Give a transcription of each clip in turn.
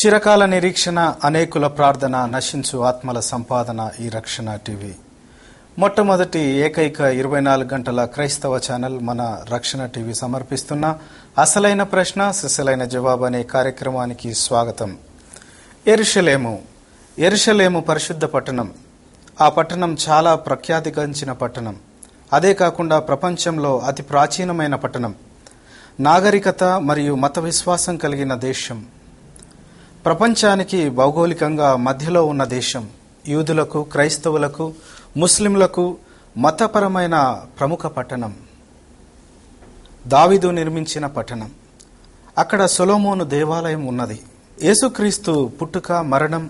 చిరకాల నిరీక్షణ, అనేకుల ప్రార్థన, నశించు ఆత్మల సంపాదన ఈ రక్షణ టీవీ. మొట్టమొదటి ఏకైక 24 గంటల క్రైస్తవ ఛానల్ మన రక్షణ టీవీ సమర్పిస్తున్న అసలైన ప్రశ్న సిసలైన జవాబు అనే కార్యక్రమానికి స్వాగతం. యెరూషలేము పరిశుద్ధ పట్టణం. ఆ పట్టణం చాలా ప్రఖ్యాతిగాంచిన పట్టణం. అదే కాకుండా ప్రపంచంలో అతి ప్రాచీనమైన పట్టణం. నాగరికత మరియు మత విశ్వాసం కలిగిన దేశం. ప్రపంచానికి భౌగోళికంగా మధ్యలో ఉన్న దేశం. యూదులకు, క్రైస్తవులకు, ముస్లింలకు మతపరమైన ప్రముఖ పట్టణం. దావీదు నిర్మించిన పట్టణం. అక్కడ సొలొమోను దేవాలయం ఉన్నది. యేసుక్రీస్తు పుట్టుక, మరణం,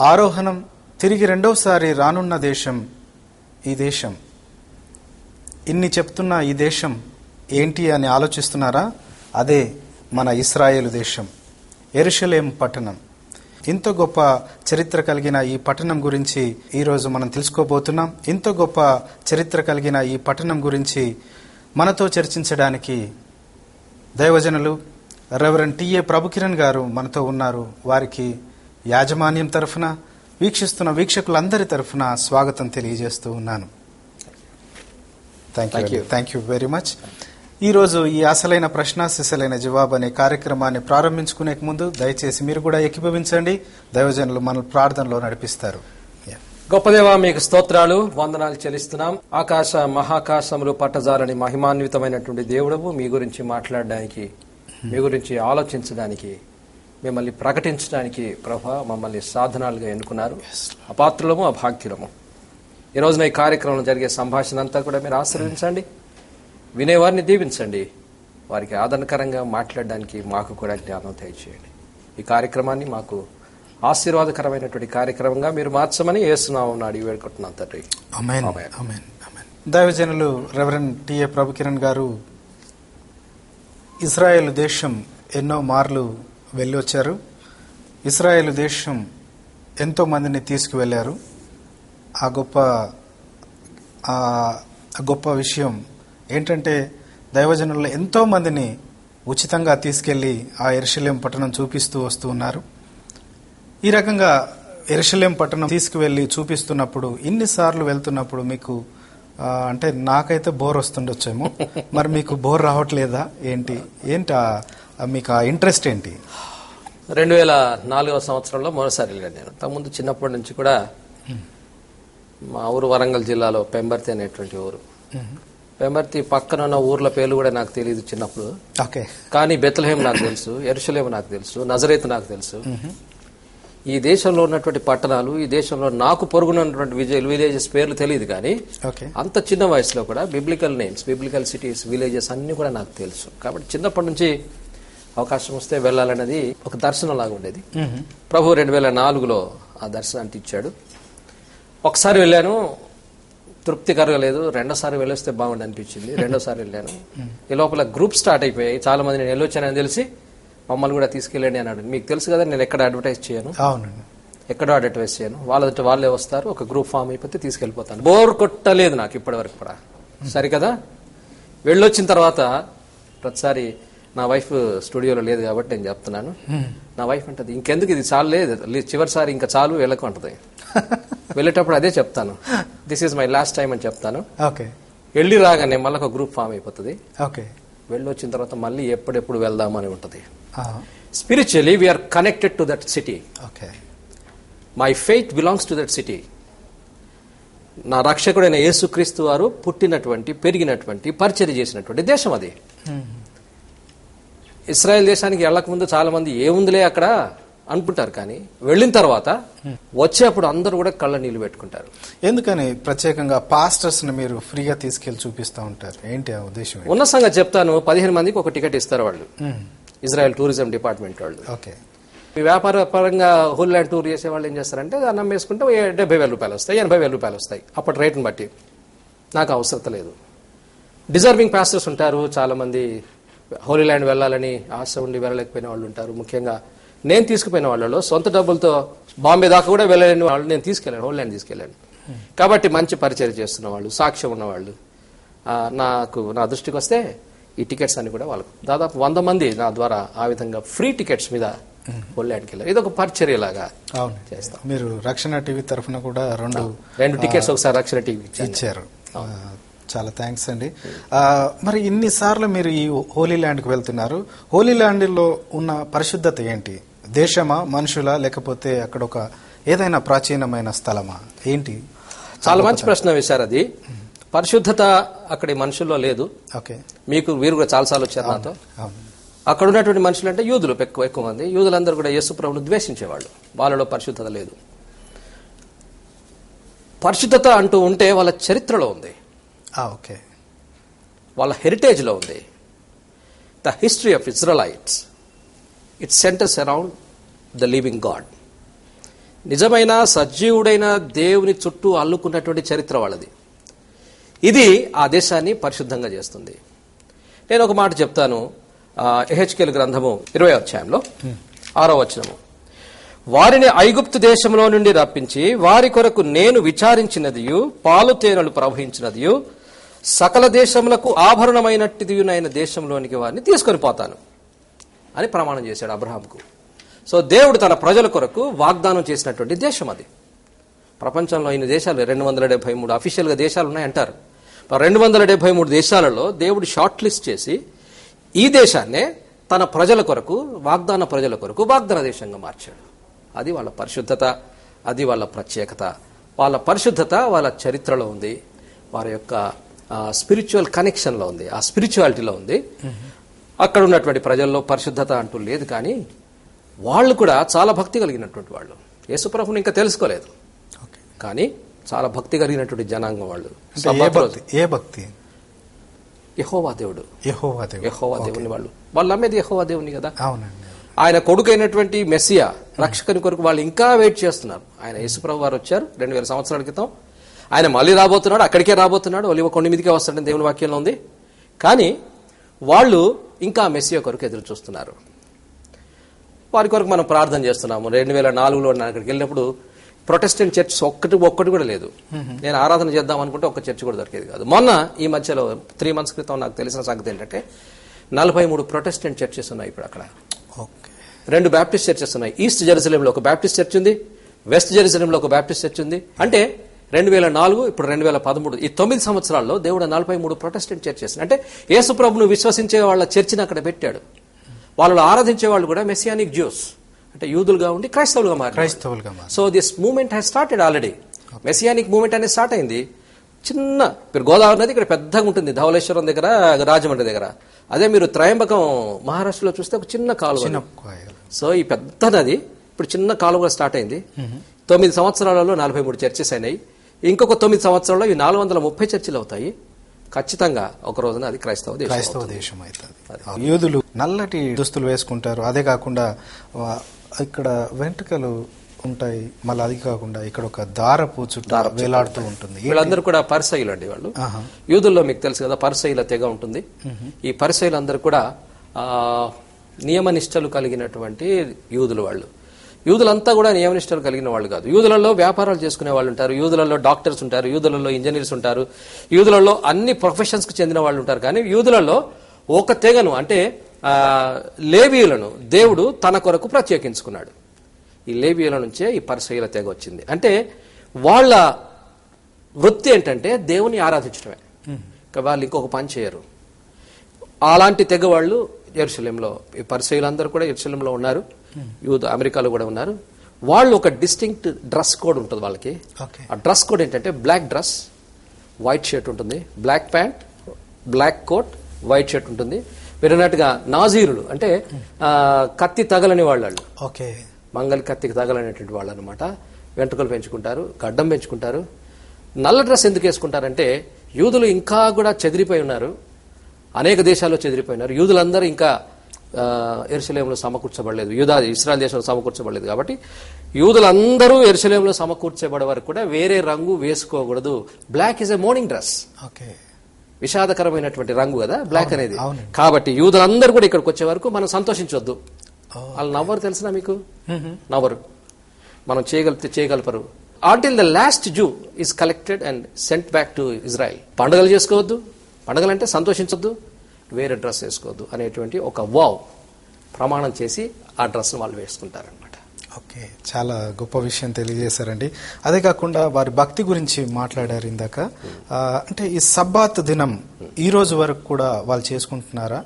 ఆరోహణం, తిరిగి రెండవసారి రానున్న దేశం ఈ దేశం. ఇన్ని చెప్తున్న ఈ దేశం ఏంటి అని ఆలోచిస్తున్నారా? అదే మన ఇశ్రాయేలు దేశం, యెరూషలేము పట్టణం. ఇంత గొప్ప చరిత్ర కలిగిన ఈ పట్టణం గురించి ఈరోజు మనం తెలుసుకోబోతున్నాం. ఇంత గొప్ప చరిత్ర కలిగిన ఈ పట్టణం గురించి మనతో చర్చించడానికి దైవజనులు రెవరెండ్ టి.ఏ. ప్రభుకిరణ్ గారు మనతో ఉన్నారు. వారికి యాజమాన్యం తరఫున, వీక్షిస్తున్న వీక్షకులందరి తరఫున స్వాగతం తెలియజేస్తూ ఉన్నాను. Thank you very much. ఈరోజు ఈ అసలైన ప్రశ్న సిసలైన జవాబు అనే కార్యక్రమాన్ని ప్రారంభించుకునే ముందు దయచేసి మీరు కూడా ఏకీభవించండి. దైవజనులు మన ప్రార్థనలో నడిపిస్తారు. గొప్ప దేవా, మీకు స్తోత్రాలు, వందనాలు చెల్లిస్తున్నాం. ఆకాశ మహాకాశములు పట్టజాలని మహిమాన్వితమైనటువంటి దేవుడవు, మీ గురించి మాట్లాడడానికి, మీ గురించి ఆలోచించడానికి, మిమ్మల్ని ప్రకటించడానికి ప్రభా మమ్మల్ని సాధనాలుగా ఎన్నుకున్నారు. అపాత్రులము, అభాగ్యులము. ఈ రోజున ఈ కార్యక్రమంలో జరిగే సంభాషణ అంతా కూడా మీరు ఆశీర్వదించండి. వినేవారిని దీవించండి. వారికి ఆదరణకరంగా మాట్లాడడానికి మాకు కూడా జ్ఞానం దయచేయండి. ఈ కార్యక్రమాన్ని మాకు ఆశీర్వాదకరమైనటువంటి కార్యక్రమంగా మీరు మార్చమని యేసునామమున అడిగి వేడుకుంటున్నాను తండ్రి. ఆమేన్. దైవజనులు రెవరెండ్ టి.ఏ. ప్రభుకిరణ్ గారు ఇశ్రాయేలు దేశం ఎన్నో మార్లు వెళ్ళి వచ్చారు. ఇశ్రాయేలు దేశం ఎంతో మందిని తీసుకువెళ్లారు. ఆ గొప్ప విషయం ఏంటంటే దైవజనులు ఎంతో మందిని ఉచితంగా తీసుకెళ్లి ఆ యెరూషలేము పట్టణం చూపిస్తూ వస్తూ ఉన్నారు. ఈ రకంగా యెరూషలేము పట్టణం తీసుకువెళ్లి చూపిస్తున్నప్పుడు, ఇన్నిసార్లు వెళ్తున్నప్పుడు మీకు అంటే నాకైతే బోర్ వస్తుండొచ్చేమో, మరి మీకు బోర్ రావట్లేదా? ఏంటి మీకు ఆ ఇంట్రెస్ట్ ఏంటి? 2004వ సంవత్సరంలో మొదటిసారి వెళ్ళాను నేను. అంతకుముందు చిన్నప్పటి నుంచి కూడా మా ఊరు వరంగల్ జిల్లాలో పెంబర్తి అనేటువంటి ఊరు. పెంబర్తి పక్కన ఉన్న ఊర్ల పేర్లు కూడా నాకు తెలియదు చిన్నప్పుడు. కానీ బెత్లెహేం నాకు తెలుసు, యెరూషలేము నాకు తెలుసు, నజరేతు నాకు తెలుసు. ఈ దేశంలో ఉన్నటువంటి పట్టణాలు, ఈ దేశంలో నాకు పొరుగునటువంటి విలేజెస్ పేర్లు తెలియదు. కానీ అంత చిన్న వయసులో కూడా biblical names, biblical cities, villages అన్ని కూడా నాకు తెలుసు. కాబట్టి చిన్నప్పటి నుంచి అవకాశం వస్తే వెళ్ళాలనేది ఒక దర్శనం లాగా ఉండేది. ప్రభు 2004లో ఆ దర్శనాన్ని ఇచ్చాడు. ఒకసారి వెళ్ళాను, తృప్తి కరగలేదు. రెండోసారి వెళ్ళొస్తే బాగుండి అనిపించింది. రెండోసారి వెళ్ళాను. ఈ లోపల గ్రూప్ స్టార్ట్ అయిపోయాయి. చాలా మంది నేను వెళ్ళొచ్చానని తెలిసి మమ్మల్ని కూడా తీసుకెళ్ళండి అన్నాడు. మీకు తెలుసు కదా, నేను ఎక్కడ అడ్వర్టైజ్ చేయను, ఎక్కడో అడ్వర్టైజ్ చేయను. వాళ్ళే వస్తారు, ఒక గ్రూప్ ఫామ్ అయిపోతే తీసుకెళ్లిపోతాను. బోర్ కొట్టలేదు నాకు ఇప్పటి వరకు కూడా. సరికదా, వెళ్ళొచ్చిన తర్వాత ప్రతిసారి నా వైఫ్ స్టూడియోలో లేదు కాబట్టి నేను చెప్తున్నాను. నా వైఫ్ అంటది, ఇంకెందుకు ఇది చాలు, లేదు చివరిసారి ఇంకా చాలు వెళ్ళకు అంటది. వెళ్ళేటప్పుడు అదే చెప్తాను, this is my last time అని చెప్తాను. వెళ్ళి రాగానే మళ్ళీ ఒక గ్రూప్ ఫామ్ అయిపోతుంది. వెళ్ళొచ్చిన తర్వాత మళ్ళీ ఎప్పుడెప్పుడు వెళ్దామని ఉంటది. Spiritually we are connected to that city. My faith belongs to that city. నా రక్షకుడైన యేసుక్రీస్తు వారు పుట్టినటువంటి, పెరిగినటువంటి, పరిచర్య చేసినటువంటి దేశం అది. ఇశ్రాయేల్ దేశానికి వెళ్ళకముందు చాలా మంది ఏముందిలే అక్కడ అనుకుంటారు. కానీ వెళ్ళిన తర్వాత వచ్చేప్పుడు అందరూ కూడా కళ్ళ నీళ్లు పెట్టుకుంటారు. ఎందుకని ప్రత్యేకంగా పాస్టర్స్ ని మీరు ఫ్రీగా తీసుకెళ్లి చూపిస్తూ ఉంటారు? ఏంటి ఆ ఉద్దేశం? ఉన్న సంగతి చెప్తాను. 15 మందికి ఒక టికెట్ ఇస్తారు వాళ్ళు, ఇజ్రాయెల్ టూరిజం డిపార్ట్మెంట్ వాళ్ళు. వ్యాపార పరంగా హోల్ ల్యాండ్ టూర్ చేసే వాళ్ళు ఏం చేస్తారంటే అన్నం వేసుకుంటే 70,000 రూపాయలు వస్తాయి, 80,000 రూపాయలు వస్తాయి అప్పటి రేటును బట్టి. నాకు అవసరం లేదు. డిజర్వింగ్ పాస్టర్స్ ఉంటారు, చాలా మంది హోలీ ల్యాండ్ వెళ్ళాలని ఆశ ఉండి వెళ్ళలేకపోయిన వాళ్ళు ఉంటారు. ముఖ్యంగా నేను తీసుకుపోయిన వాళ్ళలో సొంత డబ్బులతో బాంబే దాకా కూడా వెళ్ళలేని వాళ్ళు నేను తీసుకెళ్ళాను, హోల్ ల్యాండ్ తీసుకెళ్ళాను. కాబట్టి మంచి పరిచయం చేస్తున్న వాళ్ళు, సాక్ష్యం ఉన్నవాళ్ళు. నా దృష్టికి వస్తే ఈ టికెట్స్ అన్ని కూడా వాళ్ళకు దాదాపు 100 మంది నా ద్వారా ఆ విధంగా ఫ్రీ టికెట్స్ మీద హోలీ ల్యాండ్కి వెళ్ళారు. ఇది ఒక పరిచర్యలాగా అవును చేస్తాం. మీరు రక్షణ టీవీ తరఫున కూడా రెండు టికెట్స్ ఒకసారి రక్షణ టీవీ ఇచ్చారు. చాలా థ్యాంక్స్ అండి. మరి ఇన్నిసార్లు మీరు ఈ హోలీ ల్యాండ్కి వెళ్తున్నారు. హోలీ ల్యాండ్లో ఉన్న పరిశుద్ధత ఏంటి? దేశమా, మనుషులా, లేకపోతే అక్కడ ఒక ఏదైనా ప్రాచీనమైన స్థలమా ఏంటి? చాలా మంచి ప్రశ్న వేశారు. అది పరిశుద్ధత అక్కడి మనుషుల్లో లేదు. ఓకే, వీరు కూడా చాలాసార్లు వచ్చారు నాతో. అక్కడ ఉన్నటువంటి మనుషులు అంటే యూదులు ఎక్కువ మంది. యూదులందరూ కూడా యేసు ప్రభువును ద్వేషించేవాళ్ళు. వాళ్ళలో పరిశుద్ధత లేదు. పరిశుద్ధత అంటూ ఉంటే వాళ్ళ చరిత్రలో ఉంది, ఓకే, వాళ్ళ హెరిటేజ్లో ఉంది. The history of Israelites, it centres around the living God. నిజమైన సజీవుడైన దేవుని చుట్టూ అల్లుకున్నటువంటి చరిత్ర వాళ్ళది. ఇది ఆ దేశాన్ని పరిశుద్ధంగా చేస్తుంది. నేను ఒక మాట చెప్తాను. యెహెజ్కేలు గ్రంథము 20వ అధ్యాయంలో 6వ వచనము, వారిని ఐగుప్తు దేశంలో నుండి రప్పించి వారి కొరకు నేను విచారించినదియు పాలు తేనెలు ప్రవహించినదియు సకల దేశములకు ఆభరణమైనట్టిదియునైన దేశంలోనికి వారిని తీసుకొని పోతాను అని ప్రమాణం చేశాడు అబ్రహాంకు. సో దేవుడు తన ప్రజల కొరకు వాగ్దానం చేసినటువంటి దేశం అది. ప్రపంచంలో ఇన్ని దేశాలు 273 అఫీషియల్గా దేశాలు ఉన్నాయంటారు. 273 దేశాలలో దేవుడు షార్ట్ లిస్ట్ చేసి ఈ దేశాన్నే తన ప్రజల కొరకు, వాగ్దాన ప్రజల కొరకు వాగ్దాన దేశంగా మార్చాడు. అది వాళ్ళ పరిశుద్ధత, అది వాళ్ళ ప్రత్యేకత. వాళ్ళ పరిశుద్ధత వాళ్ళ చరిత్రలో ఉంది, వారి యొక్క స్పిరిచువల్ కనెక్షన్లో ఉంది, ఆ స్పిరిచువాలిటీలో ఉంది. అక్కడ ఉన్నటువంటి ప్రజల్లో పరిశుద్ధత అంటూ లేదు, కానీ వాళ్ళు కూడా చాలా భక్తి కలిగినటువంటి వాళ్ళు. యేసుప్రభుని ఇంకా తెలుసుకోలేదు, కానీ చాలా భక్తి కలిగినటువంటి జనాంగం వాళ్ళు. ఏ భక్తి? యెహోవా దేవుడు, యెహోవా దేవుని వాళ్ళు నమ్మేది యెహోవా దేవుని కదా. అవునండి. ఆయన కొడుకైనటువంటి మెస్సియా రక్షకుని కొరకు వాళ్ళు ఇంకా వెయిట్ చేస్తున్నారు. ఆయన యేసుప్రభు వారు వచ్చారు 2000 సంవత్సరాల క్రితం. ఆయన మళ్ళీ రాబోతున్నాడు, అక్కడికే రాబోతున్నాడు, ఒలివ కొండ మీదకే వస్తాడని దేవుని వాక్యంలో ఉంది. కానీ వాళ్ళు ఇంకా మెస్సియా కొరకు ఎదురు చూస్తున్నారు. వారి కొరకు మనం ప్రార్థన చేస్తున్నాము. 2004లో నేను అక్కడికి వెళ్ళినప్పుడు ప్రొటెస్టెంట్ చర్చ్ ఒక్కటి కూడా లేదు. నేను ఆరాధన చేద్దాం అనుకుంటే ఒక్క చర్చ్ కూడా దొరికేది కాదు. మొన్న ఈ మధ్యలో 3 months క్రితం నాకు తెలిసిన సంగతి ఏంటంటే 43 ప్రొటెస్టెంట్ చర్చెస్ ఉన్నాయి ఇప్పుడు అక్కడ. 2 బ్యాప్టిస్ట్ చర్చెస్ ఉన్నాయి. ఈస్ట్ జెరూసలేంలో ఒక బ్యాప్టిస్ట్ చర్చ్ ఉంది, వెస్ట్ జెరూసలేంలో ఒక బ్యాప్టిస్ట్ చర్చ్ ఉంది. అంటే 2004 ఇప్పుడు 2013 ఈ 9 సంవత్సరాల్లో దేవుడు 43 ప్రొటెస్టెంట్ చర్చెస్, అంటే యేసు ప్రభువును విశ్వసించే వాళ్ళ చర్చిని అక్కడ పెట్టాడు. వాళ్ళు ఆరాధించే వాళ్ళు కూడా మెసియానిక్ జ్యూస్, అంటే యూదులుగా ఉండి క్రైస్తవులుగా మారారు. So this movement has started already. Messianic movement అనేది స్టార్ట్ అయింది. చిన్న మీరు గోదావరి నది ఇక్కడ పెద్దగా ఉంటుంది, ధవళేశ్వరం దగ్గర, రాజమండ్రి దగ్గర. అదే మీరు త్రయంబకం మహారాష్ట్రలో చూస్తే ఒక చిన్న కాలువ. సో ఈ పెద్ద నది ఇప్పుడు చిన్న కాలువగా స్టార్ట్ అయింది. 9 సంవత్సరాలలో 43 చర్చెస్ అయినాయి. ఇంకొక 9 సంవత్సరాల్లో ఈ 430 చర్చిలు అవుతాయి. ఖచ్చితంగా ఒక రోజున అది క్రైస్తవ దేశం అవుతుంది. యూదులు నల్లటి దుస్తులు వేసుకుంటారు. అదే కాకుండా ఇక్కడ వెంట్రుకలు ఉంటాయి. మళ్ళీ అది కాకుండా ఇక్కడ ఒక దారపు చుట్టూ వేలాడుతూ ఉంటుంది. వీళ్ళందరూ కూడా పరిసయ్యులు అండి. వాళ్ళు యూదుల్లో మీకు తెలుసు కదా, పరిసయ్యుల తెగ ఉంటుంది. ఈ పరిసయ్యులందరూ కూడా నియమనిష్టలు కలిగినటువంటి యూదులు. వాళ్ళు యూదులంతా కూడా నియమనిష్టలు కలిగిన వాళ్ళు కాదు. యూదులలో వ్యాపారాలు చేసుకునే వాళ్ళు ఉంటారు, యూదులలో డాక్టర్స్ ఉంటారు, యూదులలో ఇంజనీర్స్ ఉంటారు, యూదులలో అన్ని ప్రొఫెషన్స్ కు చెందిన వాళ్ళు ఉంటారు. కానీ యూదులలో ఒక తెగను, అంటే లేవీయులను దేవుడు తన కొరకు ప్రత్యేకించుకున్నాడు. ఈ లేవీయుల నుంచే ఈ పరిసయ్యుల తెగ వచ్చింది. అంటే వాళ్ళ వృత్తి ఏంటంటే దేవుని ఆరాధించడమే. వాళ్ళు ఇంకొక పని చేయరు. అలాంటి తెగ వాళ్ళు యెరూషలేంలో, ఈ పరిసయ్యులందరూ కూడా యెరూషలేంలో ఉన్నారు. అమెరికాలో కూడా ఉన్నారు. వాళ్ళు ఒక డిస్టింక్ట్ డ్రెస్ కోడ్ ఉంటుంది వాళ్ళకి. ఆ డ్రెస్ కోడ్ ఏంటంటే బ్లాక్ డ్రెస్, వైట్ షర్ట్ ఉంటుంది, black pant, black coat, white shirt ఉంటుంది. మీరు అన్నట్టుగా నాజీరులు అంటే కత్తి తగలని వాళ్ళు, మంగళ కత్తికి తగలనేటువంటి వాళ్ళు అనమాట. వెంట్రుకలు పెంచుకుంటారు, గడ్డం పెంచుకుంటారు. నల్ల డ్రెస్ ఎందుకు వేసుకుంటారంటే యూదులు ఇంకా కూడా చెదిరిపోయి ఉన్నారు, అనేక దేశాల్లో చెదిరిపోయినారు. యూదులందరూ ఇంకా యెరూషలేములో సమకూర్చబడలేదు, ఇశ్రాయేల్ దేశంలో సమకూర్చబడలేదు. కాబట్టి యూదులందరూ యెరూషలేములో సమకూర్చబడే వరకు కూడా వేరే రంగు వేసుకోకూడదు. Black is a mourning dress, విషాదకరమైనటువంటి రంగు కదా బ్లాక్ అనేది. కాబట్టి యూదులందరూ కూడా ఇక్కడికి వచ్చే వరకు మనం సంతోషించొద్దు. వాళ్ళు నవ్వరు, తెలిసినా మీకు? నవ్వరు. మనం చేయగలపరు. until the last Jew is collected and sent back to Israel. పండుగలు చేసుకోవద్దు, పండుగలంటే సంతోషించొద్దు, వేరే డ్రెస్ వేసుకోవద్దు అనేటువంటి ఒక వావ్ ప్రమాణం చేసి ఆ డ్రెస్ను వాళ్ళు వేసుకుంటారనమాట. ఓకే, చాలా గొప్ప విషయం తెలియజేశారండి. అదే కాకుండా వారి భక్తి గురించి మాట్లాడారు ఇందాక. అంటే ఈ సబ్బాత్ దినం ఈ రోజు వరకు కూడా వాళ్ళు చేసుకుంటున్నారా?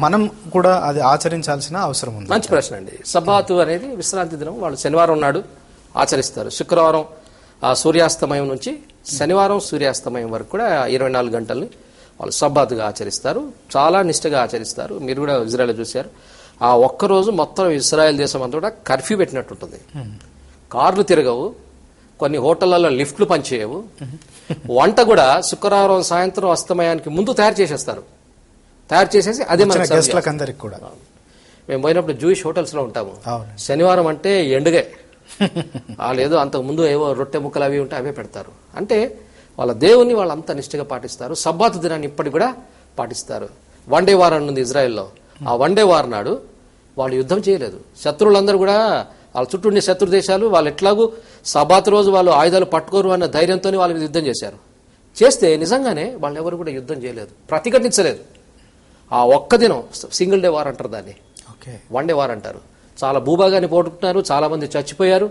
మనం కూడా అది ఆచరించాల్సిన అవసరం ఉంది? మంచి ప్రశ్న అండి. సబ్బాతు అనేది విశ్రాంతి దినం. వాళ్ళు శనివారం నాడు ఆచరిస్తారు. శుక్రవారం సూర్యాస్తమయం నుంచి శనివారం సూర్యాస్తమయం వరకు కూడా 24 గంటల్ని వాళ్ళు సబ్బాతుగా ఆచరిస్తారు. చాలా నిష్ఠగా ఆచరిస్తారు. మీరు కూడా ఇజ్రాయెల్ చూశారు. ఆ ఒక్కరోజు మొత్తం ఇజ్రాయెల్ దేశం అంతా కూడా కర్ఫ్యూ పెట్టినట్టు ఉంటుంది. కార్లు తిరగవు, కొన్ని హోటళ్లలో లిఫ్ట్లు పనిచేయవు, వంట కూడా శుక్రవారం సాయంత్రం అస్తమయానికి ముందు తయారు చేసేస్తారు. తయారు చేసేసి అదే మన అందరికి కూడా. మేము పోయినప్పుడు జూయిష్ హోటల్స్ లో ఉంటాము. శనివారం అంటే ఎండుగే లేదు, అంతకు ముందు ఏవో రొట్టె ముక్కలు అవి ఉంటే అవే పెడతారు. అంటే వాళ్ళ దేవుని వాళ్ళు అంత నిష్ఠగా పాటిస్తారు. సబ్బాతు దినాన్ని ఇప్పటికి కూడా పాటిస్తారు. వన్ డే వార్ ఉంది ఇజ్రాయెల్లో. ఆ వన్ డే వార్ నాడు వాళ్ళు యుద్ధం చేయలేదు. శత్రువులందరూ కూడా వాళ్ళ చుట్టూ ఉండే శత్రు దేశాలు వాళ్ళు ఎట్లాగూ సబ్బాతు రోజు వాళ్ళు ఆయుధాలు పట్టుకోరు అన్న ధైర్యంతో వాళ్ళ మీద యుద్ధం చేశారు. చేస్తే నిజంగానే వాళ్ళు ఎవరు కూడా యుద్ధం చేయలేదు, ప్రతిఘటించలేదు. ఆ ఒక్క దినం సింగిల్ డే వార్ అంటారు దాన్ని, వన్ డే వార్ అంటారు. చాలా భూభాగాన్ని పోగొట్టుకున్నారు, చాలా మంది చచ్చిపోయారు.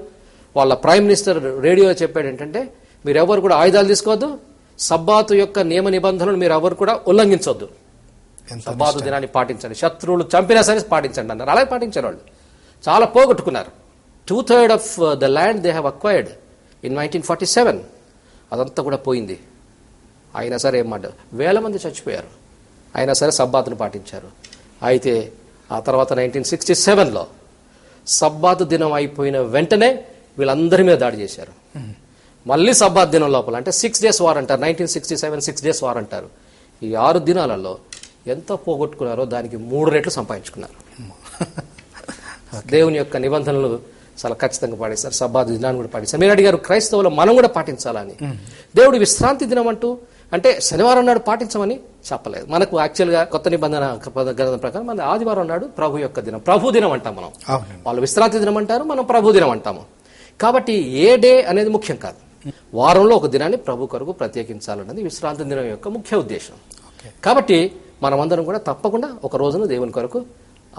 వాళ్ళ ప్రైమ్ మినిస్టర్ రేడియోలో చెప్పాడు ఏంటంటే, మీరు ఎవరు కూడా ఆయుధాలు తీసుకోవద్దు, సబ్బాతు యొక్క నియమ నిబంధనలు మీరు ఎవరు కూడా ఉల్లంఘించవద్దు, సబ్బాతు దినాన్ని పాటించండి, శత్రువులు చంపినా సరే పాటించండి అన్నారు. అలాగే పాటించారు. వాళ్ళు చాలా పోగొట్టుకున్నారు. 2/3 of the land they have acquired in 1947. అదంతా కూడా పోయింది. అయినా సరే ఏమాట వేల మంది చచ్చిపోయారు. అయినా సరే సబ్బాతును పాటించారు. అయితే ఆ తర్వాత 1967లో సబ్బాతు దినం అయిపోయిన వెంటనే వీళ్ళందరి మీద దాడి చేశారు. మళ్ళీ సబ్బాత్ దినం లోపల అంటే 6 days వార్ అంటారు. 1967 6 days వార్ అంటారు. ఈ 6 దినాలలో ఎంత పోగొట్టుకున్నారో దానికి 3 రెట్లు సంపాదించుకున్నారు. దేవుని యొక్క నిబంధనలు చాలా ఖచ్చితంగా పాటిస్తారు. సబ్బాతు దినాన్ని కూడా పాటిస్తారు. మీరు అడిగారు క్రైస్తవులు మనం కూడా పాటించాలని. దేవుడు విశ్రాంతి దినం అంటూ అంటే శనివారం నాడు పాటించమని చెప్పలేదు. మనకు యాక్చువల్గా కొత్త నిబంధన గ్రంథం ప్రకారం మన ఆదివారం నాడు ప్రభు యొక్క దినం, ప్రభు దినం అంటాం మనం. వాళ్ళు విశ్రాంతి దినం అంటారు, మనం ప్రభు దినం అంటాము. కాబట్టి ఏ డే అనేది ముఖ్యం కాదు. వారంలో ఒక దినాన్ని ప్రభు కొరకు ప్రత్యేకించాలన్నది విశ్రాంతి దినం యొక్క ముఖ్య ఉద్దేశం. కాబట్టి మనమందరం కూడా తప్పకుండా ఒక రోజును దేవుని కొరకు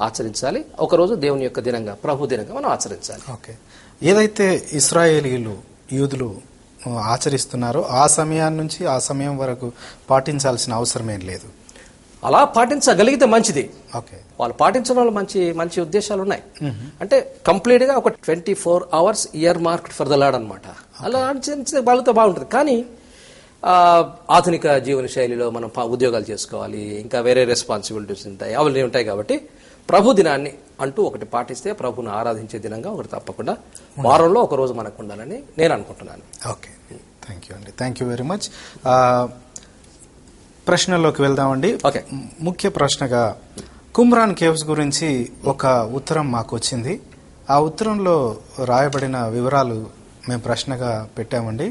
ఆచరించాలి. ఒక రోజు దేవుని యొక్క దినంగా, ప్రభు దినంగా మనం ఆచరించాలి. ఓకే, ఏదైతే ఇశ్రాయేలీయులు యూదులు ఆచరిస్తున్నారో ఆ సమయాన్ని నుంచి ఆ సమయం వరకు పాటించాల్సిన అవసరం ఏం లేదు. అలా పాటించగలిగితే మంచిది. ఓకే, వాళ్ళు పాటించడం వల్ల మంచి మంచి ఉద్దేశాలు ఉన్నాయి. అంటే కంప్లీట్ గా ఒక 24 hours year marked for the lord అనమాట. అలా వాళ్ళతో బాగుంటుంది. కానీ ఆధునిక జీవన శైలిలో మనం ఉద్యోగాలు చేసుకోవాలి, ఇంకా వేరే రెస్పాన్సిబిలిటీస్ ఉంటాయి, అవన్నీ ఉంటాయి. కాబట్టి ప్రభు దినాన్ని అంటూ ఒకటి పాటిస్తే ప్రభుని ఆరాధించే దినంగా ఒకటి తప్పకుండా వారంలో ఒక రోజు మనకు ఉండాలని నేను అనుకుంటున్నాను. ఓకే, థ్యాంక్ యూ అండి, థ్యాంక్ యూ వెరీ మచ్. ప్రశ్నలోకి వెళ్దామండి. ఓకే, ముఖ్య ప్రశ్నగా కుమ్రాన్ కేవ్స్ గురించి ఒక ఉత్తరం మాకు వచ్చింది. ఆ ఉత్తరంలో రాయబడిన వివరాలు మేము ప్రశ్నగా పెట్టామండి.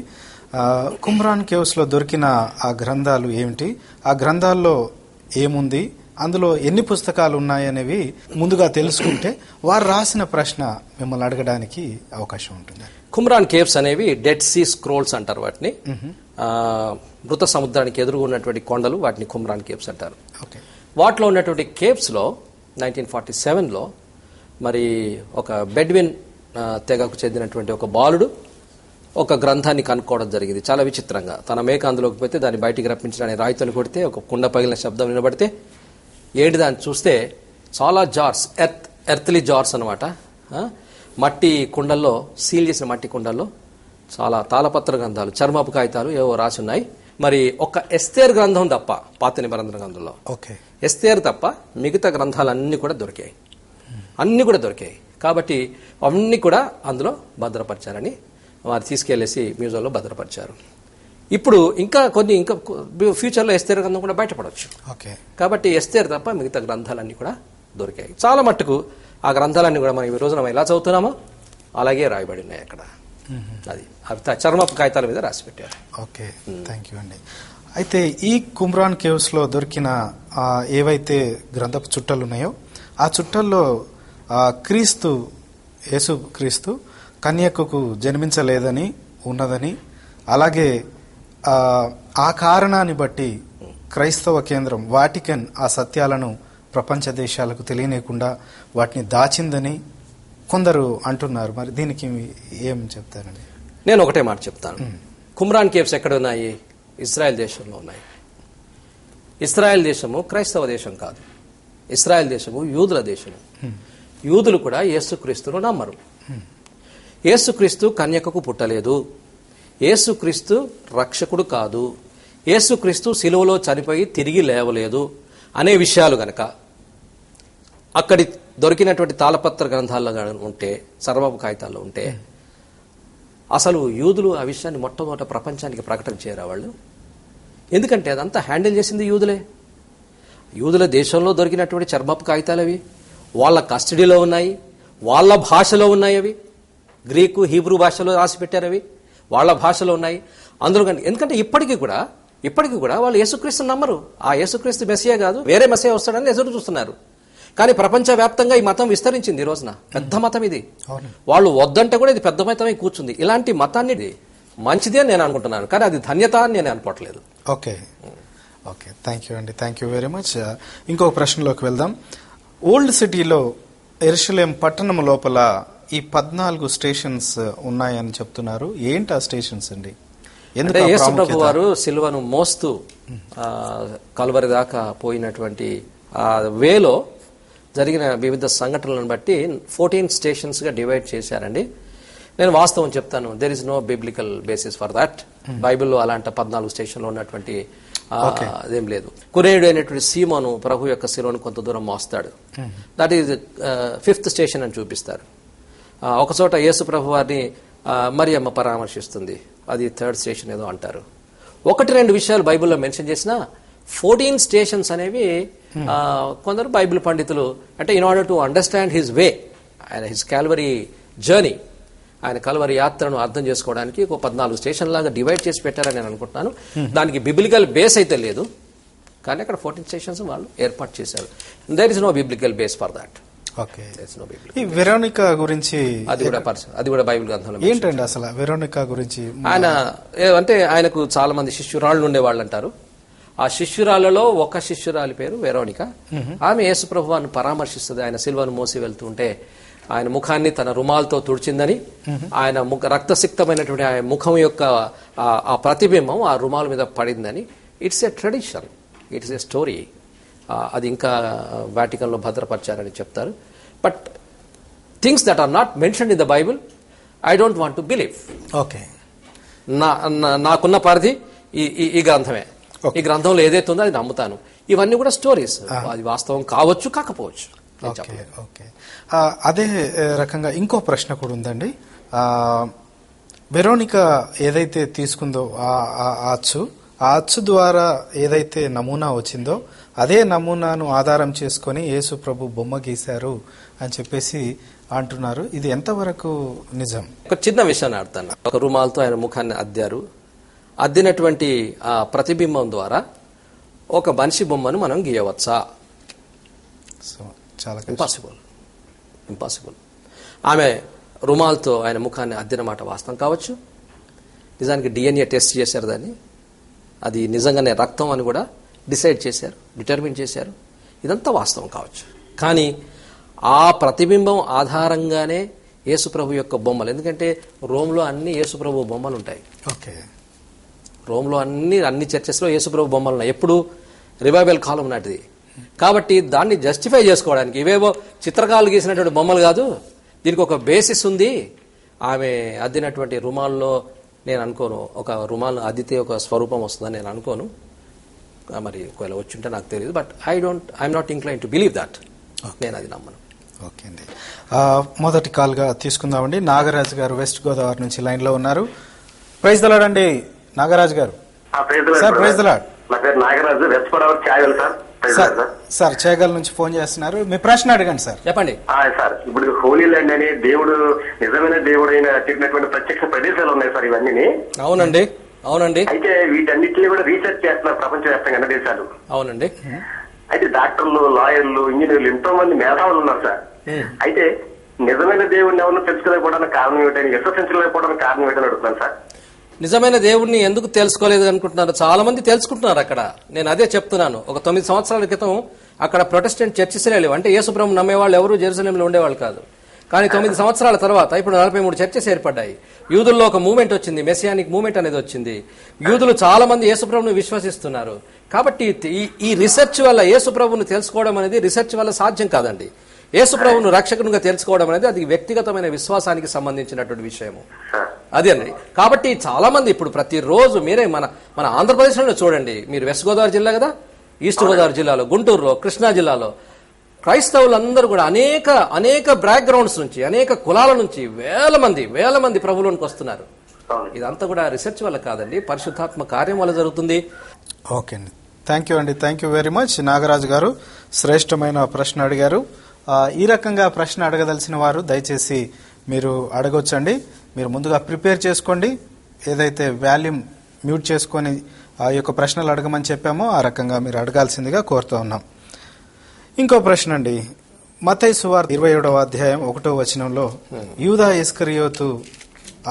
కుమ్రాన్ కేవ్స్ లో దొరికిన ఆ గ్రంథాలు ఏమిటి, ఆ గ్రంథాల్లో ఏముంది, అందులో ఎన్ని పుస్తకాలు ఉన్నాయనేవి ముందుగా తెలుసుకుంటే వారు రాసిన ప్రశ్న మిమ్మల్ని అడగడానికి అవకాశం ఉంటుంది. కుమ్రాన్ కేవ్స్ అనేవి డెడ్ సీ స్క్రోల్స్ అంటారు వాటిని. మృత సముద్రానికి ఎదురుగా ఉన్నటువంటి కొండలు, వాటిని కుమ్రాన్ కేవ్స్ అంటారు. వాటిలో ఉన్నటువంటి కేవ్స్ లో 1947లో మరి ఒక బెడ్విన్ తెగకు చెందినటువంటి ఒక బాలుడు ఒక గ్రంథాన్ని కనుక్కోవడం జరిగింది. చాలా విచిత్రంగా తన మేక అందులోకి పోతే దాన్ని బయటికి రప్పించడానికి రాయితోని కొడితే ఒక కుండ పగిలిన శబ్దం వినబడితే ఏంటి దాన్ని చూస్తే చాలా జార్స్, ఎర్త్లీ జార్స్ అనమాట, మట్టి కుండల్లో, సీల్ చేసిన మట్టి కుండల్లో చాలా తాళపత్ర గ్రంథాలు, చర్మపు కాగితాలు ఏవో రాసి ఉన్నాయి. మరి ఒక ఎస్తేర్ గ్రంథం తప్ప, పాత నిబంధన గ్రంథంలో ఎస్తేర్ తప్ప మిగతా గ్రంథాలన్నీ కూడా దొరికాయి, అన్ని కూడా దొరికాయి. కాబట్టి అవన్నీ కూడా అందులో భద్రపరిచారని వారు తీసుకెళ్లేసి మ్యూజియంలో భద్రపరిచారు. ఇప్పుడు ఇంకా ఫ్యూచర్లో ఎస్తేర్ గ్రంథం కూడా బయటపడవచ్చు. కాబట్టి ఎస్తేర్ తప్ప మిగతా గ్రంథాలన్నీ కూడా దొరికాయి. చాలా మట్టుకు ఆ గ్రంథాలన్నీ కూడా మనం ఈ రోజున ఎలా చదువుతున్నామో అలాగే రాయబడి ఉన్నాయి అక్కడ. అది అవి చర్మపు కాగితాల మీద రాసి పెట్టారు. ఓకే, థ్యాంక్ యూ అండి. అయితే ఈ కుమ్రాన్ కేవ్స్ లో దొరికిన ఏవైతే గ్రంథపు చుట్టలు ఉన్నాయో ఆ చుట్టల్లో యేసు క్రీస్తు కన్యకకు జన్మించలేదని ఉన్నదని, అలాగే ఆ కారణాన్ని బట్టి క్రైస్తవ కేంద్రం వాటికన్ ఆ సత్యాలను ప్రపంచ దేశాలకు తెలియనియకుండా వాటిని దాచిందని కొందరు అంటున్నారు. మరి దీనికి ఏం చెప్తారండి? నేను ఒకటే మాట చెప్తాను. కుమ్రాన్ కేవ్స్ ఎక్కడ ఉన్నాయి? ఇజ్రాయెల్ దేశంలో ఉన్నాయి. ఇజ్రాయెల్ దేశము క్రైస్తవ దేశం కాదు. ఇజ్రాయెల్ దేశము యూదుల దేశము. యూదులు కూడా యేసుక్రీస్తును నమ్మరు. యేసుక్రీస్తు కన్యకకు పుట్టలేదు. యేసుక్రీస్తు రక్షకుడు కాదు. యేసుక్రీస్తు సిలువలో చనిపోయి తిరిగి లేవలేదు అనే విషయాలు గనక అక్కడి దొరికినటువంటి తాళపత్ర గ్రంథాల్లో ఉంటే, సర్వపు కాగితాల్లో ఉంటే, అసలు యూదులు ఆ విషయాన్ని మొట్టమొదట ప్రపంచానికి ప్రకటన చేయరా వాళ్ళు? ఎందుకంటే అదంతా హ్యాండిల్ చేసింది యూదులే. యూదుల దేశంలో దొరికినటువంటి చర్మపు కాగితాలు అవి వాళ్ళ కస్టడీలో ఉన్నాయి, వాళ్ళ భాషలో ఉన్నాయి. అవి గ్రీకు హీబ్రూ భాషలో రాసి పెట్టారు. అవి వాళ్ళ భాషలో ఉన్నాయి. అందులో ఎందుకంటే ఇప్పటికీ కూడా వాళ్ళు యేసుక్రీస్తు నమ్మరు. ఆ యేసుక్రీస్తు మెస్సియా కాదు, వేరే మెస్సియా వస్తాడని ఎదురు చూస్తున్నారు. కానీ ప్రపంచవ్యాప్తంగా ఈ మతం విస్తరించింది. ఈ రోజున పెద్ద మతం ఇది. వాళ్ళు వద్దంటే కూడా ఇది పెద్ద మతమై కూర్చుంది. ఇలాంటి మతాన్ని మంచిది అని నేను అనుకుంటున్నాను, కానీ అది ధన్యత అని నేను అనుకోవట్లేదు. ఓకే, థ్యాంక్ యూ అండి, థ్యాంక్ యూ వెరీ మచ్. ఇంకొక ప్రశ్నలోకి వెళ్దాం. ఓల్డ్ సిటీలో యెరూషలేం పట్టణం లోపల ఈ 14 స్టేషన్స్ ఉన్నాయని చెప్తున్నారు. ఏంటి ఆ స్టేషన్స్ అండి? అంటే యేసు ప్రభు వారు సిలువను మోస్తూ కల్వరి దాకా పోయినటువంటి ఆ వేలో జరిగిన వివిధ సంఘటనలను బట్టి 14 స్టేషన్స్ గా డివైడ్ చేశారండి. నేను వాస్తవం చెప్తాను, there is no biblical basis for that. బైబిల్లో అలాంటి 14 స్టేషన్లు ఉన్నటువంటి అదేం లేదు. కురేయుడు అయినటువంటి సీమోను ప్రభు యొక్క శిలువను కొంత దూరం మోస్తాడు. దట్ ఈజ్ 5th స్టేషన్ అని చూపిస్తారు. ఒకచోట యేసు ప్రభు వారిని మరియమ్మ పరామర్శిస్తుంది, అది 3rd స్టేషన్ ఏదో అంటారు. 1-2 విషయాలు బైబిల్లో మెన్షన్ చేసిన 14 స్టేషన్స్ అనేవి కొందరు బైబిల్ పండితులు అంటే in order to understand his way, ఆయన హిజ్ కాల్వరీ జర్నీ, ఆయన కల్వరి యాత్రను అర్థం చేసుకోవడానికి ఒక 14 స్టేషన్ లాగా డివైడ్ చేసి పెట్టారని నేను అనుకుంటున్నాను. దానికి బిబ్లికల్ బేస్ అయితే లేదు, కానీ అక్కడ 14 స్టేషన్స్ వాళ్ళు ఏర్పాటు చేశారు. There is no biblical base for that. Okay, ఈ వెరోనికా గురించి అది కూడా బైబిల్ గ్రంథంలో ఏంటండి అసలు వెరోనికా గురించి? ఆయన అంటే ఆయనకు చాలా మంది శిష్యురాళ్ళు ఉండేవాళ్ళు అంటారు. ఆ శిష్యురాళ్లలో ఒక శిష్యురాలి పేరు వెరోనికా. ఆమె యేసు ప్రభువాన్ని పరామర్శిస్తుంది. ఆయన సిలువను మోసి వెళ్తుంటే ఆయన ముఖాన్ని తన రుమాలతో తుడిచిందని, ఆయన రక్తసిక్తమైనటువంటి ఆయన ముఖం యొక్క ఆ ప్రతిబింబం ఆ రుమాల మీద పడిందని. It's a tradition, it's a story. అది ఇంకా వాటికన్లో భద్రపరిచారని చెప్తారు. But things that are not mentioned in the Bible I don't want to believe. Okay, నాకున్న పరిధి ఈ గ్రంథమే. ఈ గ్రంథంలో ఏదైతే ఉందో అది నమ్ముతాను. ఇవన్నీ కూడా స్టోరీస్, అది వాస్తవం కావచ్చు కాకపోవచ్చు. ఓకే, అదే రకంగా ఇంకో ప్రశ్న కూడా ఉందండి. వెరోనికా ఏదైతే తీసుకుందో ఆ అచ్చు ద్వారా ఏదైతే నమూనా వచ్చిందో అదే నమూనాను ఆధారం చేసుకొని యేసు ప్రభు బొమ్మ గీశారు అని చెప్పేసి అంటున్నారు. ఇది ఎంతవరకు నిజం? ఒక చిన్న విషయాన్ని అర్థాను. ఒక రుమాలతో ఆయన ముఖాన్ని అద్దారు. అద్దినటువంటి ఆ ప్రతిబింబం ద్వారా ఒక మనిషి బొమ్మను మనం గీయవచ్చా? చాలా ఇంపాసిబుల్. ఆమె రుమాల్తో ఆయన ముఖాన్ని అద్దిన మాట వాస్తవం కావచ్చు. నిజానికి DNA టెస్ట్ చేశారు దాన్ని, అది నిజంగానే రక్తం అని కూడా డిటర్మిన్ చేశారు. ఇదంతా వాస్తవం కావచ్చు. కానీ ఆ ప్రతిబింబం ఆధారంగానే యేసుప్రభు యొక్క బొమ్మలు, ఎందుకంటే రోమ్లో అన్ని యేసుప్రభు బొమ్మలు ఉంటాయి. ఓకే, రోమ్లో అన్ని చర్చెస్లో యేసుప్రభు బొమ్మలు ఉన్నాయి. ఎప్పుడు రివైవల్ కాలం నాటిది. కాబట్టి దాన్ని జస్టిఫై చేసుకోవడానికి ఇవేవో చిత్రకారులు గీసినటువంటి బొమ్మలు కాదు, దీనికి ఒక బేసిస్ ఉంది. ఆమె అద్దినటువంటి రుమాల్లో నేను అనుకోను ఒక రుమాలను అద్దితే ఒక స్వరూపం వస్తుందని నేను అనుకోను. మరి ఒకవేళ వచ్చుంటే నాకు తెలియదు. But I'm not incline to believe that. నేను అది నమ్మను. ఓకే అండి, మొదటి కాల్గా తీసుకుందామండి. నాగరాజు గారు వెస్ట్ గోదావరి నుంచి లైన్ లో ఉన్నారు. ప్రైజ్ ద లార్డ్ అండి నాగరాజు గారు. Sir praise the lord. Nagaraju west Godavari ఛాయల్ సార్ చేగల్ నుంచి ఫోన్ చేస్తున్నారు. మీ ప్రశ్న అడగండి సార్. చెప్పండి సార్. ఇప్పుడు హోలీ ల్యాండ్ అని దేవుడు నిజమైన దేవుడు అయిన చెప్పినటువంటి ప్రత్యక్ష ప్రదేశాలు ఉన్నాయి సార్ ఇవన్నీ. అవునండి. అయితే వీటన్నిటిని కూడా రీసెర్చ్ చేస్తున్నారు ప్రపంచవ్యాప్తంగా అన్ని దేశాలు. అవునండి. అయితే డాక్టర్లు, లాయర్లు, ఇంజనీర్లు ఎంతో మంది మేధావులు ఉన్నారు సార్. అయితే నిజమైన దేవుడిని ఎవరిని తెలుసుకోలేకపోవడానికి కారణం ఏమిటని, విశ్వసించలేకపోవడానికి కారణం ఏమిటని అడుగుతున్నాను సార్. నిజమైన దేవుడిని ఎందుకు తెలుసుకోలేదు అనుకుంటున్నారు? చాలా మంది తెలుసుకుంటున్నారు అక్కడ. నేను అదే చెప్తున్నాను. ఒక 9 సంవత్సరాల క్రితం అక్కడ ప్రొటెస్టెంట్ చర్చెస్లే లేవు. అంటే యేసు ప్రభువును నమ్మేవాళ్ళు ఎవరు జెరూసలేంలో ఉండేవాళ్ళు కాదు. కానీ 9 సంవత్సరాల తర్వాత ఇప్పుడు 43 చర్చెస్ ఏర్పడ్డాయి. యూదుల్లో ఒక మూవ్మెంట్ వచ్చింది, మెసియానిక్ మూవ్మెంట్ అనేది వచ్చింది. యూదులు చాలా మంది యేసు ప్రభువును విశ్వసిస్తున్నారు. కాబట్టి ఈ రీసెర్చ్ వల్ల యేసు ప్రభువును తెలుసుకోవడం అనేది రీసెర్చ్ వల్ల సాధ్యం కాదండి. యేసు ప్రభువును రక్షకునిగా తెలుసుకోవడం అనేది అది వ్యక్తిగతమైన విశ్వాసానికి సంబంధించినటువంటి విషయము. అది అండి. కాబట్టి చాలా మంది ఇప్పుడు ప్రతిరోజు మీరే మన ఆంధ్రప్రదేశ్లో చూడండి, మీరు వెస్ట్ గోదావరి జిల్లా కదా, ఈస్ట్ గోదావరి జిల్లాలో, గుంటూరులో, కృష్ణా జిల్లాలో క్రైస్తవులందరూ కూడా అనేక బ్యాక్గ్రౌండ్స్ నుంచి, అనేక కులాల నుంచి వేల మంది ప్రభువులోనికి వస్తున్నారు. ఇదంతా కూడా రీసెర్చ్ వల్ల కాదండి, పరిశుద్ధాత్మ కార్యం వల్ల జరుగుతుంది. ఓకే అండి, థ్యాంక్ యూ అండి, thank you very much. Nagaraju గారు శ్రేష్టమైన ప్రశ్న అడిగారు. ఈ రకంగా ప్రశ్న అడగదలిసిన వారు దయచేసి మీరు అడగొచ్చండి. మీరు ముందుగా ప్రిపేర్ చేసుకోండి. ఏదైతే వాల్యూమ్ మ్యూట్ చేసుకొని ఆ యొక్క ప్రశ్నలు అడగమని చెప్పామో ఆ రకంగా మీరు అడగాల్సిందిగా కోరుతూ ఉన్నాం. ఇంకో ప్రశ్న అండి, మత్తయి సువార్త 27వ అధ్యాయం 1వ వచనంలో యూదా ఇస్కరియోతు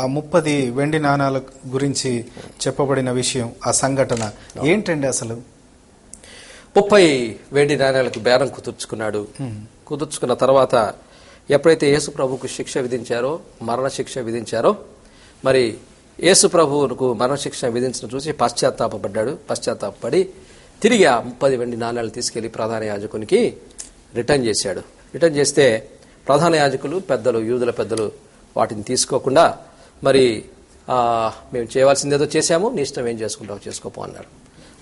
ఆ 30 వెండి నాణాల గురించి చెప్పబడిన విషయం, ఆ సంఘటన ఏంటండి అసలు? 30 వెండి నాణాలకు బేరం కుదుర్చుకున్నాడు. కుదుర్చుకున్న తర్వాత ఎప్పుడైతే యేసు ప్రభువుకు శిక్ష విధించారో, మరణ శిక్ష విధించారో, మరి యేసు ప్రభువుకు మరణ శిక్ష విధించడం చూసి పశ్చాత్తాపపడి తిరిగి ఆ 30 వెండి నాణాలు తీసుకెళ్లి ప్రధాన యాజకునికి రిటర్న్ చేశాడు. రిటర్న్ చేస్తే ప్రధాన యాజకులు పెద్దలు, యూదుల పెద్దలు వాటిని తీసుకోకుండా మరి మేము చేయవలసిందేదో చేశాము, నీ ఇష్టం ఏం చేసుకుంటావు చేసుకోపో అన్నాడు.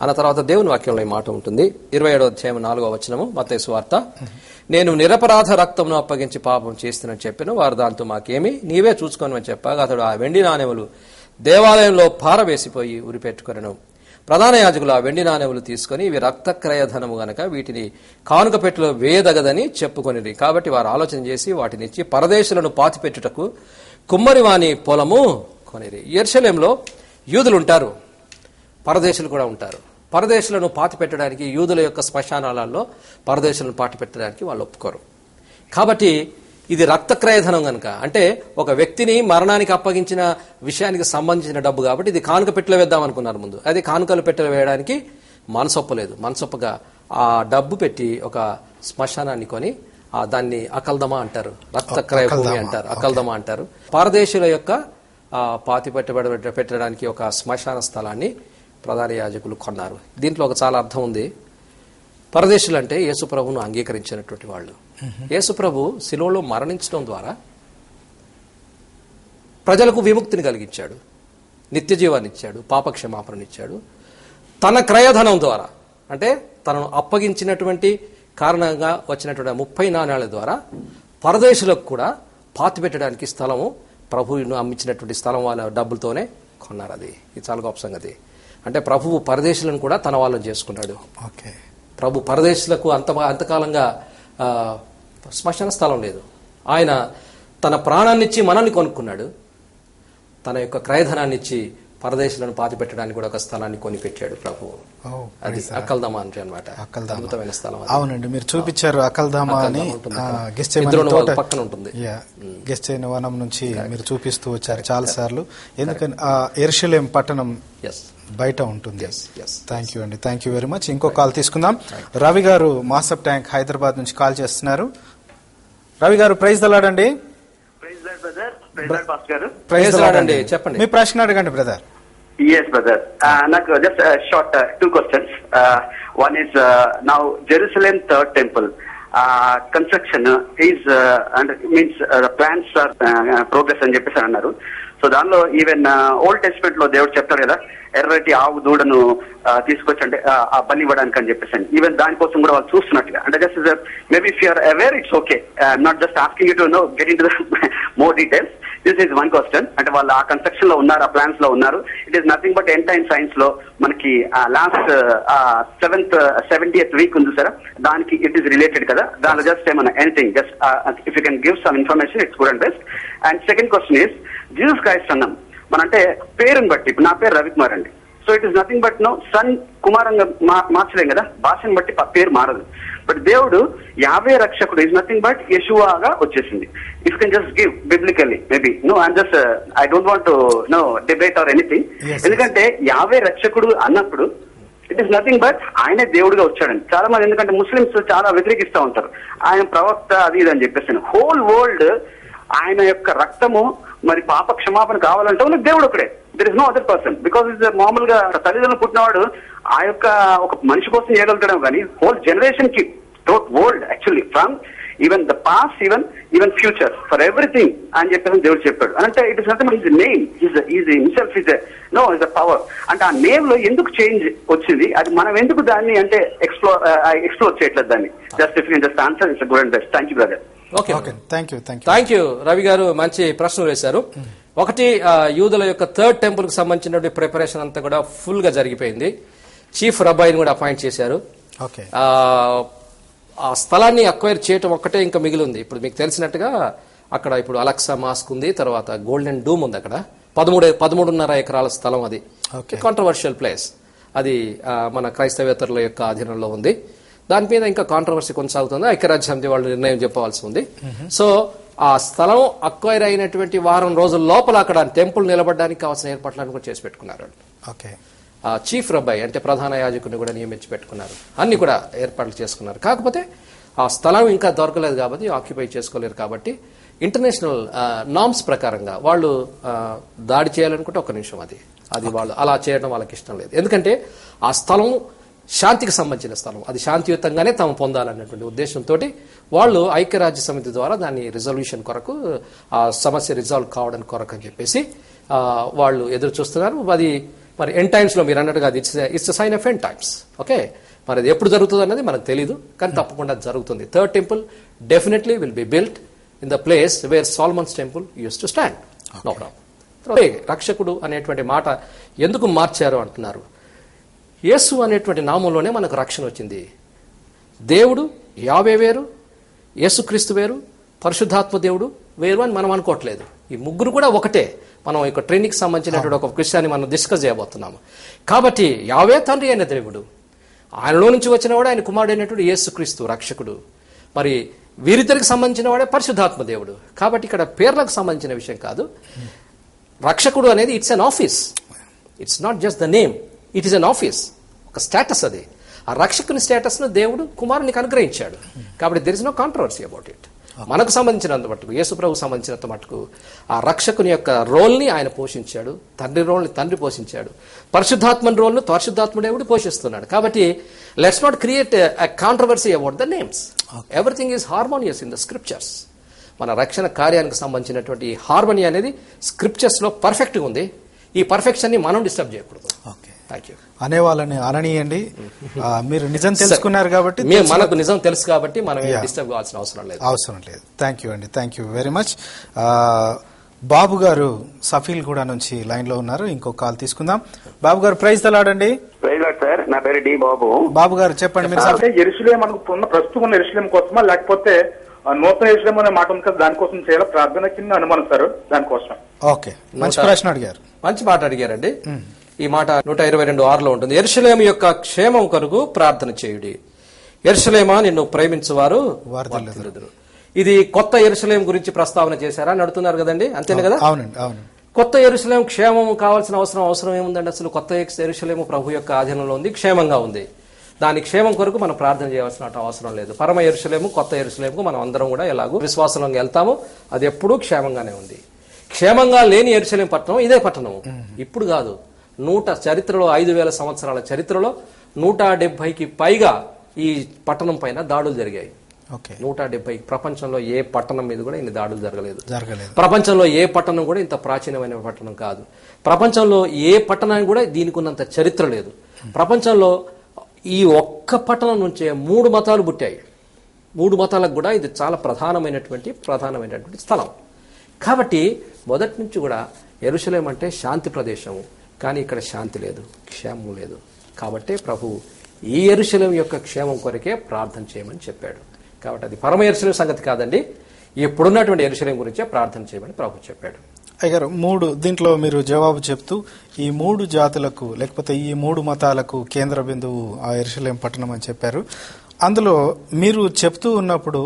అన్న తర్వాత దేవుని వాక్యంలో ఈ మాట ఉంటుంది. 27వ అధ్యాయం 4వ వచనము, మత్తయి సువార్త. నేను నిరపరాధ రక్తమును అప్పగించి పాపం చేస్తున్నని చెప్పాను, వారు దాంతో మాకేమి, నీవే చూసుకోనని చెప్పాగా అతడు ఆ వెండి నాణెములు దేవాలయంలో పారవేసిపోయి ఉరిపెట్టుకొనెను. ప్రధాన యాజకులు ఆ వెండి నాణెములు తీసుకుని ఇవి రక్తక్రయధనము గనక వీటిని కానుక పెట్టెలో వేయదగదని చెప్పుకొనిరి. కాబట్టి వారు ఆలోచన చేసి వాటినిచ్చి పరదేశులను పాతిపెట్టుటకు కుమ్మరివాని పొలము కొనిరి. యెరూషలేంలో యూదులు ఉంటారు, పరదేశులు కూడా ఉంటారు. పరదేశులను పాతి పెట్టడానికి, యూదుల యొక్క శ్మశానాలలో పరదేశులను పాతి పెట్టడానికి వాళ్ళు ఒప్పుకోరు. కాబట్టి ఇది రక్తక్రయధనం గనక, అంటే ఒక వ్యక్తిని మరణానికి అప్పగించిన విషయానికి సంబంధించిన డబ్బు కాబట్టి ఇది కానుక పెట్టెలో వేద్దాం అనుకున్నారు ముందు. అది కానుకలు పెట్టెలో వేయడానికి మనసొప్పలేదు. మనసొప్పగా ఆ డబ్బు పెట్టి ఒక శ్మశానాన్ని కొని దాన్ని అకల్దమా అంటారు, రక్తక్రయ భూమి అంటారు, అకల్దమా అంటారు. పరదేశుల యొక్క పాతి పెట్టడానికి ఒక శ్మశాన స్థలాన్ని ప్రధాన యాజకులు కొన్నారు. దీంట్లో ఒక చాలా అర్థం ఉంది. పరదేశులు అంటే యేసు ప్రభువును అంగీకరించినటువంటి వాళ్ళు. యేసు ప్రభు శిలువలో మరణించడం ద్వారా ప్రజలకు విముక్తిని కలిగించాడు, నిత్య జీవాన్ని ఇచ్చాడు, పాపక్షమాపణనిచ్చాడు. తన క్రయధనం ద్వారా, అంటే తనను అప్పగించినటువంటి కారణంగా వచ్చినటువంటి 30 నాణ్యాల ద్వారా పరదేశులకు కూడా పాతి పెట్టడానికి స్థలము, ప్రభువును అమ్మించినటువంటి స్థలం వాళ్ళ డబ్బులతోనే కొన్నారు. ఇది చాలా గొప్ప సంగతి. అంటే ప్రభువు పరదేశులను కూడా తన వాళ్ళని చేసుకున్నాడు. ప్రభు పరదేశులకు అంతకాలంగా శ్మశాన స్థలం లేదు. ఆయన తన ప్రాణాన్నిచ్చి మనల్ని కొనుక్కున్నాడు. తన యొక్క క్రయధనాన్ని ఇచ్చి పరదేశులను పాతి పెట్టడానికి కూడా ఒక స్థలాన్ని కొనిపెట్టాడు ప్రభువు. అది అకల్దమా అంటే అన్నమాట, అద్భుతమైన స్థలం. అవునండి, మీరు చూపించారు అకల్దమా అని. పక్కన ఉంటుంది, గెస్టైన వనం నుంచి మీరు చూపిస్తూ వచ్చారు చాలా సార్లు. ఎందుకని యెరూషలేం పట్టణం బయట ఉంటుంది. థ్యాంక్ యూ అండి, థ్యాంక్ యూ వెరీ మచ్. ఇంకో కాల్ తీసుకుందాం. రవి గారు మాసప్ ట్యాంక్ హైదరాబాద్ నుంచి కాల్ చేస్తున్నారు. రవి గారు, ప్రైజ్ దలాడండి. ప్రైజ్ దలాడండి, చెప్పండి, మీ ప్రశ్న అడగండి బ్రదర్. Yes, brother. నాకు just short 2 questions. One is now Jerusalem third temple construction is and means plans are progress అని చెప్పేసి అన్నారు. సో దానిలో ఈవెన్ ఓల్డ్ టెస్ట్మెంట్ లో దేవుడు చెప్తారు కదా, ఎర్రటి ఆవు దూడను తీసుకొచ్చి అంటే ఆ బలి ఇవ్వడానికి అని చెప్పేసి. ఈవెన్ దానికోసం కూడా వాళ్ళు చూస్తున్నట్టుగా, అంటే just maybe if you're aware it's okay, I'm not just asking you to no get in to more details. This is one question. అంటే వాళ్ళు ఆ కన్స్ట్రక్షన్ లో ఉన్నారు, ఆ ప్లాన్స్ లో ఉన్నారు. It is nothing but end time science లో మనకి లాస్ట్ 70th వీక్ ఉంది సార్, దానికి ఇట్ ఈస్ రిలేటెడ్ కదా. దానిలో జస్ట్ ఏమన్నా anything just if you can give some information it's good and best. And second question is Jesus Christ అన్నాం మన, అంటే పేరుని బట్టి, ఇప్పుడు నా పేరు రవికుమార్ అండి. So it is nothing but no son కుమారంగా మార్చలేం కదా, భాషను బట్టి పేరు మారదు. బట్ దేవుడు యావే రక్షకుడు ఈజ్ నథింగ్ బట్ యెషువాగా వచ్చేసింది. If you can just give biblically maybe. No I'm just I don't want to no debate or anything. ఎందుకంటే యావే రక్షకుడు అన్నప్పుడు ఇట్ ఈస్ నథింగ్ బట్ ఆయనే దేవుడిగా వచ్చాడండి. చాలా మంది ఎందుకంటే ముస్లిమ్స్ చాలా వ్యతిరేకిస్తూ ఉంటారు, ఆయన ప్రవక్త అది ఇది అని చెప్పేసి. హోల్ వరల్డ్ ఆయన యొక్క రక్తము మరి పాప క్షమాపణ కావాలంటే ఉన్న దేవుడు ఒకడే, there is no other person. Because is మామూలుగా తల్లిదండ్రులు పుట్టినవాడు ఆ యొక్క ఒక మనిషి కోసం చేయగలుగుతాడు, కానీ హోల్ జనరేషన్ కి టోట్ world actually from even the past even future for everything అని చెప్పేసి దేవుడు చెప్పాడు. అంటే it is nothing, his name is himself is no is the power. అంటే ఆ నేమ్ లో ఎందుకు చేంజ్ వచ్చింది, అది మనం ఎందుకు దాన్ని అంటే ఎక్స్ప్లోర్ చేయట్లేదు దాన్ని. Just answer it's good and best. Thank you brother. Thank you Ravi గారు, మంచి ప్రశ్నలు వేశారు. ఒకటి, యూదుల యొక్క థర్డ్ టెంపుల్ కి సంబంధించిన ప్రిపరేషన్ అంతా కూడా ఫుల్ గా జరిగిపోయింది. చీఫ్ రబ్బాయిని కూడా అపాయింట్ చేశారు. ఆ స్థలాన్ని అక్వైర్ చేయటం ఒక్కటే ఇంకా మిగిలి ఉంది. ఇప్పుడు మీకు తెలిసినట్టుగా అక్కడ ఇప్పుడు అలెక్సా మాస్క్ ఉంది, తర్వాత గోల్డెన్ డూమ్ ఉంది. అక్కడ 13.5 ఎకరాల స్థలం, అది కాంట్రవర్షియల్ ప్లేస్. అది మన క్రైస్తవేతరుల యొక్క అధీనంలో ఉంది. దాని మీద ఇంకా కాంట్రవర్సీ కొనసాగుతుంది. ఐక్యరాజ్య సమితి వాళ్ళు నిర్ణయం చెప్పవలసి ఉంది. సో ఆ స్థలం అక్వైర్ అయినటువంటి వారం రోజుల లోపల అక్కడ టెంపుల్ నిలబడడానికి కావాల్సిన ఏర్పాట్లను కూడా చేసి పెట్టుకున్నారు. చీఫ్ రబ్బాయి అంటే ప్రధాన యాజకుని కూడా నియమించి పెట్టుకున్నారు. అన్ని కూడా ఏర్పాట్లు చేసుకున్నారు. కాకపోతే ఆ స్థలం ఇంకా దొరకలేదు కాబట్టి, ఆక్యుపై చేసుకోలేరు కాబట్టి ఇంటర్నేషనల్ నామ్స్ ప్రకారంగా వాళ్ళు దాడి చేయాలనుకుంటే ఒక్క నిమిషం, అది వాళ్ళు అలా చేయడం వాళ్ళకి ఇష్టం లేదు. ఎందుకంటే ఆ స్థలం శాంతికి సంబంధించిన స్థలం, అది శాంతియుతంగానే తాము పొందాలన్నటువంటి ఉద్దేశంతో వాళ్ళు ఐక్యరాజ్య సమితి ద్వారా దాన్ని రిజల్యూషన్ కొరకు, ఆ సమస్య రిజాల్వ్ కావడం కొరకు అని చెప్పేసి వాళ్ళు ఎదురు చూస్తున్నారు. అది మరి ఎండ్ టైమ్స్ లో మీరు అన్నట్టుగా it's sign of end times. Okay, మరి అది ఎప్పుడు జరుగుతుంది అన్నది మనకు తెలియదు, కానీ తప్పకుండా జరుగుతుంది. Third temple definitely will be built in the place where Solomon's temple use to stand. No problem. రక్షకుడు అనేటువంటి మాట ఎందుకు మార్చారు అంటున్నారు. యేసు అనేటువంటి నామంలోనే మనకు రక్షణ వచ్చింది. దేవుడు యావే వేరు, యేసుక్రీస్తు వేరు, పరిశుద్ధాత్మ దేవుడు వేరు అని మనం అనుకోవట్లేదు. ఈ ముగ్గురు కూడా ఒకటే. మనం ఇక ట్రైనింగ్కి సంబంధించినటువంటి ఒక విషయాన్ని మనం డిస్కస్ చేయబోతున్నాము. కాబట్టి యావే తండ్రి అయిన దేవుడు, ఆయనలో నుంచి వచ్చిన వాడు ఆయన కుమారుడు అయినటువంటి యేసుక్రీస్తు రక్షకుడు, మరి వీరిద్దరికి సంబంధించిన వాడే పరిశుద్ధాత్మ దేవుడు. కాబట్టి ఇక్కడ పేర్లకు సంబంధించిన విషయం కాదు. రక్షకుడు అనేది it's an office, it's not just the name, it is an office, ఒక స్టేటస్. అది ఆ రక్షకుని స్టేటస్ ను దేవుడు కుమారునికి అనుగ్రహించాడు. కాబట్టి there is no controversy about it. మనకు సంబంధించినంత మటుకు, యేసు ప్రభుకు సంబంధించినంత మటుకు ఆ రక్షకుని యొక్క రోల్ని ఆయన పోషించాడు, తండ్రి రోల్ని తండ్రి పోషించాడు, పరిశుద్ధాత్మని రోల్ను పరిశుద్ధాత్మ దేవుడు పోషిస్తున్నాడు. కాబట్టి let's not create a controversy about the names. Everything is harmonious in the scriptures. మన రక్షణ కార్యానికి సంబంధించినటువంటి హార్మోనీ అనేది స్క్రిప్చర్స్ లో పర్ఫెక్ట్ గా ఉంది. ఈ పర్ఫెక్షన్ ని మనం డిస్టర్బ్ చేయకూడదు. అనే వాళ్ళని అననీయండి. మీరు నిజం తెలుసుకున్నారు కాబట్టి, మనకు నిజం తెలుసు కాబట్టి మనం డిస్టర్బ్ కావాల్సిన అవసరం లేదు. థ్యాంక్ యూ అండి, థ్యాంక్ యూ వెరీ మచ్. బాబు గారు సఫీల్ కూడా నుంచి లైన్ లో ఉన్నారు. ఇంకో కాల్ తీసుకుందాం. బాబు గారు ప్రైజ్ తలాడండి. సార్, నా పేరు డి బాబు. బాబు గారు చెప్పండి. మీరు యెరూషలేం మనకు ప్రస్తుతం ఉన్న యెరూషలేం కోసమా, లేకపోతే నూతన యెరూషలేం అనే మాట ఉంది కదా, దానికోసం చేయాలా ప్రార్థన కింద అనుమానం సార్, దానికోసం. ఓకే, మంచి ప్రశ్న అడిగారు. మంచి మాట అడిగారండి. ఈ మాట 122:6 ఉంటుంది. యెరూషలేము యొక్క క్షేమం కొరకు ప్రార్థన చేయుడి. యెరూషలేమా నిన్ను ప్రేమించువారు వర్ధిల్లుదురు. ఇది కొత్త యెరూషలేం గురించి ప్రస్తావన చేశారా అని అడుగుతున్నారు కదండి, అంతేనా కదా? అవునండి, అవును. కొత్త యెరూషలేం క్షేమం కావాల్సిన అవసరం ఏముందండి? అసలు కొత్త యెరూషలేము ప్రభు యొక్క ఆధీనంలో ఉంది, క్షేమంగా ఉంది. దాని క్షేమం కొరకు మనం ప్రార్థన చేయాల్సిన అవసరం లేదు. పరమ యెరూషలేము, కొత్త యెరూషలేముకు మనం అందరం కూడా ఎలాగో విశ్వాసంలో వెళ్తాము, అది ఎప్పుడూ క్షేమంగానే ఉంది. క్షేమంగా లేని యెరూషలేం పట్టణం ఇదే పట్టణం. ఇప్పుడు కాదు, చరిత్రలో 5000 సంవత్సరాల చరిత్రలో 170కి పైగా ఈ పట్టణం పైన దాడులు జరిగాయి. 170. ప్రపంచంలో ఏ పట్టణం మీద కూడా ఇన్ని దాడులు జరగలేదు. ప్రపంచంలో ఏ పట్టణం కూడా ఇంత ప్రాచీనమైన పట్టణం కాదు. ప్రపంచంలో ఏ పట్టణానికి కూడా దీనికి ఉన్నంత చరిత్ర లేదు. ప్రపంచంలో ఈ ఒక్క పట్టణం నుంచే 3 మతాలు పుట్టాయి. 3 మతాలకు కూడా ఇది చాలా ప్రధానమైనటువంటి స్థలం. కాబట్టి మొదటి నుంచి కూడా యెరూషలేం అంటే శాంతి ప్రదేశము, కానీ ఇక్కడ శాంతి లేదు, క్షేమం లేదు. కాబట్టి ప్రభు ఈ యెరూషలేం యొక్క క్షేమం కొరకే ప్రార్థన చేయమని చెప్పాడు. కాబట్టి అది పరమ యెరూషలేం సంగతి కాదండి, ఇప్పుడున్నటువంటి యెరూషలేం గురించే ప్రార్థన చేయమని ప్రభు చెప్పాడు. అయ్యారు 3 దీంట్లో మీరు జవాబు చెప్తూ ఈ 3 జాతులకు లేకపోతే ఈ 3 మతాలకు కేంద్ర బిందువు ఆ యెరూషలేం పట్టణం అని చెప్పారు. అందులో మీరు చెప్తూ ఉన్నప్పుడు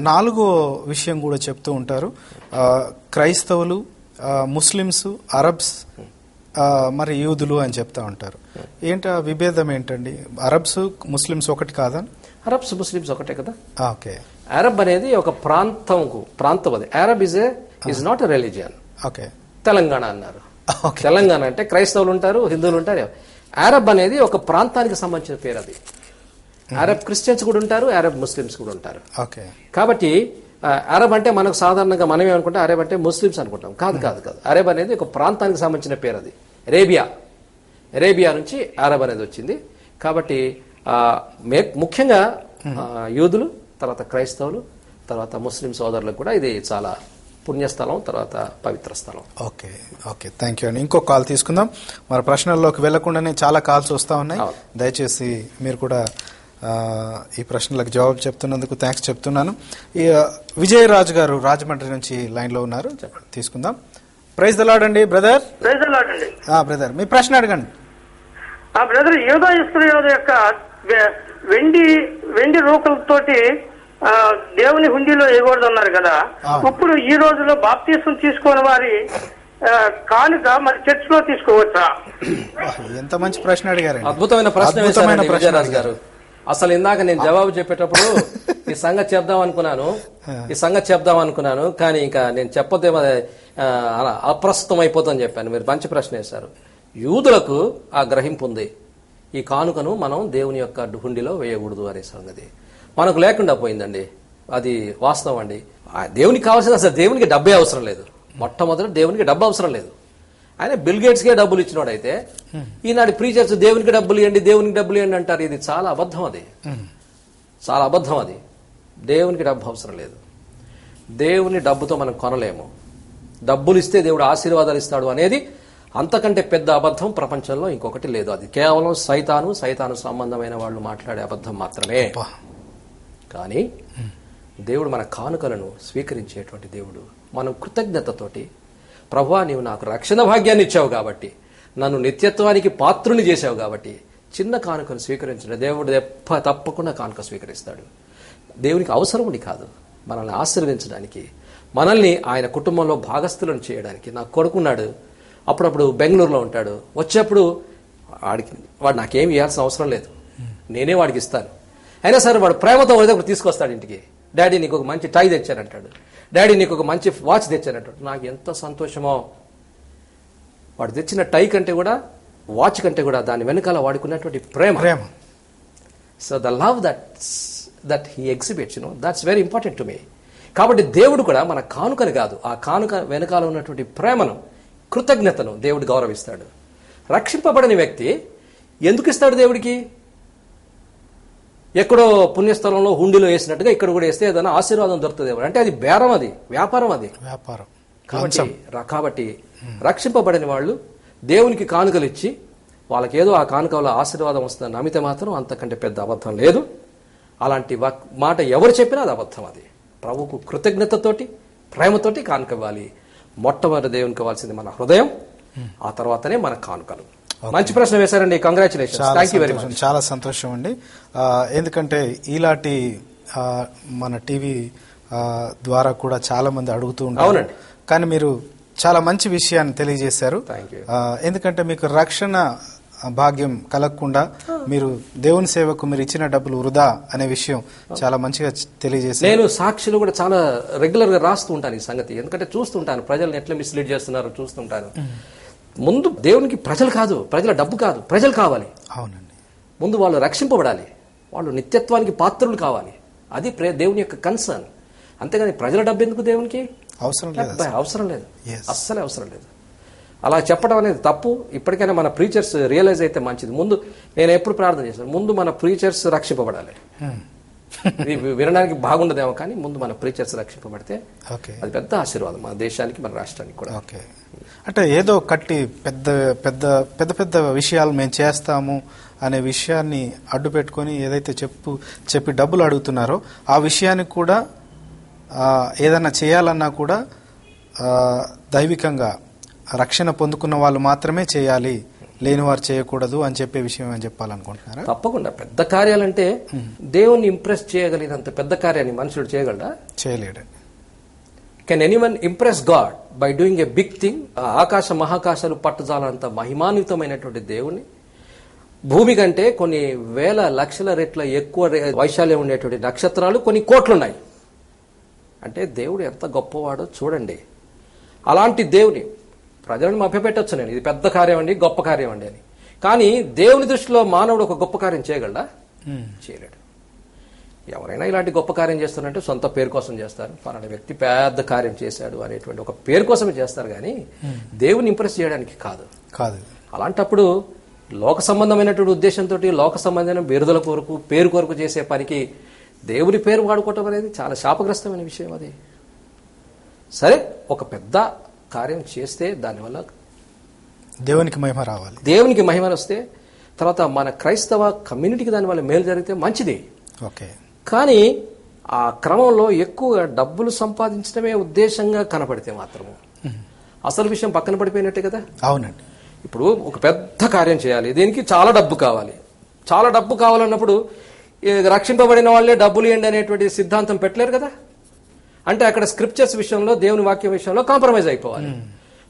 4వ విషయం కూడా చెప్తూ ఉంటారు. క్రైస్తవులు, ముస్లిమ్స్, అరబ్స్ మరి యూదులు అని చెప్తా ఉంటారు. ఏంటి ఆ విభేదం ఏంటండి? అరబ్స్ ముస్లిమ్స్ ఒకటి కాదా? అరబ్స్ ముస్లిమ్స్ ఒకటే కదా. ఓకే. అరబ్ అనేది ఒక ప్రాంతం అది. Arab is not a religion. Okay. Telangana అన్నారు. తెలంగాణ అంటే క్రైస్తవులు ఉంటారు, హిందువులు ఉంటారు. అరబ్ అనేది ఒక ప్రాంతానికి సంబంధించిన పేరు. అది అరబ్ క్రిస్టియన్స్ కూడా ఉంటారు, అరబ్ ముస్లిమ్స్ కూడా ఉంటారు. ఓకే. కాబట్టి అరబ్ అంటే మనకు సాధారణంగా మనం ఏమనుకుంటాం, అరబ్ అంటే ముస్లిమ్స్ అనుకుంటాం. కాదు కాదు కాదు. అరబ్ అనేది ఒక ప్రాంతానికి సంబంధించిన పేరు. అది అరేబియా నుంచి అరబ్ అనేది వచ్చింది. కాబట్టి ముఖ్యంగా యూదులు, తర్వాత క్రైస్తవులు, తర్వాత ముస్లిం సోదరులకు కూడా ఇది చాలా పుణ్యస్థలం, తర్వాత పవిత్ర స్థలం. ఓకే. ఓకే, థ్యాంక్ యూ అండి. ఇంకో కాల్ తీసుకుందాం. మరి ప్రశ్నల్లోకి వెళ్లకుండానే చాలా కాల్స్ వస్తూ ఉన్నాయి. దయచేసి మీరు కూడా ఈ ప్రశ్నలకు జవాబు చెప్తున్నందుకు థ్యాంక్స్ చెప్తున్నాను. విజయరాజు గారు రాజమండ్రి నుంచి లైన్ లో ఉన్నారు, తీసుకుందాం. ప్రైజ్ ద లార్డ్ అండి బ్రదర్. ప్రైజ్ ద లార్డ్ అండి. బ్రదర్ మీ ప్రశ్న అడగండి. బ్రదర్, యూదా ఇస్కరియోతు యొక్క వెండి రూకలతోటి దేవుని హుండీలో వేయకూడదు అన్నారు కదా. ఇప్పుడు ఈ రోజులో బాప్తీసం తీసుకుని వారి కానుక మరి చర్చ్ లో తీసుకోవచ్చా? ఎంత మంచి ప్రశ్న అడిగారు. అద్భుతమైన ప్రశ్న విజయరాజు గారు. అసలు ఇందాక నేను జవాబు చెప్పేటప్పుడు ఈ సంగతి చెప్దాం అనుకున్నాను, కానీ ఇంకా నేను చెప్పొద్దేమో అప్రస్తుతం అయిపోతుందని చెప్పాను. మీరు మంచి ప్రశ్న వేశారు. యూదులకు ఆ గ్రహింపు ఉంది, ఈ కానుకను మనం దేవుని యొక్క హుండీలో వేయకూడదు అనే సంగతి మనకు లేకుండా పోయిందండి. అది వాస్తవం అండి. దేవునికి కావాల్సింది అసలు దేవునికి డబ్బే అవసరం లేదు. మొట్టమొదటి దేవునికి డబ్బు అవసరం లేదు. ఆయన బిల్ గేట్స్కే డబ్బులు ఇచ్చినోడైతే ఈనాడు ప్రీచర్స్ దేవునికి డబ్బులు ఇవ్వండి అంటారు. ఇది చాలా అబద్ధం. చాలా అబద్ధం. అది దేవునికి డబ్బు అవసరం లేదు. దేవుని డబ్బుతో మనం కొనలేము. డబ్బులు ఇస్తే దేవుడు ఆశీర్వాదాలు ఇస్తాడు అనేది అంతకంటే పెద్ద అబద్ధం ప్రపంచంలో ఇంకొకటి లేదు. అది కేవలం సైతాను సంబంధమైన వాళ్ళు మాట్లాడే అబద్ధం మాత్రమే. కానీ దేవుడు మన కానుకలను స్వీకరించేటువంటి దేవుడు. మనం కృతజ్ఞతతోటి, ప్రభువా నీవు నాకు రక్షణ భాగ్యాన్ని ఇచ్చావు కాబట్టి, నన్ను నిత్యత్వానికి పాత్రుని చేశావు కాబట్టి చిన్న కానుకను స్వీకరించిన దేవుడు తప్పకుండా కానుక స్వీకరిస్తాడు. దేవునికి అవసరం ఉండి కాదు, మనల్ని ఆశీర్వదించడానికి, మనల్ని ఆయన కుటుంబంలో భాగస్థులను చేయడానికి. నాకు కొడుకున్నాడు, అప్పుడప్పుడు బెంగళూరులో ఉంటాడు. వచ్చేప్పుడు వాడు నాకేం ఇవ్వాల్సిన అవసరం లేదు, నేనే వాడికి ఇస్తాను. అయినా సరే వాడు ప్రేమతో ఒకటి తీసుకొస్తాడు ఇంటికి. డాడీ నీకు ఒక మంచి టై తెచ్చానంటాడు, డాడీ నీకు ఒక మంచి వాచ్ తెచ్చానంటాడు. నాకు ఎంత సంతోషమో. వాడు తెచ్చిన టై కంటే కూడా, వాచ్ కంటే కూడా దాని వెనకాల వాడుకున్నటువంటి ప్రేమ. So the love that he exhibits, that's very important to me. కాబట్టి దేవుడు కూడా మన కానుకని కాదు, ఆ కానుక వెనకాల ఉన్నటువంటి ప్రేమను, కృతజ్ఞతను దేవుడు గౌరవిస్తాడు. రక్షింపబడని వ్యక్తి ఎందుకు ఇస్తాడు దేవుడికి? ఎక్కడో పుణ్యస్థలంలో హుండీలో వేసినట్టుగా ఇక్కడ కూడా వేస్తే ఏదైనా ఆశీర్వాదం దొరుకుతుంది అంటే అది బేరం, అది వ్యాపారం. కాబట్టి రక్షింపబడని వాళ్ళు దేవునికి కానుకలు ఇచ్చి వాళ్ళకి ఏదో ఆ కానుకలో ఆశీర్వాదం వస్తుందని నమ్మితే మాత్రం అంతకంటే పెద్ద అబద్ధం లేదు. అలాంటి మాట ఎవరు చెప్పినా అది అబద్ధం. అది ప్రభువుకు కృతజ్ఞతతోటి, ప్రేమతోటి కానుక ఇవ్వాలి. మొట్టమొదటి దేవునికి ఇవ్వాల్సింది మన హృదయం, ఆ తర్వాతనే మన కానుకలు. మంచి ప్రశ్న వేశారండి. Congratulations. Thank you very much. చాలా సంతోషం అండి. ఎందుకంటే ఇలాంటి మన టీవీ ద్వారా కూడా చాలా మంది అడుగుతూ ఉంటారు. అవునండి. కానీ మీరు చాలా మంచి విషయాన్ని తెలియజేశారు. ఎందుకంటే మీకు రక్షణ భాగ్యం కలగకుండా మీరు దేవుని సేవకు మీరు ఇచ్చిన డబ్బులు వృధా అనే విషయం చాలా మంచిగా తెలియజేశారు. నేను సాక్షులు కూడా చాలా రెగ్యులర్ గా రాస్తూ ఉంటాను ఈ సంగతి. ఎందుకంటే చూస్తుంటాను ప్రజలను ఎట్లా మిస్లీడ్ చేస్తున్నారో చూస్తుంటాను. ముందు దేవునికి ప్రజలు కాదు, ప్రజల డబ్బు కాదు, ప్రజలు కావాలి. అవునండి. ముందు వాళ్ళు రక్షింపబడాలి, వాళ్ళు నిత్యత్వానికి పాత్రులు కావాలి. అది దేవుని యొక్క కన్సర్న్. అంతేగాని ప్రజల డబ్బు ఎందుకు దేవునికి అవసరం లేదు, అస్సలే అవసరం లేదు. అలా చెప్పడం అనేది తప్పు. ఇప్పటికైనా మన ప్రీచర్స్ రియలైజ్ అయితే మంచిది. ముందు నేను ఎప్పుడు ప్రార్థన చేశాను, ముందు మన ప్రీచర్స్ రక్షింపబడాలి. వినడానికి బాగుండదేమో కానీ ముందు మన ప్రీచర్స్ రక్షింపబడితే అది పెద్ద ఆశీర్వాదం మన దేశానికి, మన రాష్ట్రానికి కూడా. అంటే ఏదో కట్టి పెద్ద పెద్ద పెద్ద పెద్ద విషయాలు మేము చేస్తాము అనే విషయాన్ని అడ్డు పెట్టుకొని ఏదైతే చెప్పి డబ్బులు అడుగుతున్నారో ఆ విషయానికి కూడా ఏదన్నా చేయాలన్నా కూడా దైవికంగా రక్షణ పొందుకున్న వాళ్ళు మాత్రమే చేయాలి, లేని వారు చేయకూడదు అని చెప్పే విషయం అని చెప్పాలనుకుంటున్నారా? తప్పకుండా. పెద్ద కార్యాలంటే దేవుణ్ణి ఇంప్రెస్ చేయగలిగినంత పెద్ద కార్యాన్ని మనుషుడు చేయగలడా? చేయలేడండి. Can anyone impress God by doing a big thing? ఆకాశ మహాకాశాలు పట్టుజాలంత మహిమాన్వితమైనటువంటి దేవుణ్ణి, భూమి కంటే కొన్ని వేల లక్షల రెట్ల ఎక్కువ వైశాల్యం ఉండేటువంటి నక్షత్రాలు కొన్ని కోట్లున్నాయి. అంటే దేవుడు ఎంత గొప్పవాడో చూడండి. అలాంటి దేవుని ప్రజలను మభ్యపెట్టొచ్చు నేను, ఇది పెద్ద కార్యం అండి, గొప్ప కార్యం అండి అని. కానీ దేవుని దృష్టిలో మానవుడు ఒక గొప్ప కార్యం చేయగలడా? చేయలేడు. ఎవరైనా ఇలాంటి గొప్ప కార్యం చేస్తారంటే సొంత పేరు కోసం చేస్తారు. పలానా వ్యక్తి పెద్ద కార్యం చేశాడు అనేటువంటి ఒక పేరు కోసమే చేస్తారు, కానీ దేవుని ఇంప్రెస్ చేయడానికి కాదు. అలాంటప్పుడు లోక సంబంధమైనటువంటి ఉద్దేశంతో, లోక సంబంధమైన బిరుదుల కొరకు, పేరు కొరకు చేసే పనికి దేవుని పేరు వాడుకోవటం అనేది చాలా శాపగ్రస్తమైన విషయం. అది సరే, ఒక పెద్ద కార్యం చేస్తే దానివల్ల దేవునికి మహిమ రావాలి. దేవునికి మహిమ వస్తే తర్వాత మన క్రైస్తవ కమ్యూనిటీకి దానివల్ల మేలు జరిగితే మంచిది. ఓకే. కానీ ఆ క్రమంలో ఎక్కువగా డబ్బులు సంపాదించడమే ఉద్దేశంగా కనపడితే మాత్రము అసలు విషయం పక్కన పడిపోయినట్టే కదా. అవునండి. ఇప్పుడు ఒక పెద్ద కార్యం చేయాలి, దీనికి చాలా డబ్బు కావాలి. చాలా డబ్బు కావాలన్నప్పుడు రక్షింపబడిన వాళ్ళే డబ్బులు ఇవ్వండి అనేటువంటి సిద్ధాంతం పెట్టలేరు కదా. అంటే అక్కడ స్క్రిప్చర్స్ విషయంలో, దేవుని వాక్యం విషయంలో కాంప్రమైజ్ అయిపోవాలి.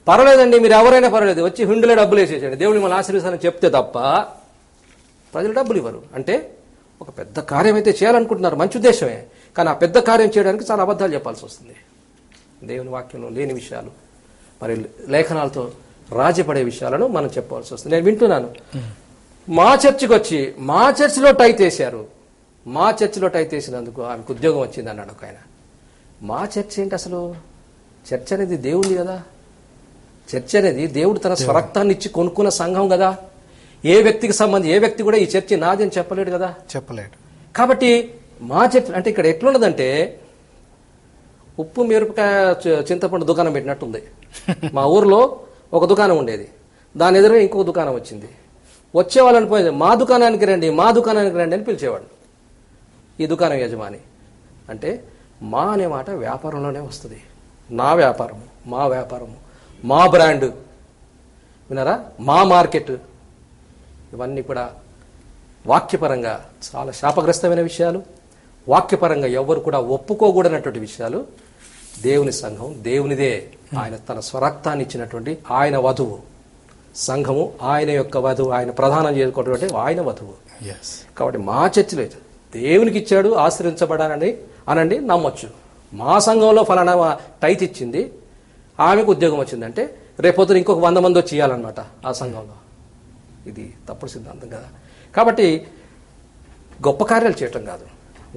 పర్వాలేదండి, మీరు ఎవరైనా పర్వాలేదు, వచ్చి హుండీలో డబ్బులు వేసేసండి, దేవుని మన ఆశీర్వాదాన్ని చెప్తే తప్ప ప్రజలు డబ్బులు ఇవ్వరు. అంటే ఒక పెద్ద కార్యం అయితే చేయాలనుకుంటున్నారు, మంచి ఉద్దేశమే, కానీ ఆ పెద్ద కార్యం చేయడానికి చాలా అబద్ధాలు చెప్పాల్సి వస్తుంది. దేవుని వాక్యంలో లేని విషయాలు, మరి లేఖనాలతో రాజపడే విషయాలను మనం చెప్పాల్సి వస్తుంది. నేను వింటున్నాను, మా చర్చికి వచ్చి మా చర్చిలో టైత్ వేశారు, మా చర్చిలో టైత్ వేసినందుకు ఆమెకు ఉద్యోగం వచ్చింది అన్నాడు ఒక ఆయన. మా చర్చ్ ఏంటి అసలు? చర్చ్ అనేది దేవుంది కదా. చర్చ్ అనేది దేవుడు తన స్వరక్తాన్ని ఇచ్చి కొనుక్కున్న సంఘం కదా. ఏ వ్యక్తికి సంబంధించి ఏ వ్యక్తి కూడా ఈ చర్చి నాది అని చెప్పలేడు కదా, చెప్పలేడు. కాబట్టి మా చర్చ్ అంటే ఇక్కడ ఎట్లున్నదంటే ఉప్పు మిరపకాయ చింతపండు దుకాణం పెట్టినట్టుంది. మా ఊర్లో ఒక దుకాణం ఉండేది, దాని ఎదురుగా ఇంకొక దుకాణం వచ్చింది. వచ్చే వాళ్ళని పోయింది, మా దుకాణానికి రండి, మా దుకాణానికి రండి అని పిలిచేవాడు ఈ దుకాణం యజమాని. అంటే మా అనే మాట వ్యాపారంలోనే వస్తుంది. నా వ్యాపారము, మా వ్యాపారము, మా బ్రాండ్, విన్నారా, మా మార్కెట్, ఇవన్నీ కూడా వాక్యపరంగా చాలా శాపగ్రస్తమైన విషయాలు. వాక్యపరంగా ఎవరు కూడా ఒప్పుకోకూడనటువంటి విషయాలు. దేవుని సంఘం దేవునిదే, ఆయన తన స్వరక్తాన్ని ఇచ్చినటువంటి ఆయన వధువు. సంఘము ఆయన యొక్క వధువు, ఆయన ప్రధానం చేసుకున్నటువంటి ఆయన వధువు. కాబట్టి మా చర్చిలో దేవునికి ఇచ్చాడు, ఆశ్రయించబడాలని అనండి, నమ్మొచ్చు. మా సంఘంలో ఫలానా టైత్ ఇచ్చింది, ఆమెకు ఉద్యోగం వచ్చిందంటే రేపొద్దున ఇంకొక 100 మంది వచ్చి ఇవ్వాలన్నమాట ఆ సంఘంలో. ఇది తప్పుడు సిద్ధాంతం కదా. కాబట్టి గొప్ప కార్యాలు చేయటం కాదు,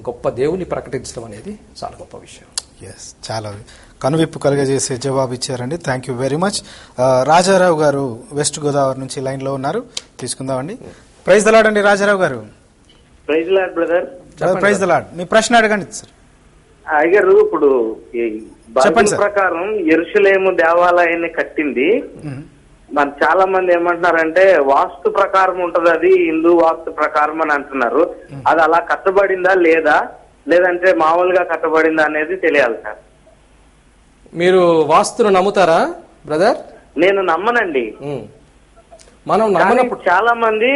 గొప్ప దేవుని ప్రకటించడం అనేది చాలా గొప్ప విషయం. చాలా కనువిప్పు కలుగజేసే జవాబు ఇచ్చారండి. Thank you very much. Rajarao గారు వెస్ట్ గోదావరి నుంచి లైన్ లో ఉన్నారు, తీసుకుందామండి. ప్రైజ్ ద లార్డ్ అండి రాజారావు గారు. Praise Lord brother. Praise the Lord. మీ ప్రశ్న అడగండి సార్. అయ్యగారు, ఇప్పుడు బైబిల్ ప్రకారం యెరూషలేము దేవాలయాన్ని కట్టింది. మరి చాలా మంది ఏమంటున్నారంటే వాస్తు ప్రకారం ఉంటది, అది హిందూ వాస్తు ప్రకారం అని అంటున్నారు. అది అలా కట్టబడిందా లేదా, లేదంటే మామూలుగా కట్టబడిందా అనేది తెలియాలి సార్. మీరు వాస్తును నమ్ముతారా బ్రదర్? నేను నమ్మనండి. మనం నమ్మనప్పుడు చాలా మంది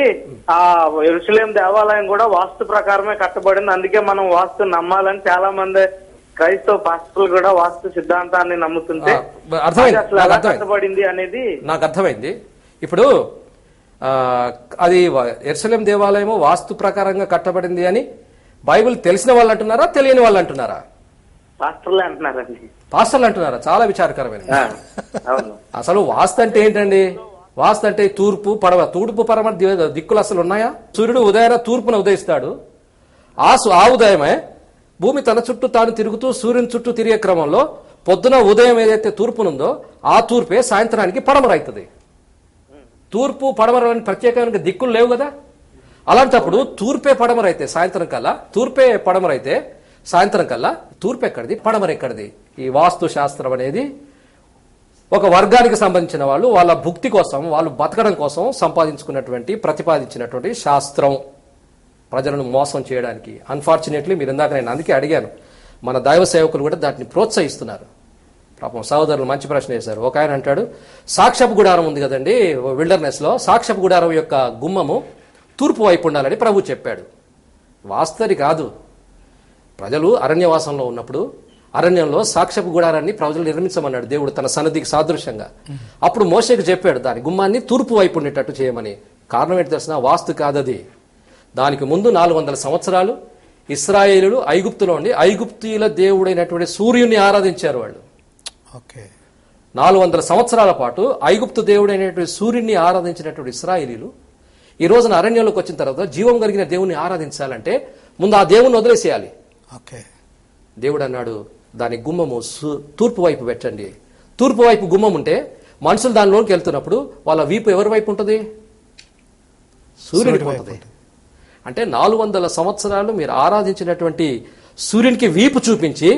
ఆ యెరూషలేం దేవాలయం కూడా వాస్తు ప్రకారమే కట్టబడింది, అందుకే మనం వాస్తు నమ్మాలని చాలా మంది క్రైస్తవ పాస్టర్లు కూడా వాస్తు సిద్ధాంతాన్ని నమ్ముతుంటే కట్టబడింది అనేది నాకు అర్థమైంది. ఇప్పుడు అది యెరూషలేం దేవాలయము వాస్తు ప్రకారంగా కట్టబడింది అని బైబిల్ తెలిసిన వాళ్ళు అంటున్నారా, తెలియని వాళ్ళు అంటున్నారా? పాస్టర్లే అంటున్నారండి. పాస్టర్లు అంటున్నారా? చాలా విచారకరమైన. అసలు వాస్తు అంటే ఏంటండి? వాస్తు అంటే తూర్పు పడవ, తూర్పు పడవ దిక్కులు అసలు ఉన్నాయా? సూర్యుడు ఉదయాన తూర్పున ఉదయిస్తాడు. ఆ ఉదయమే భూమి తన చుట్టూ తాను తిరుగుతూ సూర్యుని చుట్టూ తిరిగే క్రమంలో పొద్దున ఉదయం ఏదైతే తూర్పునుందో ఆ తూర్పే సాయంత్రానికి పడమరైతుంది. తూర్పు పడమరని ప్రత్యేకమైన దిక్కులు లేవు కదా. అలాంటప్పుడు తూర్పే పడమరైతే సాయంత్రం కల్లా, తూర్పే పడమరైతే సాయంత్రం కల్లా తూర్పు ఎక్కడిది, పడమరెక్కడిది? ఈ వాస్తు శాస్త్రం అనేది ఒక వర్గానికి సంబంధించిన వాళ్ళు వాళ్ళ భుక్తి కోసం, వాళ్ళు బతకడం కోసం సంపాదించుకున్నటువంటి, ప్రతిపాదించినటువంటి శాస్త్రం, ప్రజలను మోసం చేయడానికి. అన్ఫార్చునేట్లీ మీరు ఇందాక నేను అందుకే అడిగాను, మన దైవ సేవకులు కూడా దాన్ని ప్రోత్సహిస్తున్నారు. పాపం సహోదరులు మంచి ప్రశ్న వేశారు. ఒక ఆయన అంటాడు, సాక్షపు గుడారం ఉంది కదండి విల్డర్నెస్ లో, సాక్షపు గుడారం యొక్క గుమ్మము తూర్పు వైపు ఉండాలని ప్రభు చెప్పాడు. వాస్తవి కాదు. ప్రజలు అరణ్యవాసంలో ఉన్నప్పుడు అరణ్యంలో సాక్ష్యపు గుడారాన్ని ప్రజలు నిర్మించమన్నాడు దేవుడు తన సన్నిధికి సాదృశ్యంగా. అప్పుడు మోషేకి చెప్పాడు దాని గుమ్మాన్ని తూర్పు వైపు ఉండేటట్టు చేయమని. కారణం ఏంటి తెలిసిన? వాస్తు కాదది. దానికి ముందు 400 సంవత్సరాలు ఇశ్రాయేలులు ఐగుప్తులో ఉండి ఐగుప్తీయుల దేవుడైనటువంటి సూర్యుని ఆరాధించారు వాళ్ళు. 400 సంవత్సరాల పాటు ఐగుప్తు దేవుడైనటువంటి సూర్యుని ఆరాధించినటువంటి ఇశ్రాయేలీలు ఈ రోజున అరణ్యంలోకి వచ్చిన తర్వాత జీవం కలిగిన దేవుని ఆరాధించాలంటే ముందు ఆ దేవుని వదిలేసేయాలి. దేవుడు అన్నాడు దాని గుమ్మము తూర్పు వైపు పెట్టండి. తూర్పు వైపు గుమ్మం ఉంటే మనుషులు దానిలోకి వెళ్తున్నప్పుడు వాళ్ళ వీపు ఎవరి వైపు ఉంటుంది? సూర్యుడికి ఉంటుంది. అంటే 400 సంవత్సరాలు మీరు ఆరాధించినటువంటి సూర్యునికి వీపు చూపించి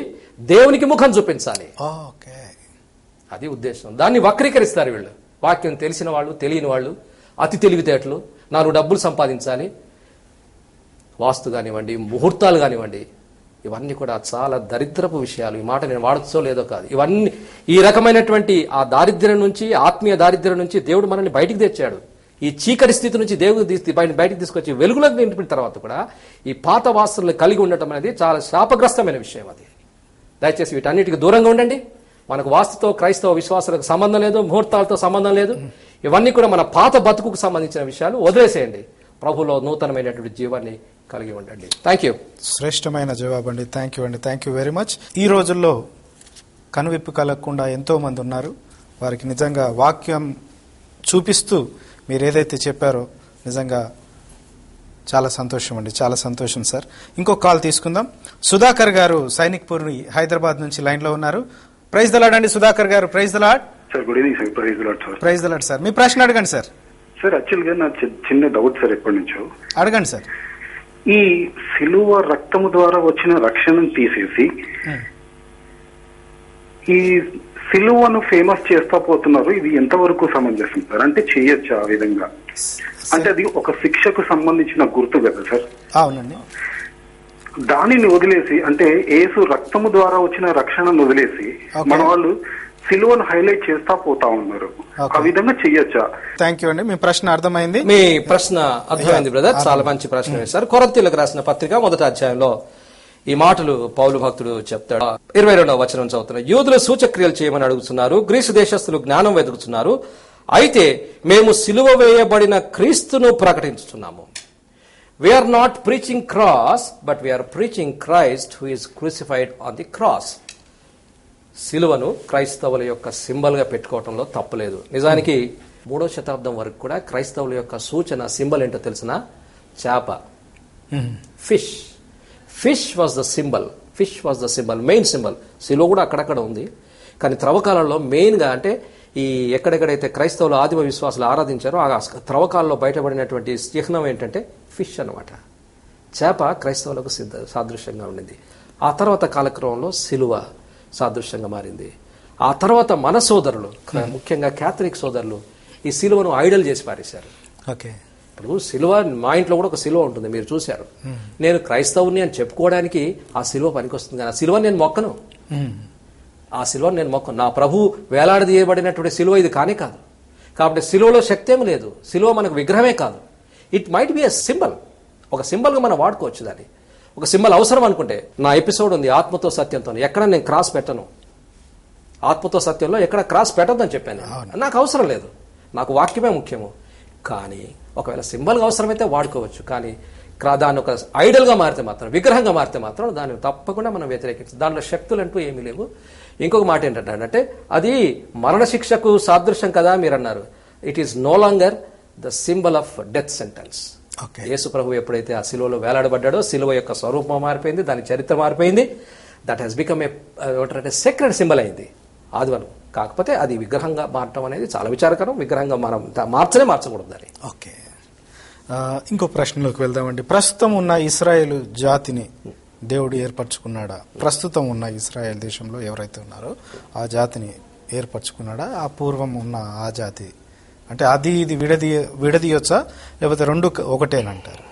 దేవునికి ముఖం చూపించాలి. అది ఉద్దేశం. దాన్ని వక్రీకరిస్తారు వీళ్ళు. వాక్యం తెలిసిన వాళ్ళు, తెలియని వాళ్ళు, అతి తెలివితేటలు, 4 డబ్బులు సంపాదించాలి. వాస్తు కానివ్వండి, ముహూర్తాలు కానివ్వండి, ఇవన్నీ కూడా చాలా దరిద్రపు విషయాలు. ఈ మాట నేను వాడచ్చో లేదో కాదు. ఇవన్నీ ఈ రకమైనటువంటి ఆ దారిద్ర్యం నుంచి, ఆత్మీయ దారిద్ర్యం నుంచి దేవుడు మనల్ని బయటికి తెచ్చాడు. ఈ చీకటి స్థితి నుంచి దేవుడు బయటికి తీసుకొచ్చి వెలుగులోకి నింపిన తర్వాత కూడా ఈ పాత వాసనలు కలిగి ఉండటం అనేది చాలా శాపగ్రస్తమైన విషయం. అది దయచేసి వీటన్నిటికి దూరంగా ఉండండి. మనకు వాస్తుతో క్రైస్తవ విశ్వాసాలకు సంబంధం లేదు, ముహూర్తాలతో సంబంధం లేదు. ఇవన్నీ కూడా మన పాత బతుకుకు సంబంధించిన విషయాలు. వదిలేసేయండి. ప్రభులో నూతనమైనటువంటి జీవాన్ని కలిగి ఉండండి. Thank you. శ్రేష్టమైన జవాబు అండి. థ్యాంక్ యూ అండి. Thank you very much. ఈ రోజుల్లో కనువిప్పు కలగకుండా ఎంతో మంది ఉన్నారు. వారికి నిజంగా వాక్యం చూపిస్తూ మీరు ఏదైతే చెప్పారో నిజంగా చాలా సంతోషం అండి. చాలా సంతోషం సార్. ఇంకో కాల్ తీసుకుందాం. సుధాకర్ గారు సైనిక్పూర్ హైదరాబాద్ నుంచి లైన్ లో ఉన్నారు. ప్రైజ్ ద లార్డ్ అండి సుధాకర్ గారు. Praise the Lord sir. Good evening sir. Praise the Lord sir. Praise the Lord sir. మీ ప్రశ్న అడగండి సార్. సార్ యాక్చువల్ గా నా చిన్న డౌట్ సార్, ఎప్పటి నుంచో అడగండి సార్. ఈ సిలువ రక్తము ద్వారా వచ్చిన రక్షణను తీసేసి ఈ సిలువను ఫేమస్ చేస్తా పోతున్నారు. ఇది ఎంతవరకు సమంజసం సార్? అంటే చేయొచ్చా ఆ విధంగా? అంటే అది ఒక శిక్షకు సంబంధించిన గుర్తు కదా సార్? అవునండి. దానిని వదిలేసి, అంటే యేసు రక్తము ద్వారా వచ్చిన రక్షణను వదిలేసి మన వాళ్ళు సిలువను హైలైట్ చేస్తా పోతా ఉన్నారు. ఆ విధంగా చెయ్యొచ్చా? థ్యాంక్ యూ అండి. మీ ప్రశ్న అర్థమైంది. మీ ప్రశ్న అర్థమైంది బ్రదర్. చాలా మంచి ప్రశ్న వేశారు. కొరింథీయులకు రాసిన పత్రిక 1వ అధ్యాయంలో ఈ మాటలు పౌలు భక్తుడు చెప్తాడు. 22వ వచనం చదువుతున్నారు. యూదులు సూచక్రియలు చేయమని అడుగుతున్నారు, గ్రీసు దేశస్తులు జ్ఞానం వెతుకుతున్నారు. అయితే మేము సిలువ వేయబడిన క్రీస్తును ప్రకటించుతున్నాము. We are not preaching cross, but we are preaching Christ who is crucified on the cross. సిలువను క్రైస్తవుల యొక్క సింబల్ గా పెట్టుకోవడంలో తప్పులేదు. నిజానికి 3వ శతాబ్దం వరకు కూడా క్రైస్తవుల యొక్క సూచన సింబల్ ఏంటో తెలిసిన? చేప. Fish. Fish was the symbol. Fish was the symbol, main symbol. సిలువ కూడా అక్కడక్కడ ఉంది. కానీ త్రవ్వకాలంలో మెయిన్ గా, అంటే ఈ ఎక్కడెక్కడైతే క్రైస్తవులు ఆదిమ విశ్వాసాలు ఆరాధించారో ఆ త్రవ్వకాల్లో బయటపడినటువంటి చిహ్నం ఏంటంటే ఫిష్ అన్నమాట. చేప క్రైస్తవులకు సాదృశ్యంగా ఉండింది. ఆ తర్వాత కాలక్రమంలో సిలువ సాదృశ్యంగా మారింది. ఆ తర్వాత మన సోదరులు, ముఖ్యంగా క్యాథలిక్ సోదరులు, ఈ సిలువను ఐడల్ చేసి పారేశారు. ఇప్పుడు సిలువ, మా ఇంట్లో కూడా ఒక సిలువ ఉంటుంది, మీరు చూశారు. నేను క్రైస్తవుని అని చెప్పుకోవడానికి ఆ సిలువ పనికొస్తుంది, కానీ ఆ సిలువ నేను మొక్కను. ఆ సిలువను నేను మొక్కను. నా ప్రభు వేలాడదీయబడినటువంటి సిలువ ఇది కానే కాదు. కాబట్టి సిలువలో శక్తి ఏమి లేదు. సిలువ మనకు విగ్రహమే కాదు. It might be a symbol. ఒక సింబల్గా మనం వాడుకోవచ్చు దాన్ని. ఒక సింబల్ అవసరం అనుకుంటే, నా ఎపిసోడ్ ఉంది ఆత్మతో సత్యంతో, ఎక్కడ నేను క్రాస్ పెట్టను. ఆత్మతో సత్యంలో ఎక్కడ క్రాస్ పెట్టద్దని చెప్పాను. నాకు అవసరం లేదు, నాకు వాక్యమే ముఖ్యము. కానీ ఒకవేళ సింబల్గా అవసరమైతే వాడుకోవచ్చు. కానీ దాన్ని ఒక ఐడల్గా మారితే మాత్రం, విగ్రహంగా మారితే మాత్రం దాన్ని తప్పకుండా మనం వ్యతిరేకించు. దానిలో శక్తులు అంటూ ఏమీ లేవు. ఇంకొక మాట ఏంటంటే, అది మరణశిక్షకు సాదృశ్యం కదా మీరు అన్నారు. It is no longer the symbol of death sentence. Yesu ప్రభు ఎప్పుడైతే ఆ సిలువలో వేలాడబడ్డాడో, సిలువ యొక్క స్వరూపం మారిపోయింది, దాని చరిత్ర మారిపోయింది. That he's become a secret symbol అయింది ఆదివనం. కాకపోతే అది విగ్రహంగా మారటం అనేది చాలా విచారకరం. విగ్రహంగా మనం మార్చకూడదు దాన్ని. ఓకే, ఇంకో ప్రశ్నలోకి వెళ్దామండి. ప్రస్తుతం ఉన్న ఇశ్రాయేలు జాతిని దేవుడు ఏర్పరచుకున్నాడా? ప్రస్తుతం ఉన్న ఇశ్రాయేల్ దేశంలో ఎవరైతే ఉన్నారో ఆ జాతిని ఏర్పరచుకున్నాడా? ఆ పూర్వం ఉన్న ఆ జాతి అంటే అది ఇది విడదీయొచ్చా, లేకపోతే రెండు ఒకటేనంటారు?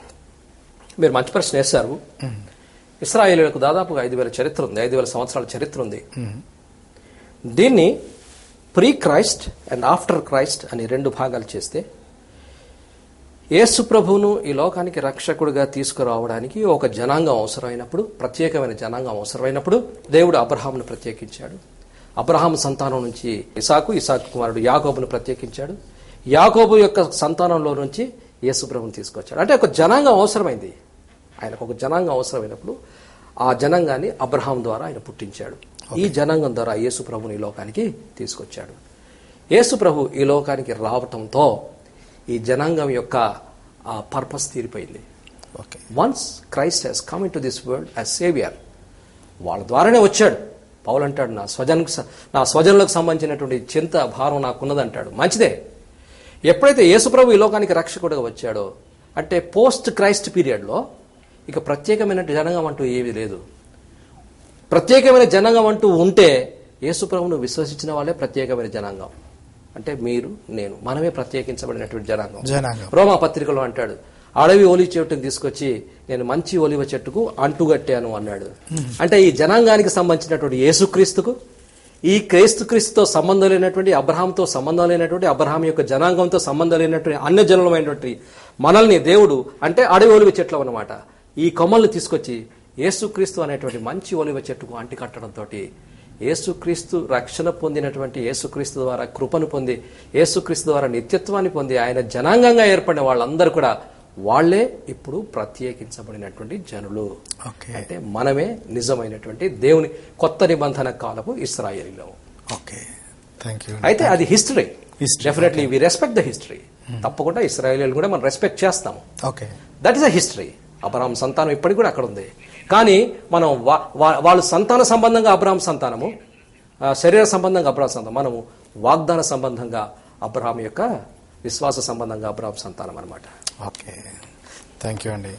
మీరు మంచి ప్రశ్న వేశారు. ఇశ్రాయేలులకు దాదాపుగా 5,000 చరిత్ర ఉంది, 5,000 సంవత్సరాల చరిత్ర ఉంది. దీన్ని pre Christ and after Christ అని 2 భాగాలు చేస్తే, యేసు ప్రభువును ఈ లోకానికి రక్షకుడిగా తీసుకురావడానికి ఒక జనాంగం అవసరమైనప్పుడు, ప్రత్యేకమైన జనాంగం అవసరమైనప్పుడు దేవుడు అబ్రహామును ప్రత్యేకించాడు. అబ్రహాము సంతానం నుంచి ఇసాకు కుమారుడు యాకోబును ప్రత్యేకించాడు. యాకోబు యొక్క సంతానంలో నుంచి యేసు ప్రభువును తీసుకొచ్చాడు. అంటే ఒక జనాంగం అవసరమైంది. ఆయనకు ఒక జనాంగం అవసరమైనప్పుడు ఆ జనాంగాన్ని అబ్రహాం ద్వారా ఆయన పుట్టించాడు. ఈ జనాంగం ద్వారా యేసు ప్రభుని ఈ లోకానికి తీసుకొచ్చాడు. యేసు ప్రభు ఈ లోకానికి రావటంతో ఈ జనాంగం యొక్క పర్పస్ తీరిపోయింది. Once Christ he's come in to this world as saviour, వాళ్ళ ద్వారానే వచ్చాడు. పౌలు అంటాడు, నా స్వజనులకు సంబంధించినటువంటి చింత భారం నాకున్నదంటాడు. మంచిదే. ఎప్పుడైతే యేసుప్రభు ఈ లోకానికి రక్షకుడిగా వచ్చాడో అంటే పోస్ట్ క్రైస్ట్ పీరియడ్లో ఇక ప్రత్యేకమైన జనాంగం అంటూ ఏమీ లేదు. ప్రత్యేకమైన జనాంగం అంటూ ఉంటే యేసుప్రభును విశ్వసించిన వాళ్ళే ప్రత్యేకమైన జనాంగం. అంటే మీరు, నేను, మనమే ప్రత్యేకించబడినటువంటి జనాంగం. రోమా పత్రికలో అంటాడు, అడవి ఒలివ చెట్టును తీసుకొచ్చి నేను మంచి ఒలివ చెట్టుకు అంటుగట్టాను అన్నాడు. అంటే ఈ జనాంగానికి సంబంధించినటువంటి యేసుక్రీస్తుకు, ఈ క్రీస్తుతో సంబంధం లేనటువంటి, అబ్రహాంతో సంబంధం లేనటువంటి, అబ్రహాం యొక్క జనాంగంతో సంబంధం లేనటువంటి అన్య జనులమైనటువంటి మనల్ని దేవుడు అంటే అడవి ఒలివ చెట్లు అన్నమాట, ఈ కొమ్మల్ని తీసుకొచ్చి యేసుక్రీస్తు అనేటువంటి మంచి ఒలివ చెట్టుకు అంటి కట్టడంతో యేసుక్రీస్తు రక్షణ పొందినటువంటి, యేసుక్రీస్తు ద్వారా కృపను పొంది, యేసుక్రీస్తు ద్వారా నిత్యత్వాన్ని పొంది ఆయన జనాంగంగా ఏర్పడిన వాళ్ళందరూ కూడా వాళ్లే ఇప్పుడు ప్రత్యేకించబడినటువంటి జనులు. అంటే మనమే నిజమైనటువంటి దేవుని కొత్త నిబంధన కాలపు ఇశ్రాయేలీలు. అయితే అది history. Definitely we respect the history. తప్పకుండా ఇశ్రాయేలీలు కూడా మనం రెస్పెక్ట్ చేస్తాము. That is a history. Abraham సంతానం ఇప్పటికి కూడా అక్కడ ఉంది. కానీ మనం వాళ్ళు సంతాన సంబంధంగా అబ్రహాం సంతానము, శరీర సంబంధంగా అబ్రహాం సంతానం, మనము వాగ్దాన సంబంధంగా అబ్రహాం యొక్క విశ్వాస సంబంధంగా అబ్రహాం సంతానం అనమాట. ఓకే, థ్యాంక్ యూ అండి.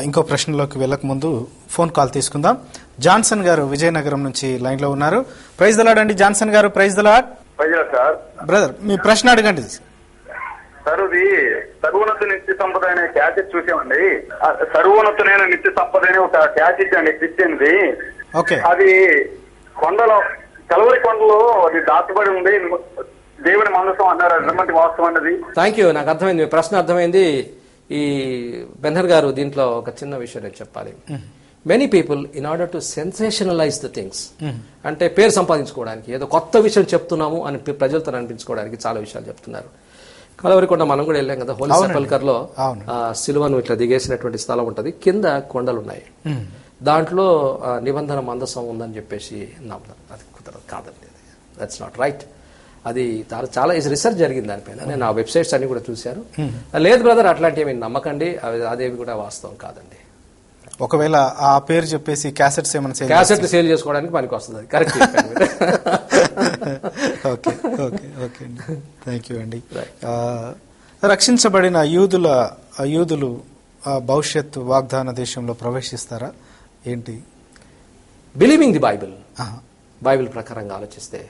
ఇంకో ప్రశ్నలోకి వెళ్ళక ముందు ఫోన్ కాల్ తీసుకుందాం. జాన్సన్ గారు విజయనగరం నుంచి లైన్ లో ఉన్నారు. ప్రైజ్ ద లార్డ్ అండి జాన్సన్ గారు. Praise the Lord sir. Brother, మీ ప్రశ్న అడగండి సార్. ఇది సర్వోన్నత నిత్య సంపద అనే క్యాసెట్ చూసామండి. సర్వోన్నతమైన నిత్య సంపద అనే ఒక క్యాసెట్ అండి, క్రిస్టియన్ది. అది కొండలో, కలవరి కొండలో అది దాచబడి ఉంది, దేవుని మనసం అన్నారు. అటువంటి వాస్తవం అన్నది. థ్యాంక్ యూ, నాకు అర్థమైంది, మీ ప్రశ్న అర్థమైంది. ఈ బెనర్ గారు దీంట్లో ఒక చిన్న విషయం నేను చెప్పాలి. Many people in order to sensationalise the things, అంటే పేరు సంపాదించుకోవడానికి ఏదో కొత్త విషయం చెప్తున్నాము అని ప్రజలతో అనిపించుకోవడానికి చాలా విషయాలు చెప్తున్నారు. కలవరికొండ మనం కూడా వెళ్ళాం కదా, హోలీ సెపల్కర్ లో సిలువను ఇట్లా దిగేసినటువంటి స్థలం ఉంటది, కింద కొండలు ఉన్నాయి, దాంట్లో నిబంధన మందసం ఉందని చెప్పేసి నమ్ముతారు. అది కుదరదు, కాదండి, దట్స్ నాట్ రైట్. అది చాలా రీసెర్చ్ జరిగింది దానిపైన. నేను ఆ వెబ్సైట్స్ అన్ని కూడా చూశాను. లేదు బ్రదర్, అట్లాంటివి నమ్మకండి, అదేవి కూడా వాస్తవం కాదండి. ఒకవేళ ఆ పేరు చెప్పేసి క్యాసెట్స్ ఏమైనా క్యాసెట్లు సేల్ చేసుకోవడానికి పనికి వస్తుంది. Correct. Okay okay okay thank you అండి. రక్షించబడిన యూదులు భవిష్యత్తు వాగ్దాన దేశంలో ప్రవేశిస్తారా ఏంటి? బిలీవింగ్ ది బైబిల్ ప్రకారంగా ఆలోచిస్తే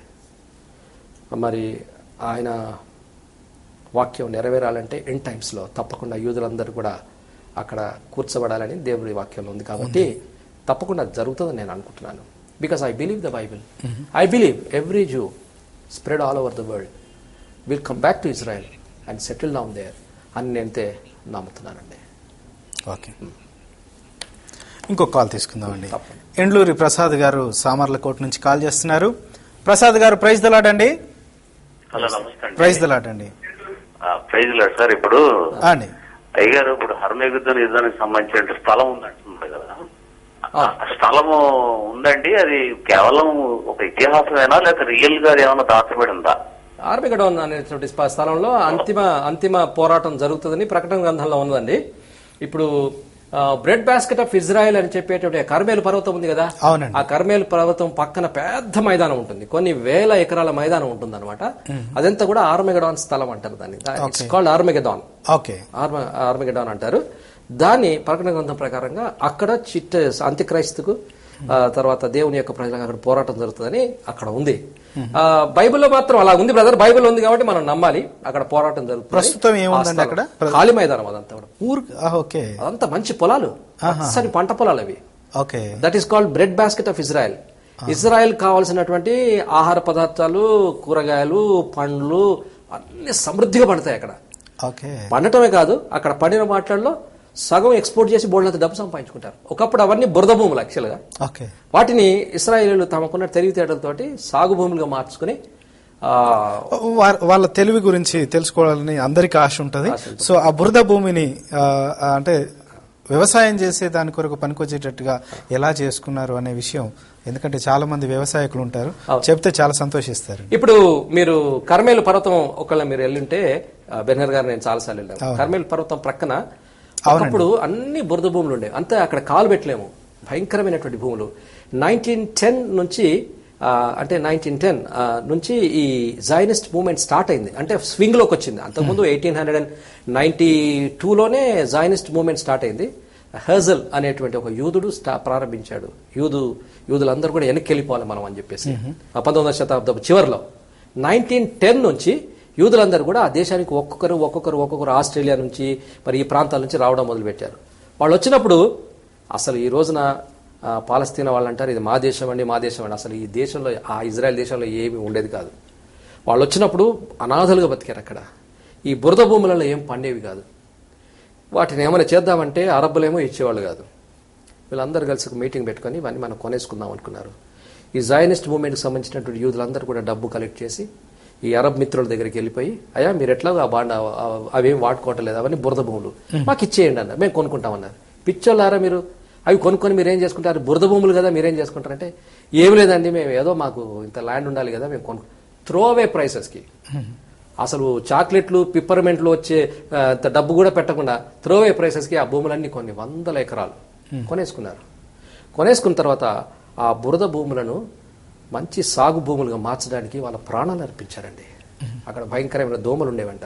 మరి ఆయన వాక్యం నెరవేరాలంటే ఎండ్ టైమ్స్ లో తప్పకుండా యూదులందరూ కూడా అక్కడ కూర్చోబడాలని దేవుడి వాక్యంలో ఉంది. కాబట్టి తప్పకుండా జరుగుతుందని నేను అనుకుంటున్నాను. Because I believe the Bible. I believe every Jew spread all over the world will come back to Israel and settle down there అని నేనైతే నమ్ముతున్నానండి. ఓకే, ఇంకో కాల్ తీసుకుందామండి. ఎండ్లూరి ప్రసాద్ గారు సామర్లకోట నుంచి కాల్ చేస్తున్నారు. ప్రసాద్ గారు, ప్రైజ్ ద లార్డ్ అండి. హలో, నమస్తే. ప్రైజ్ ద లార్డ్ అండి. Praise Lord sir. ఇప్పుడు అయ్యగారు, ఇప్పుడు హర్మేగుద్దం యుద్ధానికి సంబంధించిన స్థలం ఉందంటున్నారు కదా, స్థలము ఉందండి, అది కేవలం ఒక ఇతిహాసమేనా లేక రియల్ గా ఏమైనా దాచబడి ఉందా? ఆర్మిగడోన్ అనేటువంటి స్థలంలో అంతిమ పోరాటం జరుగుతుందని ప్రకటన గ్రంథంలో ఉన్నదండి. ఇప్పుడు బ్రెడ్ బాస్కెట్ ఆఫ్ ఇజ్రాయెల్ అని చెప్పేటువంటి కర్మేలు పర్వతం ఉంది కదా, ఆ కర్మేలు పర్వతం పక్కన పెద్ద మైదానం ఉంటుంది, కొన్ని వేల ఎకరాల మైదానం ఉంటుంది అనమాట. అదంతా కూడా ఆర్మిగడాన్ స్థలం అంటారు దాన్ని. It's called ఆర్మిగడాన్. ఆర్మిగడాన్ అంటారు దాన్ని. ప్రకటన గ్రంథం ప్రకారంగా అక్కడ అంత్యక్రైస్తుకు తర్వాత దేవుని యొక్క ప్రజలకు అక్కడ పోరాటం జరుగుతుందని అక్కడ ఉంది. బైబిల్లో మాత్రం అలా ఉంది బ్రదర్. బైబిల్ ఉంది కాబట్టి మనం నమ్మాలి. అక్కడ పోరాటం జరుగుతుంది. ప్రస్తుతం ఏముందండి అక్కడ? ఖాళీ మైదానం అదంతా కూడా. అదంతా మంచి పొలాలు, అసలు పంట పొలాలు అవి. That is called bread basket of Israel. Israel కావాల్సినటువంటి ఆహార పదార్థాలు, కూరగాయలు, పండ్లు అన్ని సమృద్ధిగా పడతాయి అక్కడ. పండటమే కాదు, అక్కడ పండిన వాటిల్లో సగం ఎక్స్పోర్ట్ చేసి బోర్డులంత డబ్బు సంపాదించుకుంటారు. ఒకప్పుడు అవన్నీ బురద భూములు యాక్చువల్గా. వాటిని ఇశ్రాయేలీలు తమకున్న తెలివితేటలతోటి సాగు భూములుగా మార్చుకుని వాళ్ళ తెలివి గురించి తెలుసుకోవాలని అందరికీ ఆశ ఉంటుంది. సో ఆ బురద భూమిని అంటే వ్యవసాయం చేసే దాని కొరకు పనికొచ్చేటట్టుగా ఎలా చేసుకున్నారు అనే విషయం, ఎందుకంటే చాలా మంది వ్యవసాయకులు ఉంటారు, చెప్తే చాలా సంతోషిస్తారు. ఇప్పుడు మీరు కర్మేలు పర్వతం ఒకవేళ మీరు వెళ్ళుంటే, బెనర్ గారు నేను చాలాసార్లు వెళ్ళాను. కర్మేలు పర్వతం ప్రక్కన ఒకప్పుడు అన్ని బురద భూములు ఉండేవి. అంతే, అక్కడ కాలు పెట్టలేము, భయంకరమైనటువంటి భూములు. 1910 నుంచి అంటే 1910 నుంచి ఈ జైనిస్ట్ మూవ్మెంట్ స్టార్ట్ అయింది, అంటే స్వింగ్ లోకి వచ్చింది. అంతకుముందు 1892లోనే జైనిస్ట్ మూవ్మెంట్ స్టార్ట్ అయింది. హెర్జల్ అనేటువంటి ఒక యూదుడు ప్రారంభించాడు. యూదులందరూ కూడా వెనక్కి వెళ్ళిపోవాలి మనం అని చెప్పేసి 19వ శతాబ్దపు చివరిలో. 1910 నుంచి యూదులందరూ కూడా ఆ దేశానికి ఒక్కొక్కరు ఆస్ట్రేలియా నుంచి మరి ఈ ప్రాంతాల నుంచి రావడం మొదలుపెట్టారు. వాళ్ళు వచ్చినప్పుడు అసలు ఈ రోజున పాలస్తీనా వాళ్ళు అంటారు ఇది మా దేశం అండి. అసలు ఈ దేశంలో, ఆ ఇజ్రాయెల్ దేశంలో ఏమీ ఉండేది కాదు. వాళ్ళు వచ్చినప్పుడు అనాథలుగా బతికారు అక్కడ. ఈ బురద భూములలో ఏం పండేవి కాదు. వాటిని ఏమైనా చేద్దామంటే అరబ్బులేమో ఇచ్చేవాళ్ళు కాదు. వీళ్ళందరూ కలిసి ఒక మీటింగ్ పెట్టుకొని ఇవన్నీ మనం కొనేసుకుందాం అనుకున్నారు. ఈ జైనిస్ట్ మూవ్మెంట్కి సంబంధించినటువంటి యూదులందరూ కూడా డబ్బు కలెక్ట్ చేసి ఈ అరబ్ మిత్రుల దగ్గరికి వెళ్ళిపోయి, అయ్యా మీరు ఎట్లా ఆ బాండ అవేం వాడుకోవటం లేదు, అవన్నీ బురద భూములు మాకు ఇచ్చేయండి అన్నారు. మేము కొనుక్కుంటామన్నారు. పిచ్చోళ్ళారా మీరు, అవి కొనుక్కొని మీరేం చేసుకుంటారు, బురద భూములు కదా మీరేం చేసుకుంటారంటే, ఏమి లేదండి మేము ఏదో మాకు ఇంత ల్యాండ్ ఉండాలి కదా మేము త్రో అవే ప్రైసెస్కి, అసలు చాక్లెట్లు పిప్పర్మెంట్లు వచ్చే డబ్బు కూడా పెట్టకుండా త్రో అవే ప్రైసెస్కి ఆ భూములన్నీ కొన్ని 100 ఎకరాలు కొనేసుకున్నారు. కొనేసుకున్న తర్వాత ఆ బురద భూములను మంచి సాగు భూములుగా మార్చడానికి వాళ్ళ ప్రాణాలు అర్పించారండి. అక్కడ భయంకరమైన దోమలు ఉండేవంట.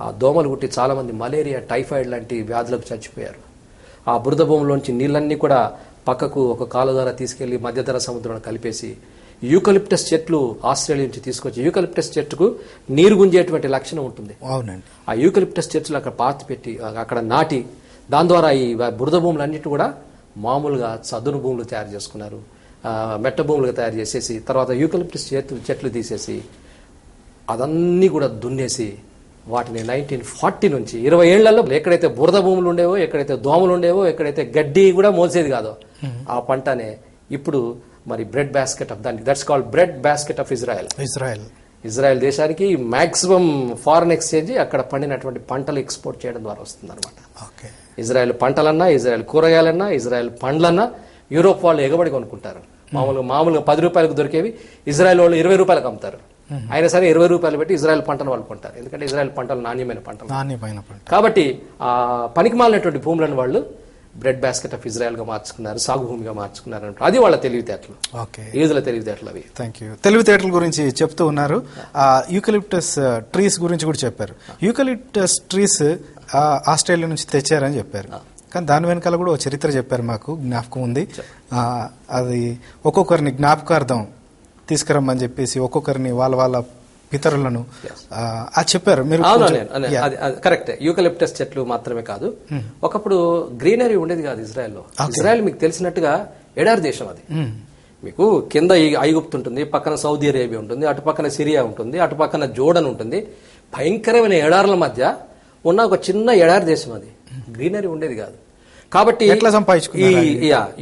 ఆ దోమలు గుట్టి చాలా మంది మలేరియా, టైఫాయిడ్ లాంటి వ్యాధులకు చచ్చిపోయారు. ఆ బురద భూములోంచి నీళ్ళన్నీ కూడా పక్కకు ఒక కాలు ద్వారా తీసుకెళ్లి మధ్యధరా సముద్రంలో కలిపేసి యూకలిప్టస్ చెట్లు ఆస్ట్రేలియా నుంచి తీసుకొచ్చి, యూకలిప్టస్ చెట్టుకు నీరు గుంజేటువంటి లక్షణం ఉంటుంది. ఆ యూకలిప్టస్ చెట్లు అక్కడ పాతి పెట్టి అక్కడ నాటి దాని ద్వారా ఈ బురద భూములన్నిటి కూడా మామూలుగా చదును భూములు తయారు చేసుకున్నారు. మెట్ట భూములుగా తయారు చేసేసి తర్వాత యూకలిప్టస్ చెట్లు తీసేసి అదన్నీ కూడా దున్నేసి వాటిని 1940 నుంచి 20 ఏళ్లలో ఎక్కడైతే బురద భూములు ఉండేవో, ఎక్కడైతే దోమలు ఉండేవో, ఎక్కడైతే గడ్డి కూడా మోసేది కాదో ఆ పంటనే ఇప్పుడు మరి బ్రెడ్ బాస్కెట్ ఆఫ్ దానికి, that's called bread basket of Israel దేశానికి మాక్సిమం ఫారెన్ ఎక్స్చేంజ్ అక్కడ పండినటువంటి పంటలు ఎక్స్పోర్ట్ చేయడం ద్వారా వస్తుంది అనమాట. ఇజ్రాయెల్ పంటలన్నా, ఇజ్రాయెల్ కూరగాయలన్నా, ఇజ్రాయెల్ పండ్లన్నా యూరోప్ వాళ్ళు ఎగబడి కొనుక్కుంటారు. మామూలుగా 10 రూపాయలకు దొరికేవి ఇజ్రాయెల్ వాళ్ళు 20 రూపాయలకు అమ్ముతారు. అయినా సరే 20 రూపాయలు పెట్టి ఇజ్రాయెల్ పంటను వాళ్ళు కొంటారు. ఎందుకంటే ఇజ్రాయెల్ పంటలు నాణ్యమైన పంటలు కాబట్టి ఆ పనికిమాలినటువంటి భూములను వాళ్ళు బ్రెడ్ బాస్కెట్ ఆఫ్ ఇజ్రాయెల్ గా మార్చుకున్నారు, సాగు భూమిగా మార్చుకున్నారు. అది వాళ్ళ తెలివితేటలు, యూదుల తెలివితేటలు అవి. Thank you. తెలివితేటల గురించి చెప్తూ ఉన్నారు. యూకలిప్టస్ ట్రీస్ గురించి కూడా చెప్పారు. యూకలిప్టస్ ట్రీస్ ఆస్ట్రేలియా నుంచి తెచ్చారని చెప్పారు, కానీ దాని వెనకాల కూడా ఒక చరిత్ర చెప్పారు, మాకు జ్ఞాపకం ఉంది. అది ఒక్కొక్కరిని జ్ఞాపకార్థం తీసుకురమ్మని చెప్పేసి ఒక్కొక్కరిని వాళ్ళ పితరులను చెప్పారు మీరు. కరెక్ట్. యూకలిప్టస్ చెట్లు మాత్రమే కాదు, ఒకప్పుడు గ్రీనరీ ఉండేది కాదు ఇజ్రాయెల్లో. ఇజ్రాయెల్ మీకు తెలిసినట్టుగా ఎడారి దేశం. అది మీకు కింద ఐగుప్తు ఉంటుంది, పక్కన సౌదీ అరేబియా ఉంటుంది, అటు పక్కన సిరియా ఉంటుంది, అటు పక్కన జోర్డన్ ఉంటుంది. భయంకరమైన ఎడారుల మధ్య ఉన్న ఒక చిన్న ఎడారి దేశం. అది గ్రీనరీ ఉండేది కాదు. కాబట్టి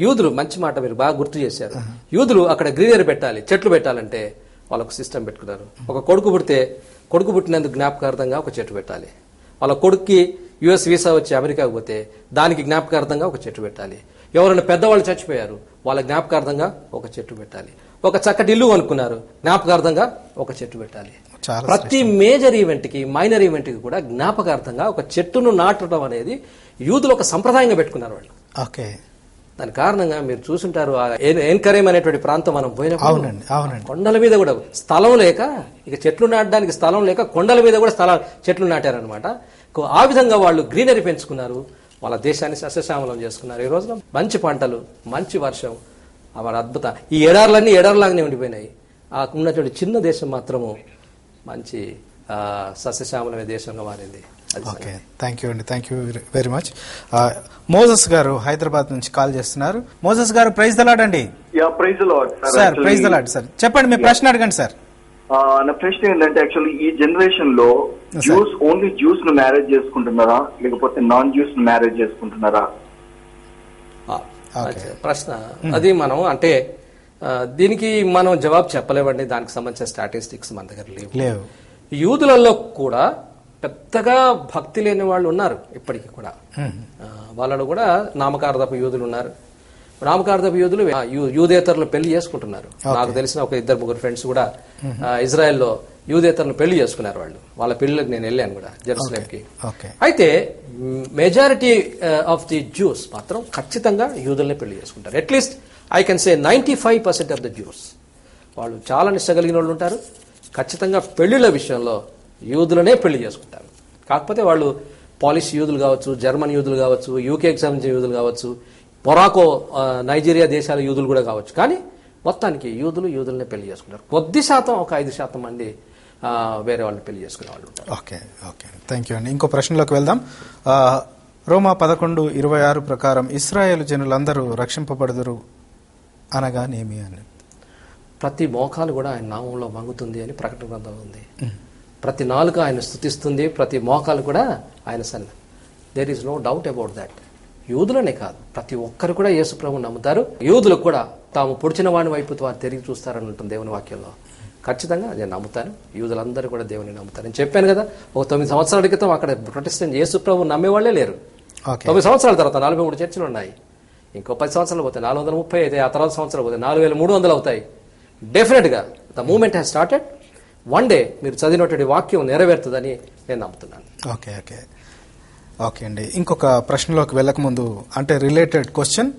యూదులు, మంచి మాట మీరు బాగా గుర్తు చేశారు, యూదులు అక్కడ గ్రీనరీ పెట్టాలి, చెట్లు పెట్టాలంటే వాళ్ళకు సిస్టమ్ పెట్టుకున్నారు. ఒక కొడుకు పుట్టినందుకు జ్ఞాపకార్థంగా ఒక చెట్టు పెట్టాలి. వాళ్ళ కొడుక్కి యుఎస్ వీసా వచ్చి అమెరికాకు పోతే దానికి జ్ఞాపకార్థంగా ఒక చెట్టు పెట్టాలి. ఎవరైనా పెద్దవాళ్ళు చచ్చిపోయారు, వాళ్ళ జ్ఞాపకార్థంగా ఒక చెట్టు పెట్టాలి. ఒక చక్కటి ఇల్లు కొనుక్కున్నారు, జ్ఞాపకార్థంగా ఒక చెట్టు పెట్టాలి. ప్రతి మేజర్ ఈవెంట్ కి, మైనర్ ఈవెంట్ కి కూడా జ్ఞాపకార్థంగా ఒక చెట్టును నాటడం అనేది యూదులు ఒక సంప్రదాయంగా పెట్టుకున్నారు వాళ్ళు. దాని కారణంగా మీరు చూసుంటారు, ఎన్కరేమ్ అనేటువంటి ప్రాంతం మనం పోయినప్పుడు కొండల మీద కూడా స్థలం లేక, ఇక చెట్లు నాటడానికి స్థలం లేక కొండల మీద కూడా చెట్లు నాటారనమాట. ఆ విధంగా వాళ్ళు గ్రీనరీ పెంచుకున్నారు, వాళ్ళ దేశాన్ని సస్యశ్యామలం చేసుకున్నారు. ఈ రోజున మంచి పంటలు, మంచి వర్షం, వాళ్ళ అద్భుత. ఈ ఎడార్లన్నీ ఎడార్లాగానే ఉండిపోయినాయి. ఉన్నటువంటి చిన్న దేశం మాత్రము మంచి సస్యశ్యామలమైన దేశంగా మారింది. ఓకే, థ్యాంక్ యూ అండి, thank you very much. Moses గారు హైదరాబాద్ నుంచి కాల్ చేస్తున్నారు. మోజస్ గారు, ప్రైజ్ ద లార్డ్ అండి. Sir, praise the Lord sir. చెప్పండి, మీ ప్రశ్న అడగండి సార్. నా ప్రశ్న ఏంటంటే, యాక్చువల్లీ ఈ జనరేషన్ లో జ్యూస్ ఓన్లీ జ్యూస్ ను మ్యారేజ్ చేసుకుంటున్నారా లేకపోతే నాన్ జ్యూస్ ను మ్యారేజ్ చేసుకుంటున్నారా? ప్రశ్న అది మనం అంటే దీనికి మనం జవాబు చెప్పలేమండి. దానికి సంబంధించిన స్టాటిస్టిక్స్ మన దగ్గర లేవు. యూదులలో కూడా పెద్దగా భక్తి లేని వాళ్ళు ఉన్నారు ఇప్పటికీ కూడా. వాళ్ళలో కూడా నామకార్థపు యూదులు ఉన్నారు. నామకార్థపు యూదులు యూదేతరులు పెళ్లి చేసుకుంటున్నారు. నాకు తెలిసిన ఒక 2-3 ఫ్రెండ్స్ కూడా ఇజ్రాయెల్లో యూదేతరులు పెళ్లి చేసుకున్నారు. వాళ్ళ పెళ్లికి నేను వెళ్ళాను కూడా జెరూసలేంకి. అయితే మెజారిటీ ఆఫ్ ది జ్యూస్ మాత్రం ఖచ్చితంగా యూదుల్ని పెళ్లి చేసుకుంటారు. At least I can say 95% of the juice వాళ్ళు చాలా నిష్ట కలిగిన వాళ్ళు ఉంటారు. ఖచ్చితంగా పెళ్లిళ్ళ విషయంలో యూదులనే పెళ్లి చేసుకుంటారు. కాకపోతే వాళ్ళు పాలిష్ యూదులు కావచ్చు, జర్మన్ యూదులు కావచ్చు, యూకేకి సంబంధించిన యూదులు కావచ్చు, మొరాకో, నైజీరియా దేశాల యూదులు కూడా కావచ్చు. కానీ మొత్తానికి యూదులనే పెళ్లి చేసుకుంటారు. కొద్ది శాతం, ఒక 5% మంది వేరే వాళ్ళని పెళ్లి చేసుకునే వాళ్ళు ఉంటారు. ఓకే, థ్యాంక్ యూ అండి. ఇంకో ప్రశ్నలోకి వెళ్దాం. రోమా 11:26 ప్రకారం ఇశ్రాయేలు జనులందరూ రక్షింపబడుదురు అనగానేమి అని? ప్రతి మోకాలు కూడా ఆయన నామంలో వంగుతుంది అని ప్రకటన గ్రంథం ఉంది. ప్రతి నాలుక ఆయన స్తుతిస్తుంది, ప్రతి మోకాలు కూడా ఆయన సన్నిధి. There is no doubt about that. యూదులనే కాదు, ప్రతి ఒక్కరు కూడా యేసు ప్రభువుని నమ్ముతారు. యూదులు కూడా తాము పొడిచిన వాడి వైపు వారు తిరిగి చూస్తారని ఉంటుంది దేవుని వాక్యంలో. ఖచ్చితంగా నేను నమ్ముతాను. యూదులందరూ కూడా దేవుని నమ్ముతారు. నేను చెప్పాను కదా, ఒక 9 సంవత్సరాల క్రితం అక్కడ ప్రొటెస్టెంట్ యేసు ప్రభువుని నమ్మేవాళ్లే లేరు. 9 సంవత్సరాల తర్వాత 43 చర్చిలు ఉన్నాయి. ఇంకో 10 సంవత్సరాలు పోతాయి 430 అయితే, ఆ తర్వాత సంవత్సరాలు పోతాయి 4300 అవుతాయి. డెఫినెట్ గా the movement has started. One day మీరు చదివినటువంటి వాక్యం నెరవేరుతుందని నేను నమ్ముతున్నాను. ఓకే అండి. ఇంకొక ప్రశ్నలోకి వెళ్ళక ముందు, అంటే రిలేటెడ్ క్వశ్చన్,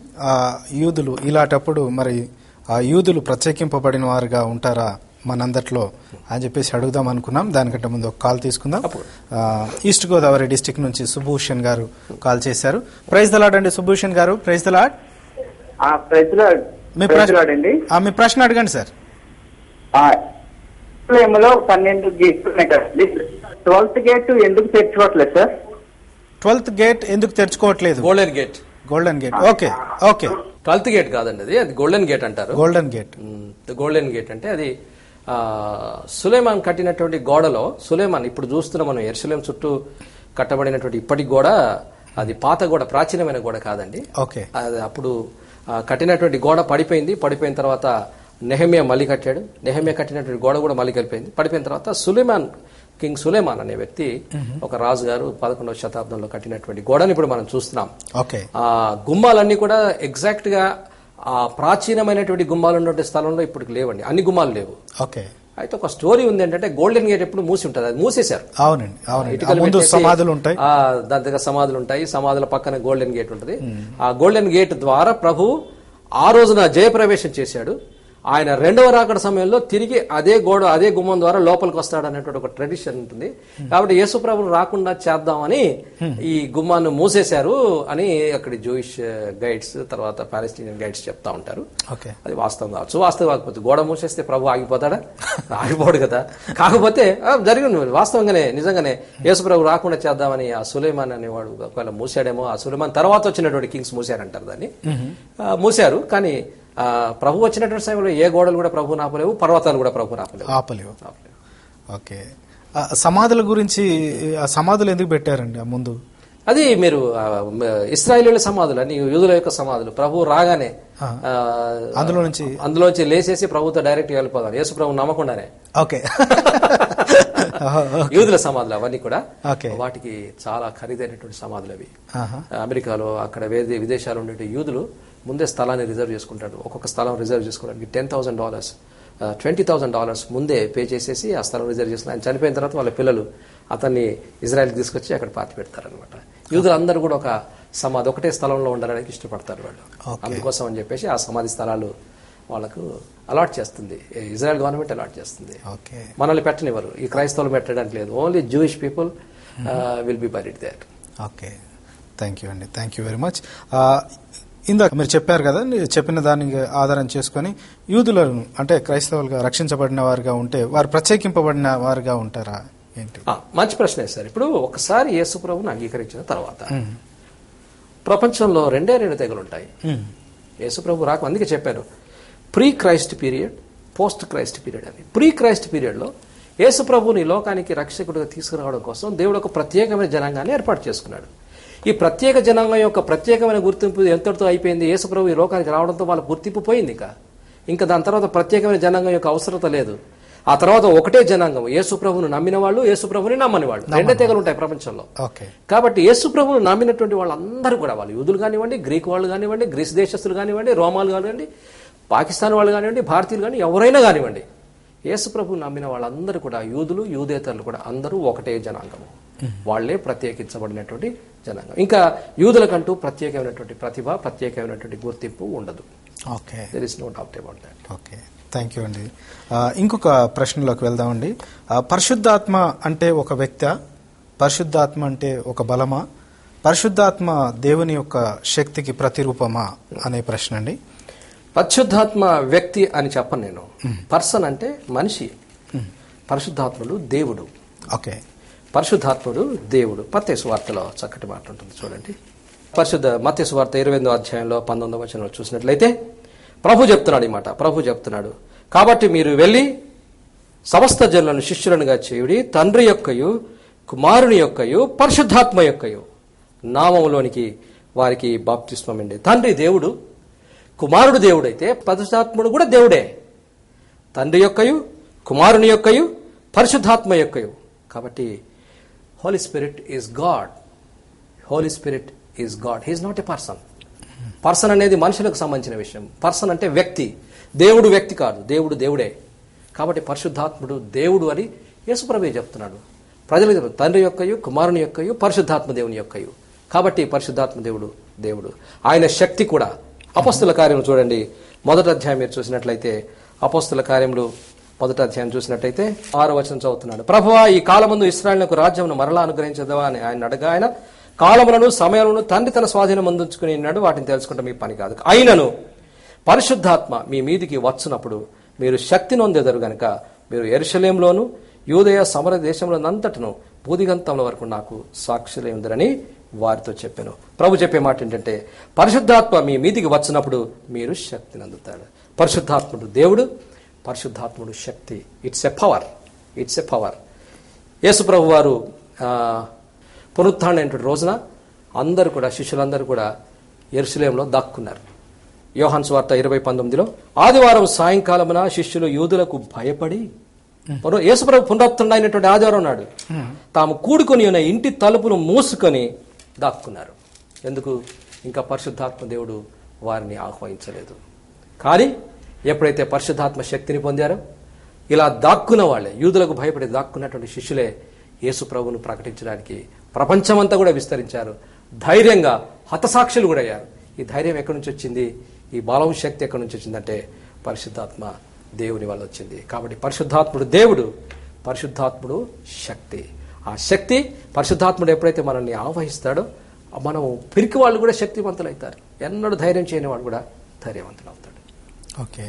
యూదులు ఇలాంటప్పుడు మరి ఆ యూదులు ప్రత్యేకింపబడిన వారుగా ఉంటారా మనందట్లో అని చెప్పేసి అడుగుదాం అనుకున్నాం. దానికంటే ముందు ఒక కాల్ తీసుకుందాం. ఈస్ట్ గోదావరి డిస్టిక్ నుంచి సుభూషణ్ గారు కాల్ చేశారు. ప్రైజ్ ద లార్డ్ అండి సుభూషణ్ గారు. Praise the Lord. మీ ప్రశ్న అడగండి సార్. 12 గేట్లు ఉన్నాయి కదండి, 12th గేట్ ఎందుకు తెరుచుకోవట్లేదు సార్? 12th గేట్ ఎందుకు తెరుచుకోవట్లేదు? Golden Gate. Okay. 12th gate కాదండి, అది గోల్డెన్ గేట్ అంటారు. గోల్డెన్ గేట్ అంటే అది సులేమాన్ కట్టినటువంటి గోడలో, సులేమాన్ ఇప్పుడు చూస్తున్న మనం యెరూషలేం చుట్టూ కట్టబడినటువంటి ఇప్పటి గోడ, అది పాత గోడ, ప్రాచీనమైన గోడ కాదండి. అది అప్పుడు కట్టినటువంటి గోడ పడిపోయిన తర్వాత నెహెమియా మళ్ళీ కట్టాడు. నెహెమియా కట్టినటువంటి గోడ కూడా మళ్ళీ కలిపోయింది. పడిపోయిన తర్వాత కింగ్ సులేమాన్ అనే వ్యక్తి, ఒక రాజు గారు 11వ శతాబ్దంలో కట్టినటువంటి గోడని ఇప్పుడు మనం చూస్తున్నాం. ఆ గుమ్మాలన్నీ కూడా ఎగ్జాక్ట్ గా ఆ ప్రాచీనమైనటువంటి గుమ్మాలు ఉన్నటువంటి స్థలంలో ఇప్పుడు లేవండి, అన్ని గుమ్మాలు లేవు. అయితే ఒక స్టోరీ ఉంది ఏంటంటే, గోల్డెన్ గేట్ ఎప్పుడు మూసి ఉంటుంది, అది మూసేశారు. దాని దగ్గర సమాధులు ఉంటాయి, సమాధుల పక్కన గోల్డెన్ గేట్ ఉంటుంది. ఆ గోల్డెన్ గేట్ ద్వారా ప్రభు ఆ రోజున జయప్రవేశం చేశాడు. ఆయన 2వ రాకడ సమయంలో తిరిగి అదే గుమ్మం ద్వారా లోపలికి వస్తాడు అనేటువంటి ఒక ట్రెడిషన్ ఉంటుంది. కాబట్టి యేసు ప్రభువును రాకుండా చేద్దామని ఈ గుమ్మాన్ని మూసేశారు అని అక్కడి జూయిష్ గైడ్స్, తర్వాత పాలెస్టీనియన్ గైడ్స్ చెప్తా ఉంటారు. అది వాస్తవం కావచ్చు, వాస్తవం కాకపోతే. గోడ మూసేస్తే ప్రభు ఆగిపోతాడా? ఆగిపోడు కదా. కాకపోతే జరిగింది వాస్తవంగానే, నిజంగానే యేసు ప్రభు రాకుండా చేద్దామని ఆ సులేమాన్ అనేవాడు ఒకవేళ మూసాడేమో. ఆ సులేమాన్ తర్వాత వచ్చినటువంటి కింగ్స్ మూసారంటారు దాన్ని. మూసారు. కానీ ప్రభు వచ్చినటువంటి సమయంలో ఏ గోడలు కూడా ప్రభు ఆపలేవు, పర్వతాలు కూడా ప్రభు ఆపలేవు. ఓకే. సమాధుల గురించి, ఆ సమాధులు ఎందుకు పెట్టారండి ముందు? అది మీరు ఇశ్రాయేలీయుల సమాధులు అని, యూదుల యొక్క సమాధులు. ప్రభు రాగానే అందులోంచి లేచేసి ప్రభుతో డైరెక్ట్ గా వెళ్ళిపోతారు, యేసు ప్రభు నమ్మకుండానే. యూదుల సమాధులు అవన్నీ కూడా, వాటికి చాలా ఖరీదైనటువంటి సమాధులు అవి. అమెరికాలో అక్కడ విదేశాలు ఉండే యూదులు ముందే స్థలాన్ని రిజర్వ్ చేసుకుంటాడు. ఒక్కొక్క స్థలం రిజర్వ్ చేసుకోవడానికి $10,000 $20,000 ముందే పే చేసేసి ఆ స్థలం రిజర్వ్ చేసుకుని, ఆయన చనిపోయిన తర్వాత వాళ్ళ పిల్లలు అతన్ని ఇజ్రాయెల్కి తీసుకొచ్చి అక్కడ పాతి పెడతారనమాట. యూదులు అందరూ కూడా ఒక సమాధి, ఒకటే స్థలంలో ఉండడానికి ఇష్టపడతారు వాళ్ళు. అందుకోసం అని చెప్పేసి ఆ సమాధి స్థలాలు వాళ్ళకు అలాట్ చేస్తుంది, ఇజ్రాయెల్ గవర్నమెంట్ అలాట్ చేస్తుంది. మనల్ని పెట్టనివ్వరు, ఈ క్రైస్తవులు పెట్టడానికి లేదు. Only Jewish people will be buried there. Okay, thank you అండి, థ్యాంక్ యూ వెరీ మచ్. ఇందాక మీరు చెప్పారు కదా, చెప్పిన దానికి ఆధారం చేసుకుని యూదులను అంటే క్రైస్తవులుగా రక్షించబడిన వారుగా ఉంటే వారు ప్రత్యేకింపబడిన వారుగా ఉంటారా ఏంటి? మంచి ప్రశ్న సార్. ఇప్పుడు ఒకసారి యేసు ప్రభువును అంగీకరించిన తర్వాత ప్రపంచంలో 2 తెగలు ఉంటాయి. యేసు ప్రభు రాక, అందుకే చెప్పారు pre Christ period, post Christ period అని. ప్రీ క్రైస్ట్ పీరియడ్ లో యేసు ప్రభువుని లోకానికి రక్షకుడిగా తీసుకురావడం కోసం దేవుడు ఒక ప్రత్యేకమైన జనాంగాన్ని ఏర్పాటు చేసుకున్నాడు. ఈ ప్రత్యేక జనాంగం యొక్క ప్రత్యేకమైన గుర్తింపు ఎంతటితో అయిపోయింది? యేసు ప్రభు ఈ లోకానికి రావడంతో వాళ్ళ గుర్తింపు పోయింది. ఇంకా దాని తర్వాత ప్రత్యేకమైన జనాంగం యొక్క అవసరత లేదు. ఆ తర్వాత ఒకటే జనాంగం, యేసు ప్రభువును నమ్మిన వాళ్ళు, యేసు ప్రభువుని నమ్మని వాళ్ళు. రెండే తెగలు ఉంటాయి ప్రపంచంలో. కాబట్టి యేసు ప్రభువును నమ్మినటువంటి వాళ్ళందరూ కూడా, వాళ్ళు యూదులు కానివ్వండి, గ్రీక్ వాళ్ళు కానివ్వండి, గ్రీస్ దేశస్తులు కానివ్వండి, రోమాలు కానివ్వండి, పాకిస్తాన్ వాళ్ళు కానివ్వండి, భారతీయులు కానీ ఎవరైనా కానివ్వండి, యేసు ప్రభువు నమ్మిన వాళ్ళందరూ కూడా, యూదులు యూదేతరులు కూడా అందరూ ఒకటే జనాంగము. వాళ్లే ప్రత్యేకించబడినటువంటి జనాంగం. ఇంకా యూదులకంటూ ప్రత్యేకమైనటువంటి ప్రతిభ, ప్రత్యేకమైనటువంటి గుర్తింపు ఉండదు. There is no doubt about that. Okay, thank you అండి. ఇంకొక ప్రశ్నలోకి వెళ్దామండి. పరిశుద్ధాత్మ అంటే ఒక వ్యక్తి, పరిశుద్ధాత్మ అంటే ఒక బలమా, పరిశుద్ధాత్మ దేవుని యొక్క శక్తికి ప్రతిరూపమా అనే ప్రశ్న అండి. పరిశుద్ధాత్మ వ్యక్తి అని చెప్పను నేను. పర్సన్ అంటే మనిషి, పరిశుద్ధాత్ముడు దేవుడు. ఓకే, పరిశుద్ధాత్ముడు దేవుడు. మత్తయి సువార్తలో చక్కటి మాట ఉంటుంది చూడండి. మత్తయి సువార్త 28వ అధ్యాయంలో 19వ వచనంలో చూసినట్లయితే ప్రభు చెప్తున్నాడు ఈ మాట. ప్రభు చెప్తున్నాడు, కాబట్టి మీరు వెళ్ళి సమస్త జనులను శిష్యులనుగా చేయుడి, తండ్రి యొక్కయు కుమారుని యొక్కయు పరిశుద్ధాత్మ యొక్కయు నామములోనికి వారికి బాప్తిస్మమిండి. తండ్రి దేవుడు, కుమారుడు దేవుడైతే పరిశుద్ధాత్ముడు కూడా దేవుడే. తండ్రి యొక్కయు కుమారుని యొక్కయు పరిశుద్ధాత్మ యొక్కయు. కాబట్టి holy spirit is God. Holy spirit is God. He is not a person. Person అనేది మనుషులకు సంబంధించిన విషయం. పర్సన్ అంటే వ్యక్తి. దేవుడు వ్యక్తి కాదు, దేవుడు దేవుడే. కాబట్టి పరిశుద్ధాత్ముడు దేవుడు అని యేసుప్రభువే చెప్తున్నాడు. ప్రజలకు తండ్రి యొక్కయు కుమారుని యొక్కయు పరిశుద్ధాత్మ దేవుని యొక్కయు. కాబట్టి పరిశుద్ధాత్మ దేవుడు దేవుడు. ఆయన శక్తి కూడా. అపొస్తలుల కార్యములు చూడండి, 1వ అధ్యాయం మీరు చూసినట్లయితే, అపొస్తలుల కార్యములు 1వ అధ్యాయం చూసినట్లయితే 6వ వచనం చదువుతున్నాడు. ప్రభువా, ఈ కాలమందు ఇశ్రాయేలునకు రాజ్యమును మరలా అనుగ్రహించదవా అని ఆయన అడగా, ఆయన కాలములను సమయములను తండ్రి తన స్వాధీనం అందించుకుని ఉన్నాడు, వాటిని తెలుసుకుంటే మీ పని కాదు. అయినను పరిశుద్ధాత్మ మీ మీదికి వచ్చునప్పుడు మీరు శక్తి నొందెదరు గనుక మీరు యెరూషలేములోను యూదయ సమర దేశములంతటను భూదిగంతముల వరకు నాకు సాక్షులై ఉందరని వారితో చెప్పాను. ప్రభు చెప్పే మాట ఏంటంటే, పరిశుద్ధాత్మ మీ మీదికి వచ్చినప్పుడు మీరు శక్తిని అందుతాడు. పరిశుద్ధాత్ముడు దేవుడు, పరిశుద్ధాత్ముడు శక్తి. It's a power. It's a power. Yesu ప్రభు వారు పునరుత్థానం రోజున అందరూ కూడా, శిష్యులందరూ కూడా యెరూషలేములో దాక్కున్నారు. యోహాను సువార్త 20:19లో ఆదివారం సాయంకాలమున శిష్యులు యూదులకు భయపడి, యేసుప్రభు పునరుత్థానమైనటువంటి ఆదివారం నాడు తాము కూడుకొని ఉన్న ఇంటి తలుపును మూసుకొని దాక్కున్నారు. ఎందుకు? ఇంకా పరిశుద్ధాత్మ దేవుడు వారిని ఆహ్వానించలేదు. కానీ ఎప్పుడైతే పరిశుద్ధాత్మ శక్తిని పొందారో, ఇలా దాక్కున్న వాళ్ళే, యూదులకు భయపడి దాక్కున్నటువంటి శిష్యులే యేసు ప్రభువును ప్రకటించడానికి ప్రపంచమంతా కూడా విస్తరించారు. ధైర్యంగా హతసాక్షులు కూడా అయ్యారు. ఈ ధైర్యం ఎక్కడి నుంచి వచ్చింది? ఈ బలం, శక్తి ఎక్కడి నుంచి వచ్చిందంటే పరిశుద్ధాత్మ దేవుని వల్ల వచ్చింది. కాబట్టి పరిశుద్ధాత్ముడు దేవుడు, పరిశుద్ధాత్ముడు శక్తి. ఆ శక్తి, పరిశుద్ధాత్ముడు ఎప్పుడైతే మనల్ని ఆవహిస్తాడో, మనం పిరికి వాళ్ళు కూడా శక్తివంతులు అవుతారు. ఎన్నడూ ధైర్యం చేయని వాడు కూడా ధైర్యవంతులు అవుతాడు. ఓకే,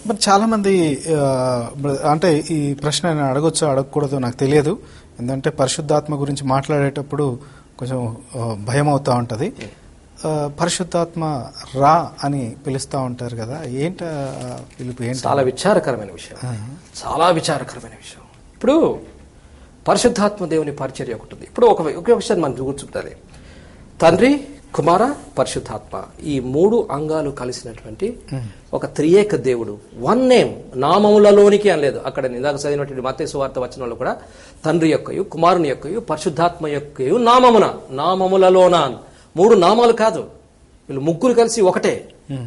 మరి చాలా మంది అంటే ఈ ప్రశ్న నేను అడగొచ్చో అడగకూడదో నాకు తెలియదు. ఎందుకంటే పరిశుద్ధాత్మ గురించి మాట్లాడేటప్పుడు కొంచెం భయం అవుతూ ఉంటుంది. పరిశుద్ధాత్మ రా అని పిలుస్తూ ఉంటారు కదా, ఏంటి పిలుపు? ఏంటి? చాలా విచారకరమైన విషయం, చాలా విచారకరమైన విషయం. ఇప్పుడు పరిశుద్ధాత్మ దేవుని పరిచర్య ఒకటి ఉంది. ఇప్పుడు ఒక విషయం మనం గుర్తుంటుంది, తండ్రి, కుమార, పరిశుద్ధాత్మ, ఈ 3 అంగాలు కలిసినటువంటి ఒక త్రియేక దేవుడు. వన్ నేమ్, నామములలోనికి అనలేదు. అక్కడ ఇందాక చదివినటువంటి మత్తయి సువార్త వచనంలో కూడా తండ్రి యొక్కయు కుమారుని యొక్కయు పరిశుద్ధాత్మ యొక్కయు నామములలోన 3 నామాలు కాదు. వీళ్ళు ముగ్గురు కలిసి ఒకటే,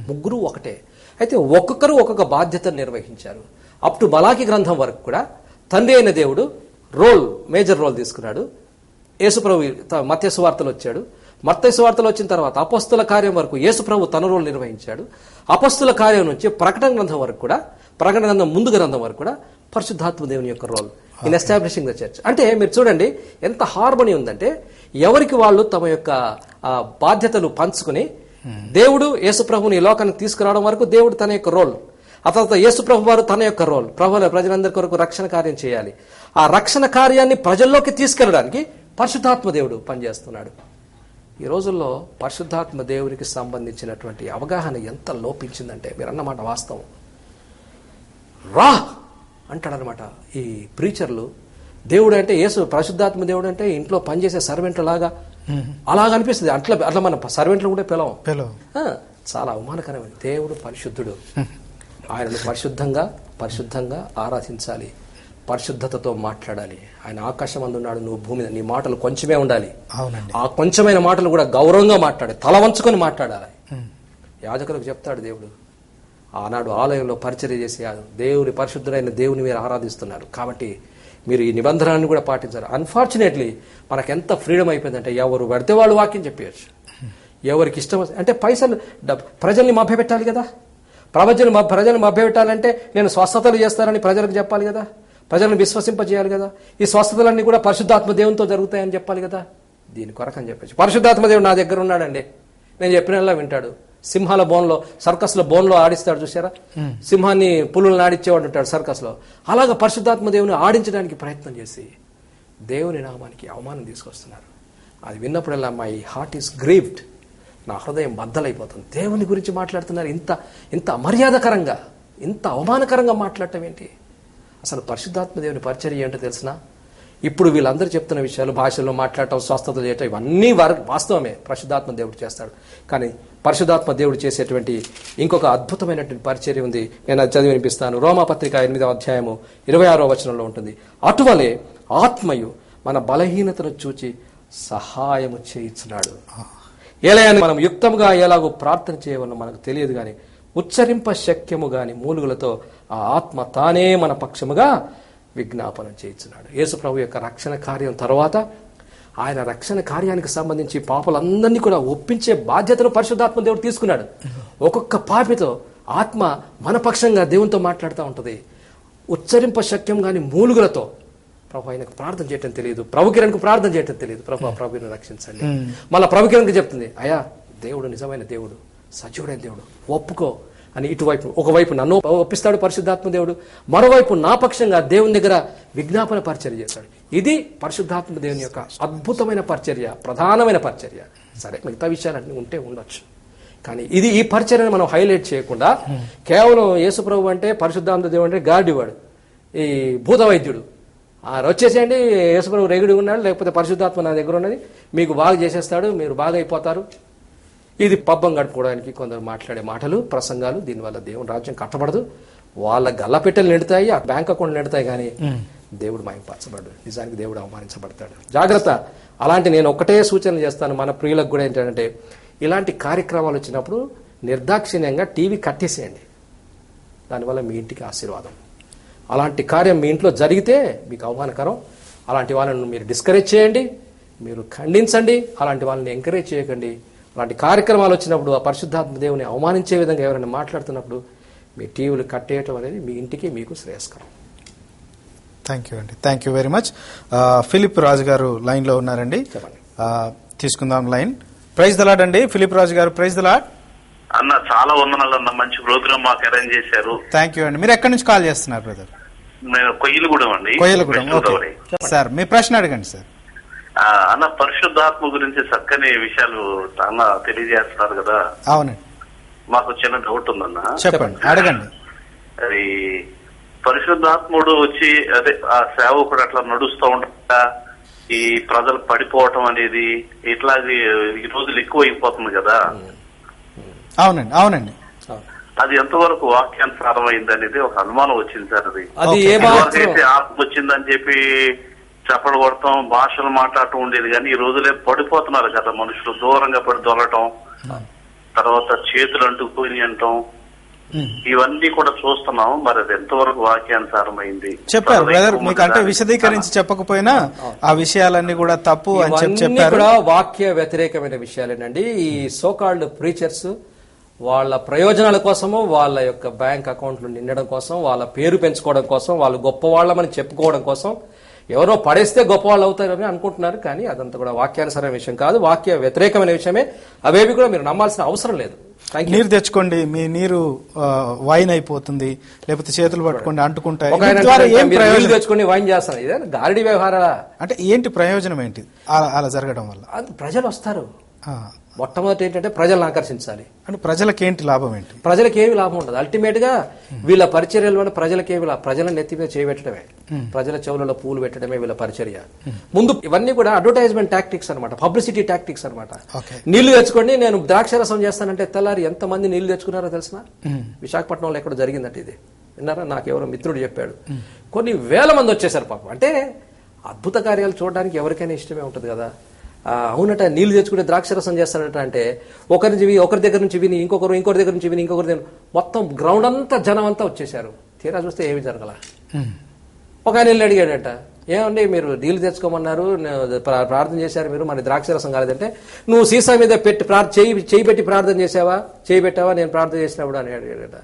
ముగ్గురు ఒకటే. అయితే ఒక్కొక్కరు ఒక్కొక్క బాధ్యతను నిర్వహించారు. అప్ టు మలాకి గ్రంథం వరకు కూడా తండ్రి అయిన దేవుడు మేజర్ రోల్ తీసుకున్నాడు. యేసుప్రభు మత్తయి సువార్తలో వచ్చాడు. మత్తయి సువార్తలో వచ్చిన తర్వాత అపొస్తలుల కార్యం వరకు యేసుప్రభు తన రోల్ నిర్వహించాడు. అపొస్తలుల కార్యం నుంచి ప్రకటన గ్రంథం వరకు కూడా, ప్రకటన గ్రంథం ముందు గ్రంథం వరకు కూడా పరిశుద్ధాత్మ దేవుని యొక్క role in establishing the church. అంటే మీరు చూడండి ఎంత హార్మనీ ఉందంటే, ఎవరికి వాళ్ళు తమ యొక్క బాధ్యతలు పంచుకుని, దేవుడు యేసుప్రభుని లోకానికి తీసుకురావడం వరకు దేవుడు తన యొక్క రోల్, ఆ తర్వాత యేసుప్రభు వారు తన యొక్క రోల్, ప్రజలందరి కొరకు రక్షణ కార్యం చేయాలి. ఆ రక్షణ కార్యాన్ని ప్రజల్లోకి తీసుకెళ్ళడానికి పరిశుద్ధాత్మ దేవుడు పనిచేస్తున్నాడు. ఈ రోజుల్లో పరిశుద్ధాత్మ దేవునికి సంబంధించినటువంటి అవగాహన ఎంత లోపించిందంటే, మీరు అన్నమాట వాస్తవం. రా అంటాడనమాట ఈ ప్రీచర్లు. దేవుడు అంటే యేసు పరిశుద్ధాత్మ దేవుడు అంటే ఇంట్లో పనిచేసే సర్వెంట్ల లాగా అలాగ అనిపిస్తుంది. అట్లా మన సర్వెంట్లు కూడా పిలవం. చాలా అవమానకరమైన. దేవుడు పరిశుద్ధుడు, ఆయనను పరిశుద్ధంగా ఆరాధించాలి, పరిశుద్ధతతో మాట్లాడాలి. ఆయన ఆకాశం అందున్నాడు, నువ్వు భూమి మీద, నీ మాటలు కొంచెమే ఉండాలి. ఆ కొంచెమైన మాటలు కూడా గౌరవంగా మాట్లాడాలి, తల వంచుకొని మాట్లాడాలి. యాజకులకు చెప్తాడు దేవుడు, ఆనాడు ఆలయంలో పరిచర్య చేసి దేవుని పరిశుద్ధుడైన దేవుని మీరు ఆరాధిస్తున్నారు కాబట్టి మీరు ఈ నిబంధనలను కూడా పాటించారు. అన్ఫార్చునేట్లీ మనకెంత ఫ్రీడమ్ అయిపోయిందంటే ఎవరు పడితే వాళ్ళు వాక్యం చెప్పేయచ్చు, ఎవరికి ఇష్టం అంటే పైసలు ప్రజల్ని మభ్యపెట్టాలి కదా. ప్రజలను మభ్యపెట్టాలంటే నేను స్వస్థతలు చేస్తానని ప్రజలకు చెప్పాలి కదా, ప్రజలను విశ్వసింపజేయాలి కదా. ఈ స్వస్థతలన్నీ కూడా పరిశుద్ధాత్మ దేవునితో జరుగుతాయని చెప్పాలి కదా. దీని కొరకని చెప్పచ్చు. పరిశుద్ధాత్మ దేవుడు నా దగ్గర ఉన్నాడండి, నేను చెప్పినలా వింటాడు. సింహాల బోన్లో, సర్కస్లో బోన్లో ఆడిస్తాడు చూసారా, సింహాన్ని పులులను ఆడించేవాడు ఉంటాడు సర్కస్లో. అలాగా పరిశుద్ధాత్మ దేవుని ఆడించడానికి ప్రయత్నం చేసి దేవుని నామానికి అవమానం తీసుకొస్తున్నారు. అది విన్నప్పుడల్లా మై హార్ట్ ఈస్ గ్రీవ్డ్, నా హృదయం బద్దలైపోతుంది. దేవుని గురించి మాట్లాడుతున్నారు, ఇంత అమర్యాదకరంగా, ఇంత అవమానకరంగా మాట్లాడటం ఏంటి? అసలు పరిశుద్ధాత్మ దేవుని పరిచర్య ఏంటో తెలిసినా? ఇప్పుడు వీళ్ళందరూ చెప్తున్న విషయాలు, భాషల్లో మాట్లాడటం, స్వస్థత చేయటం, ఇవన్నీ వాస్తవమే, పరిశుద్ధాత్మ దేవుడు చేస్తాడు. కానీ పరిశుద్ధాత్మ దేవుడు చేసేటువంటి ఇంకొక అద్భుతమైనటువంటి పరిచర్య ఉంది. నేను అది చదివి వినిపిస్తాను. రోమాపత్రిక 8వ అధ్యాయము 26వ వచనంలో ఉంటుంది. అటువలే ఆత్మయు మన బలహీనతను చూచి సహాయము చేయించున్నాడు. ఏలయని మనం యుక్తంగా ఎలాగో ప్రార్థన చేయవలనో మనకు తెలియదు గాని ఉచ్చరింప శక్యము గాని మూలుగులతో ఆ ఆత్మ తానే మన పక్షముగా విజ్ఞాపనం చేయించున్నాడు. యేసు ప్రభు యొక్క రక్షణ కార్యం తర్వాత ఆయన రక్షణ కార్యానికి సంబంధించి పాపులందరినీ కూడా ఒప్పించే బాధ్యతను పరిశుద్ధాత్మ దేవుడు తీసుకున్నాడు. ఒక్కొక్క పాపితో ఆత్మ మన పక్షంగా దేవునితో మాట్లాడుతూ ఉంటుంది. ఉచ్చరింప శక్యం గాని మూలుగులతో. ప్రభు ఆయనకు ప్రార్థన చేయటం తెలియదు, ప్రభుకిరణకు ప్రార్థన చేయటం తెలియదు, ప్రభుని రక్షించండి. మళ్ళా ప్రభుకిరణకు చెప్తుంది, అయ్యా దేవుడు నిజమైన దేవుడు, సజీవుడైన దేవుడు, ఒప్పుకో అని. ఇటువైపు ఒకవైపు నన్ను ఒప్పిస్తాడు పరిశుద్ధాత్మ దేవుడు, మరోవైపు నా పక్షంగా దేవుని దగ్గర విజ్ఞాపన పరిచర్య చేస్తాడు. ఇది పరిశుద్ధాత్మ దేవుని యొక్క అద్భుతమైన పరిచర్య, ప్రధానమైన పరిచర్య. సరే, మిగతా విషయాలన్నీ ఉంటే ఉండొచ్చు, కానీ ఈ పరిచర్యను మనం హైలైట్ చేయకుండా కేవలం యేసుప్రభు అంటే, పరిశుద్ధాత్మ దేవుడు అంటే గాడివాడు, ఈ భూత వైద్యుడు, వచ్చేసేయండి యేసుప్రభు రెగుడి ఉన్నాడు, లేకపోతే పరిశుద్ధాత్మ నా దగ్గర ఉన్నది, మీకు బాగా చేసేస్తాడు, మీరు బాగా అయిపోతారు. ఇది పబ్బం గడుపుకోవడానికి కొందరు మాట్లాడే మాటలు, ప్రసంగాలు. దీనివల్ల దేవుని రాజ్యం కట్టబడదు. వాళ్ళ గల్లపెట్టెలు నిండుతాయి, ఆ బ్యాంక్ అకౌంట్ నిండుతాయి, కానీ దేవుడు మహింపరచబడు. నిజానికి దేవుడు అవమానించబడతాడు. జాగ్రత్త. అలాంటి నేను ఒక్కటే సూచన చేస్తాను మన ప్రియులకు కూడా, ఏంటంటే ఇలాంటి కార్యక్రమాలు వచ్చినప్పుడు నిర్దాక్షిణ్యంగా టీవీ కట్టేసేయండి. దానివల్ల మీ ఇంటికి ఆశీర్వాదం. అలాంటి కార్యం మీ ఇంట్లో జరిగితే మీకు అవమానకరం. అలాంటి వాళ్ళని మీరు డిస్కరేజ్ చేయండి, మీరు ఖండించండి. అలాంటి వాళ్ళని ఎంకరేజ్ చేయకండి. అలాంటి కార్యక్రమాలు వచ్చినప్పుడు ఆ పరిశుద్ధాత్మ దేవుని అవమానించే విధంగా ఎవరైనా మాట్లాడుతున్నప్పుడు మీ టీవీలు కట్టేయటం అనేది మీ ఇంటికి మీకు శ్రేయస్కరం. థ్యాంక్ యూ అండి, thank you very much. Philip Raju గారు లైన్ లో ఉన్నారండి, తీసుకుందాం లైన్. ప్రైజ్ ద లార్డ్ అండి ఫిలిప్ రాజు గారు. ప్రైజ్ ద లార్డ్ అన్న. చాలా వందనాలు అన్న, మంచి ప్రోగ్రామ్ మాకు అరేంజ్ చేశారు. థ్యాంక్ యూ అండి. మీరు ఎక్కడి నుంచి కాల్ చేస్తున్నారు బ్రదర్? నేను కొయ్యలగూడెం అండి. కొయ్యలగూడెం. సార్ మీ ప్రశ్న అడగండి సార్. అన్న, పరిశుద్ధాత్మ గురించి చక్కని విషయాలు చాలా తెలియజేస్తున్నారు కదా. అవునండి. మాకు చిన్న డౌట్ ఉందన్న. చెప్పండి, అడగండి. అది పరిశుద్ధాత్ముడు వచ్చి అదే ఆ సేవకుడు అట్లా నడుస్తూ ఉంటా ఈ ప్రజలు పడిపోవటం అనేది ఇట్లాగే ఈ రోజులు ఎక్కువ అయిపోతుంది కదా. అవునండి, అవునండి. అది ఎంతవరకు వాక్యానుసారం అయింది అనేది ఒక అనుమానం వచ్చింది సార్. అది ఆత్మ వచ్చిందని చెప్పి చెప్పడం కొడతాం, భాషలు మాట్లాడటం ఉండేది, కానీ ఈ రోజులే పడిపోతున్నారు కదా మనుషులు, దూరంగా పడి దొరలటం, తర్వాత చేతులు అంటుకుపోయి అంటాం, ఇవన్నీ కూడా చూస్తున్నాం. మరి అది ఎంతవరకు వాక్యానుసారం అయింది చెప్పారు బ్రదర్. మీకు అంటే విశదీకరించి చెప్పకపోయినా ఆ విషయాలన్నీ కూడా తప్పు అని చెప్పారు. కూడా వాక్య వ్యతిరేకమైన విషయాలేనండి. ఈ సోకాల్డ్ ప్రీచర్స్ వాళ్ళ ప్రయోజనాల కోసము, వాళ్ళ యొక్క బ్యాంక్ అకౌంట్లు నిండడం కోసం, వాళ్ళ పేరు పెంచుకోవడం కోసం, వాళ్ళు గొప్ప వాళ్ళమని చెప్పుకోవడం కోసం ఎవరో పడేస్తే గొప్ప వాళ్ళు అవుతారని అనుకుంటున్నారు. కానీ అదంతా కూడా వాక్యానుసరమైన విషయం కాదు, వాక్య వ్యతిరేకమైన విషయమే. అవేవి కూడా మీరు నమ్మాల్సిన అవసరం లేదు. నీరు తెచ్చుకోండి, మీ నీరు వైన్ అయిపోతుంది, లేకపోతే చేతులు పట్టుకోండి అంటుకుంటాయి, తెచ్చుకోండి వైన్ చేస్తాను. ఇదే గారడి వ్యవహారాలా? అంటే ఏంటి ప్రయోజనం ఏంటి అలా జరగడం వల్ల? ప్రజలు వస్తారు, మొట్టమొదటి ఏంటంటే ప్రజలను ఆకర్షించాలి. అంటే ప్రజలకేంటి లాభం ఏంటి? ప్రజలకు ఏమి లాభం ఉండదు. అల్టిమేట్ గా వీళ్ళ పరిచర్యల వల్ల ప్రజలకేమి ప్రజల నెత్తి మీద చేయబెట్టడమే, ప్రజల చెవులలో పూలు పెట్టడమే వీళ్ళ పరిచర్య. ముందు ఇవన్నీ కూడా అడ్వర్టైజ్మెంట్ టాక్టిక్స్ అనమాట, పబ్లిసిటీ టాక్టిక్స్ అనమాట. నీళ్లు తెచ్చుకోండి, నేను ద్రాక్షరసం చేస్తానంటే తెల్లారి ఎంత మంది నీళ్లు తెచ్చుకున్నారో తెలిసిన? విశాఖపట్నంలో ఎక్కడ జరిగిందంటే ఇది విన్నారా? నాకు ఎవరో మిత్రుడు చెప్పాడు. కొన్ని వేల మంది వచ్చేసారు పాపం. అంటే అద్భుత కార్యాలు చూడడానికి ఎవరికైనా ఇష్టమే ఉంటుంది కదా. అవునట, నీళ్లు తెచ్చుకుంటే ద్రాక్షరసం చేస్తానట అంటే ఒకరి దగ్గర నుంచి విని ఇంకొకరి దగ్గర నుంచి విని ఇంకొకరి దగ్గర మొత్తం గ్రౌండ్ అంతా జనం అంతా వచ్చేసారు. తీరా చూస్తే ఏమి జరగల. ఒక ఆయన వెళ్ళి అడిగాడట, ఏమండి మీరు నీళ్లు తెచ్చుకోమన్నారు, ప్రార్థన చేశారు మీరు, మరి ద్రాక్షరసం కాలేదంటే నువ్వు సీసా మీద పెట్టి చేయి పెట్టి ప్రార్థన చేసావా, చేయి పెట్టావా నేను ప్రార్థన చేసినప్పుడు అని అడిగాడట.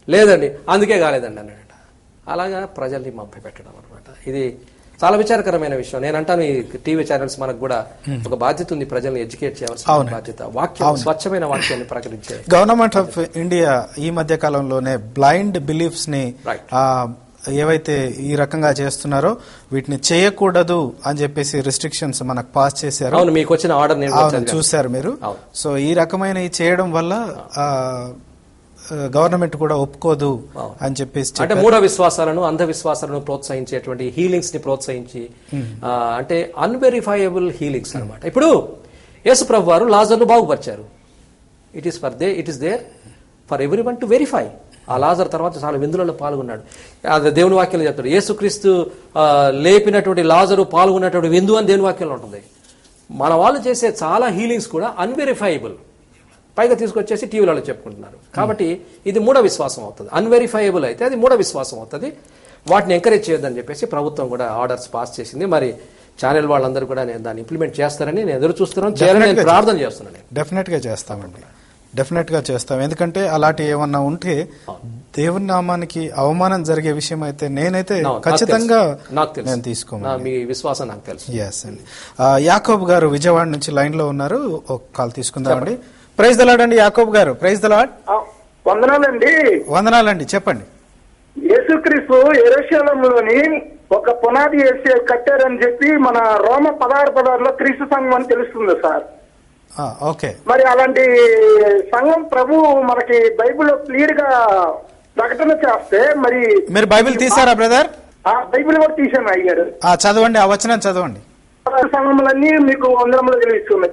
లేదండి అందుకే కాలేదండి అన్నాడట. అలాగా ప్రజల్ని మభ్య పెట్టడం అనమాట. ఇది చాలా విచారకరమైన విషయం. నేను అంటాను, ఈ టీవీ ఛానల్స్ మనకు కూడా ఒక బాధ్యత ఉంది, ప్రజల్ని ఎడ్యుకేట్ చేయాల్సిన బాధ్యత. వాక్యం, స్వచ్ఛమైన వాక్యాన్ని ప్రకటించే గవర్నమెంట్ ఆఫ్ ఇండియా ఈ మధ్య కాలంలోనే బ్లైండ్ బిలీఫ్స్ ని ఏవైతే ఈ రకంగా చేస్తున్నారో వీటిని చేయకూడదు అని చెప్పేసి రిస్ట్రిక్షన్స్ మనకు పాస్ చేశారు. అవును, మీకు వచ్చిన ఆర్డర్ చూశారు మీరు. సో ఈ రకమైన చేయడం వల్ల గవర్నమెంట్ కూడా ఒప్పుకోదు అని చెప్పేసి, అంటే మూఢ విశ్వాసాలను, అంధవిశ్వాసాలను ప్రోత్సహించేటువంటి హీలింగ్స్ ని ప్రోత్సహించి, అంటే అన్వెరిఫైయబుల్ హీలింగ్స్ అనమాట. ఇప్పుడు యేసు ప్రభు వారు లాజర్ను బాగుపరిచారు. It is there for everyone to verify. ఆ లాజర్ తర్వాత చాలా విందులలో పాల్గొన్నాడు. దేవుని వాక్యంలో చెప్తాడు, యేసుక్రీస్తు లేపినటువంటి లాజరు పాల్గొన్నటువంటి విందు అని దేవుని వాక్యంలో ఉంటుంది. మన వాళ్ళు చేసే చాలా హీలింగ్స్ కూడా అన్వెరిఫైయబుల్, పైగా తీసుకొచ్చేసి టీవీలలో చెప్పుకుంటున్నారు. కాబట్టి ఇది మూఢ విశ్వాసం అవుతుంది. అన్వెరిఫైయబుల్ అయితే అది మూఢ విశ్వాసం అవుతుంది. వాటిని ఎంకరేజ్ చేయొద్దని చెప్పేసి ప్రభుత్వం కూడా ఆర్డర్స్ పాస్ చేసింది. మరి ఛానల్ వాళ్ళందరూ కూడా నేను దాన్ని ఇంప్లిమెంట్ చేస్తారని నేను ఎదురు చూస్తున్నాను, చేయాలని నేను ప్రార్థన చేస్తున్నాను. డెఫినెట్ గా చేస్తామండి, డెఫినెట్ గా చేస్తాం. ఎందుకంటే అలాంటి ఏమన్నా ఉంటే దేవుని నామానికి అవమానం జరిగే విషయం అయితే నేనైతే ఖచ్చితంగా నేను తీసుకోను. మీ విశ్వాసం నాకు తెలుసు. ఎస్ అండి. యాకోబ్ గారు విజయవాడ నుంచి లైన్ లో ఉన్నారు, ఒక కాల్ తీసుకుందామండి. ప్రైజ్ ద లార్డ్ అండి యాకోబ్ గారు. Praise the Lord. వందనాలండి. వందనాలండి, చెప్పండి. యేసుక్రీస్తు యెరూషలేములోని ఒక పునాది వేసి కట్టారని చెప్పి మన రోమ 16:16 క్రీస్తు సంఘం అని తెలుస్తుంది సార్. ఓకే, మరి అలాంటి సంఘం ప్రభు మనకి బైబిల్లో క్లియర్ గా ప్రకటన చేస్తే మరి మీరు బైబిల్ తీసారా బ్రదర్? బైబిల్ కూడా తీసాను అయ్యారు. చదవండి, ఆ వచనం చదవండి. సంఘములన్నీ మీకు వందనములు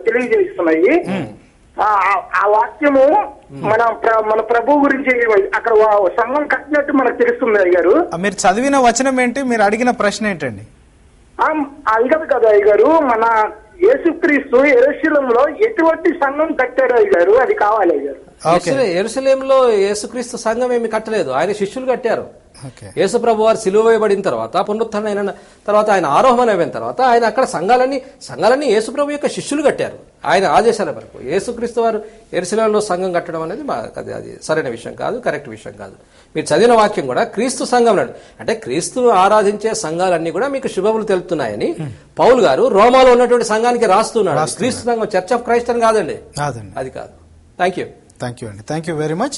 తెలియజేస్తున్నాయి. ఆ వాక్యము మన ప్రభు గురించి అక్కడ సంఘం కట్టినట్టు మనకు తెలుస్తుంది అయ్యారు. మీరు చదివిన వచనం ఏంటి, మీరు అడిగిన ప్రశ్న ఏంటండి? అడిగదు కదా అయ్యారు, మన యేసుక్రీస్తు యెరూషలేములో ఎటువంటి సంఘం కట్టారు అయ్యారు, అది కావాలి అయ్యారు. యెరూషలేములో యేసుక్రీస్తు సంఘం ఏమి కట్టలేదు, ఆయన శిష్యులు కట్టారు. యేసు ప్రభు వారు సిలువ వేయబడిన తర్వాత, పునరుత్థానం అయిన తర్వాత, ఆయన ఆరోహణ అయిన తర్వాత ఆయన అక్కడ సంఘాలన్నీ యేసు ప్రభు యొక్క శిష్యులు కట్టారు ఆయన ఆదేశాల వరకు. యేసుక్రీస్తు వారు యెరూషలేములో సంఘం కట్టడం అనేది అది సరైన విషయం కాదు, కరెక్ట్ విషయం కాదు. మీరు చదివిన వాక్యం కూడా క్రీస్తు సంఘం అంటే క్రీస్తు ఆరాధించే సంఘాలన్నీ కూడా మీకు శుభములు తెలుపుతున్నాయని పౌలు గారు రోమాలో ఉన్నటువంటి సంఘానికి రాస్తున్నాడు. క్రీస్తు సంఘం చర్చ్ ఆఫ్ క్రైస్ట్ అని కాదండి, అది కాదు. థ్యాంక్ యూ అండి, థ్యాంక్ యూ వెరీ మచ్.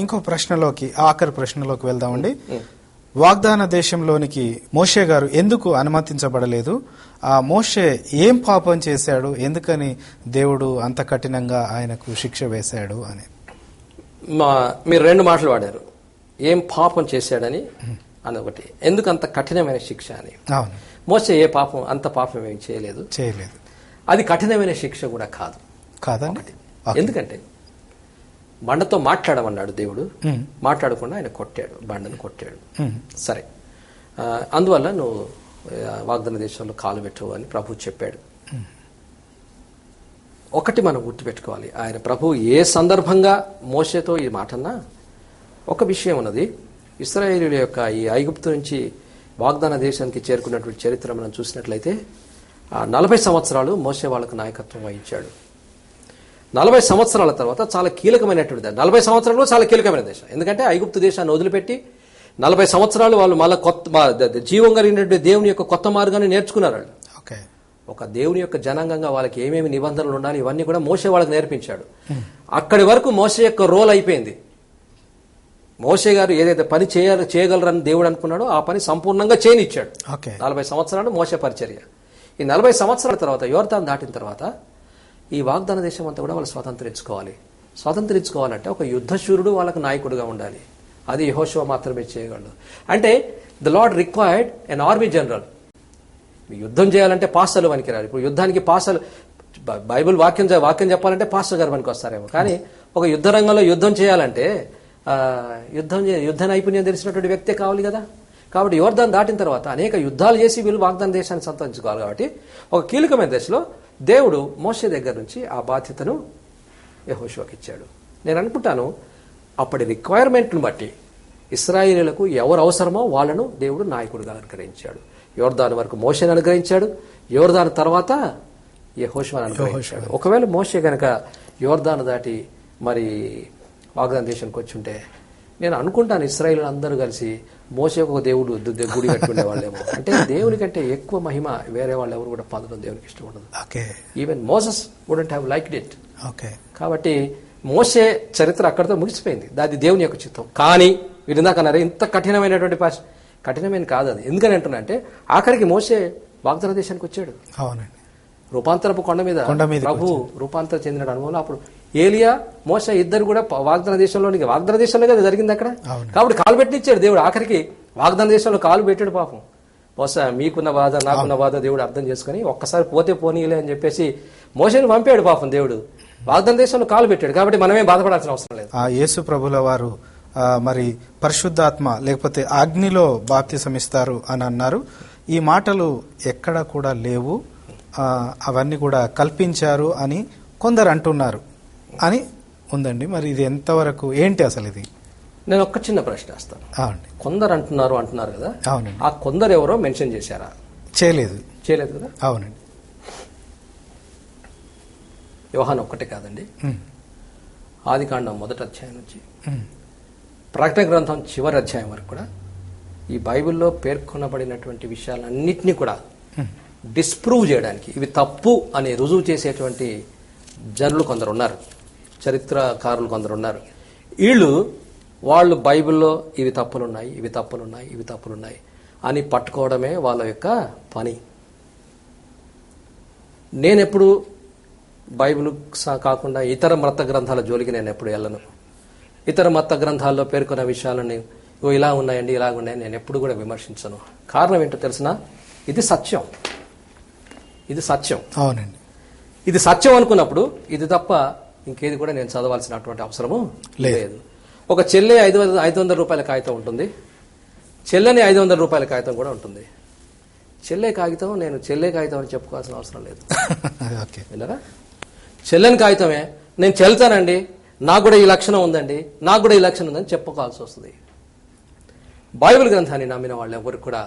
ఇంకో ప్రశ్నలోకి, ఆఖరి ప్రశ్నలోకి వెళ్దామండి. వాగ్దాన దేశంలోనికి మోషే గారు ఎందుకు అనుమతించబడలేదు? ఆ మోషే ఏం పాపం చేశాడు, ఎందుకని దేవుడు అంత కఠినంగా ఆయనకు శిక్ష వేశాడు అని? మీరు రెండు మాటలు వాడారు, ఏం పాపం చేశాడని అని ఒకటి, ఎందుకు అంత కఠినమైన శిక్ష అని. మోషే ఏ పాపం, అంత పాపం ఏం చేయలేదు. అది కఠినమైన శిక్ష కూడా కాదండి. ఎందుకంటే బండతో మాట్లాడమన్నాడు దేవుడు, మాట్లాడకుండా ఆయన కొట్టాడు, బండను కొట్టాడు. సరే, అందువల్ల నువ్వు వాగ్దాన దేశంలో కాలు పెట్టవు అని ప్రభు చెప్పాడు. ఒకటి మనం గుర్తుపెట్టుకోవాలి, ఆయన ప్రభు ఏ సందర్భంగా మోషేతో ఈ మాటన్నా ఒక విషయం ఉన్నది. ఇశ్రాయేలీయుల యొక్క ఈ ఐగుప్తు నుంచి వాగ్దాన దేశానికి చేరుకున్నటువంటి చరిత్ర మనం చూసినట్లయితే 40 సంవత్సరాలు మోషే వాళ్ళకు నాయకత్వం వహించాడు. 40 సంవత్సరాల తర్వాత చాలా కీలకమైనటువంటి 40 సంవత్సరాలు చాలా కీలకమైన దేశం. ఎందుకంటే ఐగుప్తు దేశాన్ని వదిలిపెట్టి 40 సంవత్సరాలు వాళ్ళు మళ్ళీ జీవం కలిగినటువంటి దేవుని యొక్క కొత్త మార్గాన్ని నేర్చుకున్నారు. ఒక దేవుని యొక్క జనాంగంగా వాళ్ళకి ఏమేమి నిబంధనలు ఉండాలి ఇవన్నీ కూడా మోషే వాళ్ళకి నేర్పించాడు. అక్కడి వరకు మోషే యొక్క రోల్ అయిపోయింది. మోషే గారు ఏదైతే పని చేయగలరని దేవుడు అనుకున్నాడో ఆ పని సంపూర్ణంగా చేయనిచ్చాడు. 40 సంవత్సరాలు మోషే పరిచర్య. ఈ 40 సంవత్సరాల తర్వాత యోర్దాను దాటిన తర్వాత ఈ వాగ్దాన దేశం అంతా కూడా వాళ్ళు స్వతంత్రించుకోవాలి. స్వతంత్రించుకోవాలంటే ఒక యుద్ధశూరుడు వాళ్ళకు నాయకుడుగా ఉండాలి. అది యెహోషువ మాత్రమే చేయగలడు. అంటే the Lord required an army general. యుద్ధం చేయాలంటే పాస్టర్లు పనికిరారు. ఇప్పుడు యుద్ధానికి పాస్టర్లు, బైబుల్ వాక్యం చెప్పాలంటే పాస్టర్ గారు పనికి వస్తారేమో, కానీ ఒక యుద్ధ రంగంలో యుద్ధం చేయాలంటే యుద్ధ నైపుణ్యం తెలిసినటువంటి వ్యక్తే కావాలి కదా. కాబట్టి యోర్దాను దాటిన తర్వాత అనేక యుద్ధాలు చేసి వీళ్ళు వాగ్దాన దేశాన్ని సంతరించుకోవాలి. కాబట్టి ఒక కీలకమైన దశలో దేవుడు మోషే దగ్గర నుంచి ఆ బాధ్యతను యెహోషువకి ఇచ్చాడు. నేను అనుకుంటాను అప్పటి రిక్వైర్మెంట్ను బట్టి ఇశ్రాయేలీయులకు ఎవరు అవసరమో వాళ్ళను దేవుడు నాయకుడిగా అనుగ్రహించాడు. యోర్దాను వరకు మోషేని అనుగ్రహించాడు, యోర్దాను తర్వాత యెహోషువను అనుగ్రహించాడు. ఒకవేళ మోషే గనక యోర్దాను దాటి మరి వాగ్దాన దేశానికి వచ్చి ఉంటే నేను అనుకుంటాను ఇశ్రాయేలీయులు అందరూ కలిసి మోషే ఒక దేవుడు గుడి కట్టుకునే వాళ్ళేమో. అంటే దేవుని కంటే ఎక్కువ మహిమ వేరే వాళ్ళు ఎవరు కూడా పొందడం దేవునికి ఇష్టం ఉండదు. Even Moses wouldn't have liked it. కాబట్టి మోషే చరిత్ర అక్కడితో ముగిసిపోయింది. అది దేవుని యొక్క చిత్తం. కానీ మీరు ఇందాక అన్నారు ఇంత కఠినమైనటువంటి కఠినమైన కాదు అది. ఎందుకని అంటున్నా అంటే ఆఖరికి మోషే వాగ్దాన దేశానికి వచ్చాడు. అవునండి. రూపాంతరపు కొండ మీద ప్రభు రూపాంతరం చెందిన అనుభవంలో అప్పుడు ఏలియా మోషే ఇద్దరు కూడా వాగ్దాన దేశంలో కదా జరిగింది అక్కడ. కాబట్టి కాలు పెట్టినిచ్చాడు దేవుడు. ఆఖరికి వాగ్దాన దేశంలో కాలు పెట్టాడు. పాపం బహుశా మీకున్న బాధ నాకున్న బాధ దేవుడు అర్థం చేసుకుని ఒక్కసారి పోతే పోనీలే అని చెప్పేసి మోషేని పంపాడు. పాపం దేవుడు వాగ్దాన దేశంలో కాలు పెట్టాడు. కాబట్టి మనమే బాధపడాల్సిన అవసరం లేదు. యేసు ప్రభుల వారు మరి పరిశుద్ధాత్మ లేకపోతే అగ్నిలో బాప్తిసమిస్తారు అని అన్నారు. ఈ మాటలు ఎక్కడ కూడా లేవు, అవన్నీ కూడా కల్పించారు అని కొందరు అంటున్నారు అని ఉందండి. మరి ఇది ఎంతవరకు ఏంటి అసలు ఇది? నేను ఒక్క చిన్న ప్రశ్న వేస్తాను. కొందరు అంటున్నారు కదా, అవునండి. ఆ కొందరు ఎవరో మెన్షన్ చేశారా? చేయలేదు కదా. అవునండి. యోహాను ఒక్కటే కాదండి, ఆదికాండం 1వ అధ్యాయం నుంచి ప్రకటన గ్రంథం చివరి అధ్యాయం వరకు కూడా ఈ బైబిల్లో పేర్కొనబడినటువంటి విషయాలన్నింటినీ కూడా డిస్ప్రూవ్ చేయడానికి, ఇవి తప్పు అని రుజువు చేసేటువంటి జనులు కొందరు ఉన్నారు, చరిత్రకారులు కొందరు ఉన్నారు. వాళ్ళు బైబిల్లో ఇవి తప్పులున్నాయి అని పట్టుకోవడమే వాళ్ళ యొక్క పని. నేనెప్పుడు బైబిల్ కాకుండా ఇతర మత గ్రంథాల జోలికి నేను ఎప్పుడు వెళ్ళను. ఇతర మత గ్రంథాల్లో పేర్కొన్న విషయాలని ఇలా ఉన్నాయండి నేను ఎప్పుడు కూడా విమర్శించను. కారణం ఏంటో తెలిసిన, ఇది సత్యం. అవునండి. ఇది సత్యం అనుకున్నప్పుడు ఇది తప్ప ఇంకేది కూడా నేను చదవాల్సినటువంటి అవసరము లేదు. ఒక చెల్లె 500 రూపాయల కాగితం ఉంటుంది, చెల్లెని 500 రూపాయల కాగితం కూడా ఉంటుంది. చెల్లె కాగితం అని చెప్పుకోవాల్సిన అవసరం లేదు. విన్నారా? చెల్లెని కాగితమే నేను చెల్తానండి, నాకు కూడా ఈ లక్షణం ఉందండి, నాకు కూడా ఈ లక్షణం ఉందని చెప్పుకోవాల్సి వస్తుంది. బైబిల్ గ్రంథాన్ని నమ్మిన వాళ్ళు ఎవరు కూడా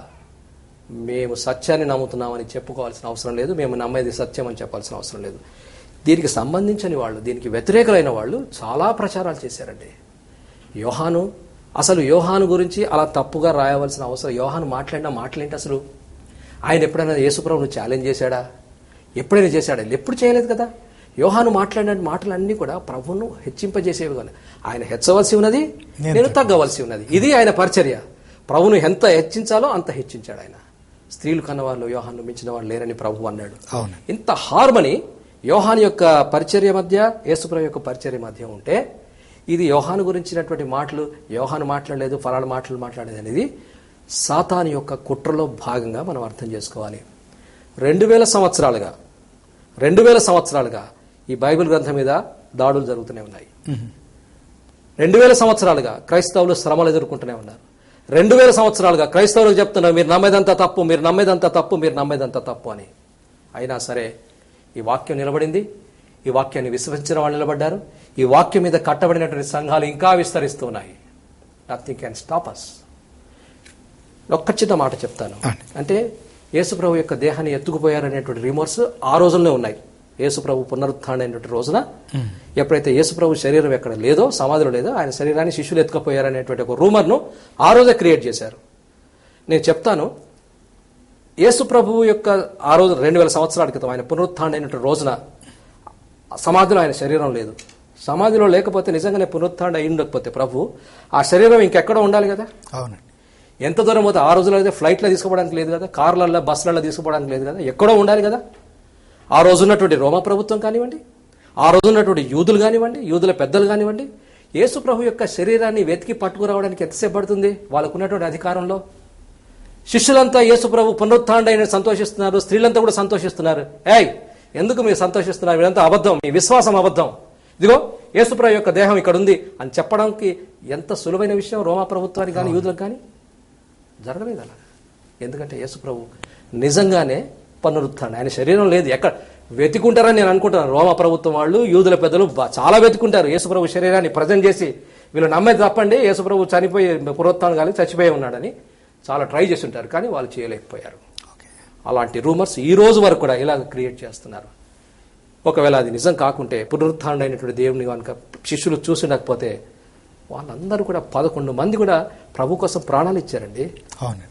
మేము సత్యాన్ని నమ్ముతున్నామని చెప్పుకోవాల్సిన అవసరం లేదు, మేము నమ్మేది సత్యం అని చెప్పాల్సిన అవసరం లేదు. దీనికి సంబంధించని వాళ్ళు, దీనికి వ్యతిరేకులైన వాళ్ళు చాలా ప్రచారాలు చేశారండి. యోహాను గురించి అలా తప్పుగా రాయవలసిన అవసరం, యోహాను మాట్లాడిన మాటలేంటి అసలు? ఆయన ఎప్పుడైనా యేసుప్రభును ఛాలెంజ్ చేశాడా? ఎప్పుడైనా చేశాడా? ఎప్పుడు చేయలేదు కదా. యోహాను మాట్లాడిన మాటలన్నీ కూడా ప్రభువును హెచ్చింపజేసేవి కానీ, ఆయన హెచ్చవలసి ఉన్నది, నేను తగ్గవలసి ఉన్నది. ఇది ఆయన పరిచర్య. ప్రభువును ఎంత హెచ్చించాలో అంత హెచ్చించాడు ఆయన. స్త్రీలు కన్నవాళ్ళు యోహాను మించిన వాళ్ళు లేరని ప్రభు అన్నాడు. ఇంత హార్మనీ యోహాను యొక్క పరిచర్య మధ్య, యేసుప్రభు యొక్క పరిచర్య మధ్య ఉంటే, ఇది యోహాను గురించినటువంటి మాటలు యోహాను మాట్లాడలేదు, ఫలానా మాటలు మాట్లాడలేదు అనేది సాతాను యొక్క కుట్రలో భాగంగా మనం అర్థం చేసుకోవాలి. 2000 సంవత్సరాలుగా ఈ బైబిల్ గ్రంథం మీద దాడులు జరుగుతూనే ఉన్నాయి. 2000 సంవత్సరాలుగా క్రైస్తవులు శ్రమలు ఎదుర్కొంటూనే ఉన్నారు. 2000 సంవత్సరాలుగా క్రైస్తవులకు చెప్తున్నారు మీరు నమ్మేదంతా తప్పు అని. అయినా సరే ఈ వాక్యం నిలబడింది, ఈ వాక్యాన్ని విశ్వసించిన వాళ్ళు నిలబడ్డారు, ఈ వాక్యం మీద కట్టబడినటువంటి సంఘాలు ఇంకా విస్తరిస్తున్నాయి. Nothing can stop us. ఒక్క చిన్న మాట చెప్తాను. అంటే యేసుప్రభు యొక్క దేహాన్ని ఎత్తుకుపోయారనేటువంటి రిమోర్స్ ఆ రోజుల్లో ఉన్నాయి. యేసుప్రభు పునరుత్థానం అయినటువంటి రోజున ఎప్పుడైతే యేసుప్రభు శరీరం ఎక్కడ లేదో, సమాధిలో లేదో, ఆయన శరీరాన్ని శిష్యులు ఎత్తుకుపోయారనేటువంటి ఒక రూమర్ను ఆ రోజే క్రియేట్ చేశారు. నేను చెప్తాను, యేసుప్రభు యొక్క ఆ రోజు 2000 సంవత్సరాల క్రితం ఆయన పునరుత్థానం అయినటువంటి రోజున సమాధిలో ఆయన శరీరం లేదు. సమాధిలో లేకపోతే, నిజంగానే పునరుత్థానం అయి ఉండకపోతే ప్రభు ఆ శరీరం ఇంకెక్కడో ఉండాలి కదా. అవునండి. ఎంత దూరం పోతే ఆ రోజుల్లో అయితే ఫ్లైట్లో తీసుకోవడానికి లేదు కదా, కార్లలో బస్సులలో తీసుకోవడానికి లేదు కదా, ఎక్కడో ఉండాలి కదా. ఆ రోజున్నటువంటి రోమా ప్రభుత్వం కానివ్వండి, ఆ రోజున్నటువంటి యూదులు కానివ్వండి, యూదుల పెద్దలు కానివ్వండి, యేసు ప్రభు యొక్క శరీరాన్ని వెతికి పట్టుకురావడానికి ఎంతసేపు పడుతుంది వాళ్ళకున్నటువంటి అధికారంలో? శిష్యులంతా యేసు ప్రభు పునరుత్థానుడైన సంతోషిస్తున్నారు, స్త్రీలంతా కూడా సంతోషిస్తున్నారు. ఎందుకు మీరు సంతోషిస్తున్నారు? ఇదంతా అబద్ధం, మీ విశ్వాసం అబద్ధం. ఇదిగో యేసు ప్రభు యొక్క దేహం ఇక్కడ ఉంది అని చెప్పడానికి ఎంత సులువైన విషయం రోమా ప్రభుత్వానికి కానీ యూదులకు కానీ? జరగలేదు అలా. ఎందుకంటే యేసు ప్రభు నిజంగానే పునరుత్థానం, ఆయన శరీరం లేదు. ఎక్కడ వెతుకుంటారని నేను అనుకుంటున్నాను. రోమా ప్రభుత్వం వాళ్ళు, యూదుల పెద్దలు చాలా వెతుకుంటారు యేసు ప్రభు శరీరాన్ని ప్రజెంట్ చేసి, వీళ్ళు నమ్మేది తప్పండి యేసు ప్రభు చనిపోయి పునరుత్థానం కానీ చచ్చిపోయి ఉన్నాడని చాలా ట్రై చేసి ఉంటారు, కానీ వాళ్ళు చేయలేకపోయారు. అలాంటి రూమర్స్ ఈ రోజు వరకు కూడా ఇలాగ క్రియేట్ చేస్తున్నారు. ఒకవేళ అది నిజం కాకుంటే, పునరుత్థానం అయినటువంటి దేవుని కనుక శిష్యులు చూసినకపోతే, వాళ్ళందరూ కూడా 11 మంది కూడా ప్రభు కోసం ప్రాణాలు ఇచ్చారండి. అవునండి.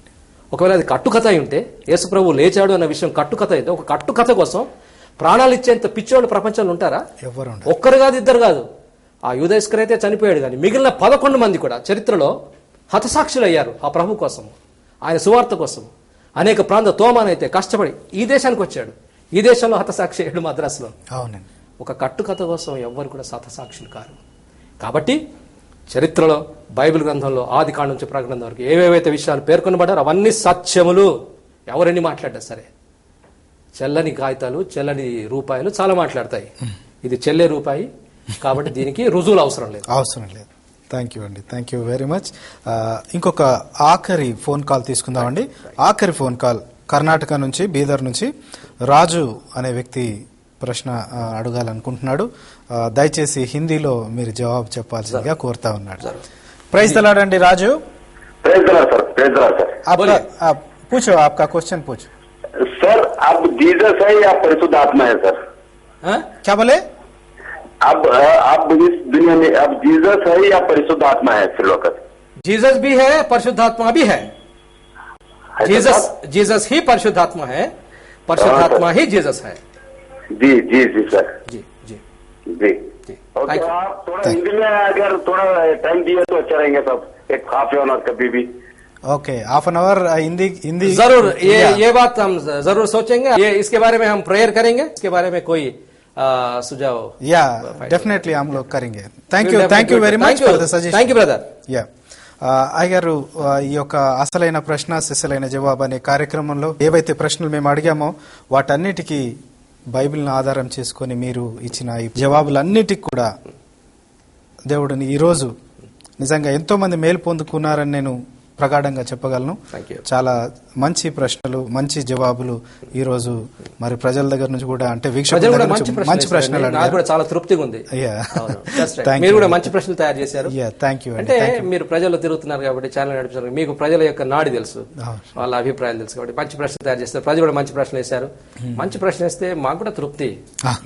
ఒకవేళ అది కట్టుకథ అయి ఉంటే, యేసు ప్రభు లేచాడు అన్న విషయం కట్టుకథ అయితే, ఒక కట్టుకథ కోసం ప్రాణాలు ఇచ్చేంత పిచ్చోళ్ళు ప్రపంచంలో ఉంటారా? ఎవరు? ఒక్కరు కాదు, ఇద్దరు కాదు. ఆ యూదా ఇస్కరియోతే చనిపోయాడు, కానీ మిగిలిన 11 మంది కూడా చరిత్రలో హతసాక్షులు అయ్యారు ఆ ప్రభు కోసం, ఆయన సువార్త కోసం. అనేక ప్రాంత తోమానైతే కష్టపడి ఈ దేశానికి వచ్చాడు, ఈ దేశంలో హతసాక్షి అయ్యాడు మద్రాసులో. అవునండి. ఒక కట్టుకథ కోసం ఎవ్వరు కూడా హతసాక్షులు కారు. కాబట్టి చరిత్రలో, బైబిల్ గ్రంథంలో ఆది కాండం నుంచి ప్రకటన వరకు ఏవేవైతే విషయాలు పేర్కొనబడ్డారో అవన్నీ సత్యములు. ఎవరన్నీ మాట్లాడ్డా సరే, చెల్లని కాగితాలు, చెల్లని రూపాయలు చాలా మాట్లాడతాయి. ఇది చెల్లే రూపాయి కాబట్టి దీనికి రుజువులు అవసరం లేదు. థ్యాంక్ యూ అండి, థ్యాంక్ యూ వెరీ మచ్. ఇంకొక ఆఖరి ఫోన్ కాల్ తీసుకుందామండి. ఆఖరి ఫోన్ కాల్ కర్ణాటక నుంచి, బీదర్ నుంచి రాజు అనే వ్యక్తి ప్రశ్న అడగాలనుకుంటున్నాడు. దయచేసి హిందీలో మీరు జవాబు చెప్పాల్సిందిగా కోరుతా ఉన్నాడు. ప్రైజ్ తలాడండి రాజు. పూచో, ఆప్కా క్వశ్చన్ పూచో. सर अब जीसस है या परिशुद्ध आत्मा है सर? क्या बोले? अब इस दुनिया में अब जीसस है या परिशुद्ध आत्मा है फिर वक्त? जीसस भी है, परिशुद्धात्मा भी है. जीसस ही परिशुद्धात्मा है, परिशुद्धात्मा ही जीसस है. जी जी जी सर. जी जी जी. ओके, आप थोड़ा हिंदी में अगर थोड़ा टाइम दिए तो अच्छा रहेंगे सब, एक हाफ एन आवर कभी भी. Okay, half an hour Hindi जरूर. ये बात हम जरूर सोचेंगे. ये इसके बारे में हम प्रेयर करेंगे. इसके बारे में कोई सुझाव? या डेफिनेटली हम लोग करेंगे. Thank you very much for the suggestion. Thank you brother. Yeah అయ్యగారు, ఈ యొక్క అసలైన ప్రశ్న సిసలైన జవాబు అనే కార్యక్రమంలో ఏవైతే ప్రశ్నలు మేము అడిగామో వాటన్నిటికీ బైబిల్ని ఆధారం చేసుకొని మీరు ఇచ్చిన ఈ జవాబులన్నిటికి కూడా దేవుడిని ఈరోజు నిజంగా ఎంతో మంది మేలు పొందుకున్నారని నేను ప్రగాఢంగా చెప్పగలను. చాలా మంచి ప్రశ్నలు, మంచి జవాబులు ఈ రోజు మరి ప్రజల దగ్గర నుంచి కూడా, అంటే వీక్షకుల మంచి ప్రశ్నలు నాకు కూడా చాలా తృప్తిగా ఉంది. మీరు కూడా మంచి ప్రశ్నలు తయారు చేశారు. Thank you. అంటే మీరు ప్రజల్లో తిరుగుతున్నారు కాబట్టి, ఛానల్ నడిపిస్తారు, మీకు ప్రజల యొక్క నాడి తెలుసు, వాళ్ళ అభిప్రాయాలు తెలుసు కాబట్టి మంచి ప్రశ్నలు తయారు చేస్తారు. ప్రజలు కూడా మంచి ప్రశ్నలు వేశారు. మంచి ప్రశ్న వేస్తే మాకు కూడా తృప్తి,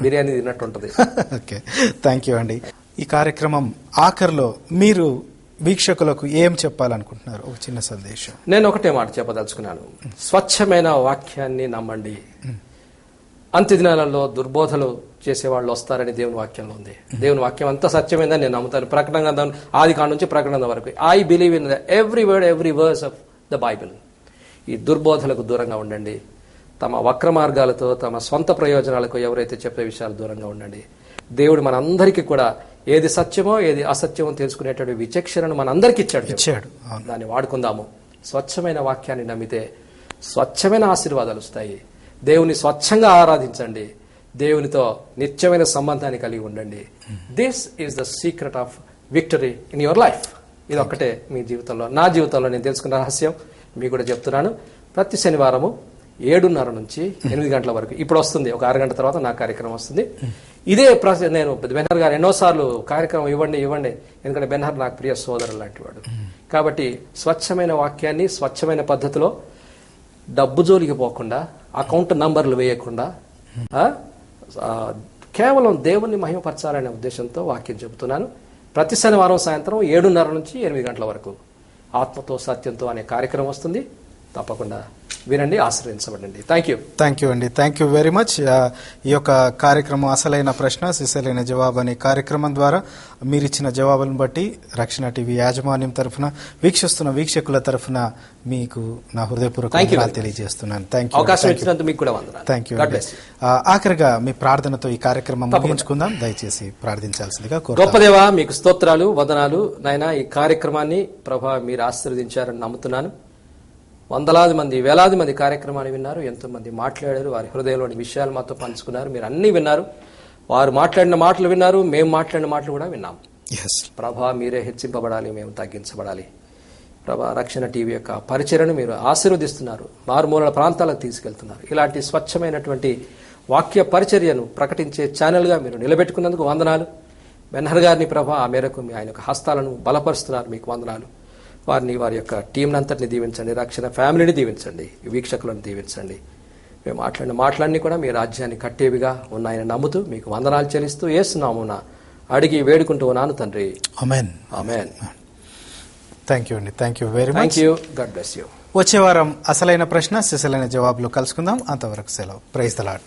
బిర్యానీ తిన్నట్టు ఉంటుంది. ఓకే, థ్యాంక్ యూ అండి. ఈ కార్యక్రమం ఆఖరిలో మీరు వీక్షకులకు ఏం చెప్పాలనుకుంటున్నారు? ఒక చిన్న సందేశం. నేను ఒకటే మాట చెప్పదలుచుకున్నాను. స్వచ్ఛమైన వాక్యాన్ని నమ్మండి. అంత్య దినాలలో దుర్బోధలు చేసేవాళ్ళు వస్తారని దేవుని వాక్యంలో ఉంది. దేవుని వాక్యం అంతా సత్యమైందని నేను నమ్ముతాను. ప్రకటన గ్రంథం ఆది కాండం నుంచి ప్రకటన వరకు I believe in every word, every verse of the Bible. ఈ దుర్బోధలకు దూరంగా ఉండండి. తమ వక్ర మార్గాలతో, తమ సొంత ప్రయోజనాలకు ఎవరైతే చెప్పే విషయాలు దూరంగా ఉండండి. దేవుడు మనందరికీ కూడా ఏది సత్యమో ఏది అసత్యమో తెలుసుకునేటువంటి విచక్షణను మనందరికీ ఇచ్చాడు. దాన్ని వాడుకుందాము. స్వచ్ఛమైన వాక్యాన్ని నమ్మితే స్వచ్ఛమైన ఆశీర్వాదాలు వస్తాయి. దేవుని స్వచ్ఛంగా ఆరాధించండి. దేవునితో నిత్యమైన సంబంధాన్ని కలిగి ఉండండి. This is the secret of victory in your life. ఇది ఒక్కటే మీ జీవితంలో, నా జీవితంలో నేను తెలుసుకున్న రహస్యం మీకు కూడా చెప్తున్నాను. ప్రతి శనివారము 7:30 నుంచి 8 గంటల వరకు, ఇప్పుడు వస్తుంది, ఒక 6 గంటల తర్వాత నా కార్యక్రమం వస్తుంది. ఇదే నేను బెన్హర్ గారు ఎన్నోసార్లు కార్యక్రమం ఇవ్వండి, ఎందుకంటే బెన్హర్ నాకు ప్రియ సోదరుడు లాంటి వాడు. కాబట్టి స్వచ్ఛమైన వాక్యాన్ని స్వచ్ఛమైన పద్ధతిలో, డబ్బు జోలికి పోకుండా, అకౌంట్ నంబర్లు వేయకుండా, కేవలం దేవుణ్ణి మహిమపరచాలనే ఉద్దేశంతో వాక్యం చెబుతున్నాను. ప్రతి శనివారం సాయంత్రం 7:30 నుంచి 8 గంటల వరకు ఆత్మతో సత్యంతో అనే కార్యక్రమం వస్తుంది. తప్పకుండా వినండి, ఆశ్రయించబడండి. థ్యాంక్ యూ అండి. Thank you very much. ఈ యొక్క కార్యక్రమం అసలైన ప్రశ్న సిసలైన జవాబు అనే కార్యక్రమం ద్వారా మీరిచ్చిన జవాబులను బట్టి రక్షణ టీవీ యాజమాన్యం తరఫున, వీక్షిస్తున్న వీక్షకుల తరఫున మీకు నా హృదయపూర్వక తెలియజేస్తున్నాను. Thank you. ఆఖరిగా మీ ప్రార్థనతో ఈ కార్యక్రమం ముగించుకుందాం. దయచేసి ప్రార్థించాల్సిందిగా కోరుతున్నాను. గొప్ప దేవా, మీకు స్తోత్రాలు, వందనాలు నాయనా. ఈ కార్యక్రమాన్ని ప్రభా మీరు ఆశీర్వదించారని నమ్ముతున్నాను. వందలాది మంది, వేలాది మంది కార్యక్రమాన్ని విన్నారు, ఎంతో మంది మాట్లాడారు, వారి హృదయంలోని విషయాలు మాతో పంచుకున్నారు. మీరు అన్ని విన్నారు, వారు మాట్లాడిన మాటలు విన్నారు, మేము మాట్లాడిన మాటలు కూడా విన్నాం. ప్రభా మీరే హెచ్చింపబడాలి, మేము తగ్గించబడాలి. ప్రభా రక్షణ టీవీ యొక్క పరిచయను మీరు ఆశీర్వదిస్తున్నారు, మారుమూల ప్రాంతాలకు తీసుకెళ్తున్నారు. ఇలాంటి స్వచ్ఛమైనటువంటి వాక్య పరిచర్యను ప్రకటించే ఛానల్గా మీరు నిలబెట్టుకున్నందుకు వందనాలు. బెన్హర్ గారిని ప్రభా ఆ మేరకు ఆయన యొక్క హస్తాలను బలపరుస్తున్నారు, మీకు వందనాలు. వారిని, వారి యొక్క టీంని అంతటిని దీవించండి, రక్షణ ఫ్యామిలీని దీవించండి, వీక్షకులను దీవించండి. మేము మాట్లాడిన మాటలన్నీ కూడా మీ రాజ్యాన్ని కట్టేవిగా ఉన్నాయని నమ్ముతూ మీకు వందనాలు చెల్లిస్తూ యేసు నామమున అడిగి వేడుకుంటూ ఉన్నాను తండ్రి. ఆమేన్. ఆమేన్. థ్యాంక్ యూ అండి. Thank you very much. God bless you. వచ్చే వారం అసలైన ప్రశ్న, సిసలైన జవాబులు కలుసుకుందాం. అంతవరకు సెలవు. Praise the lord.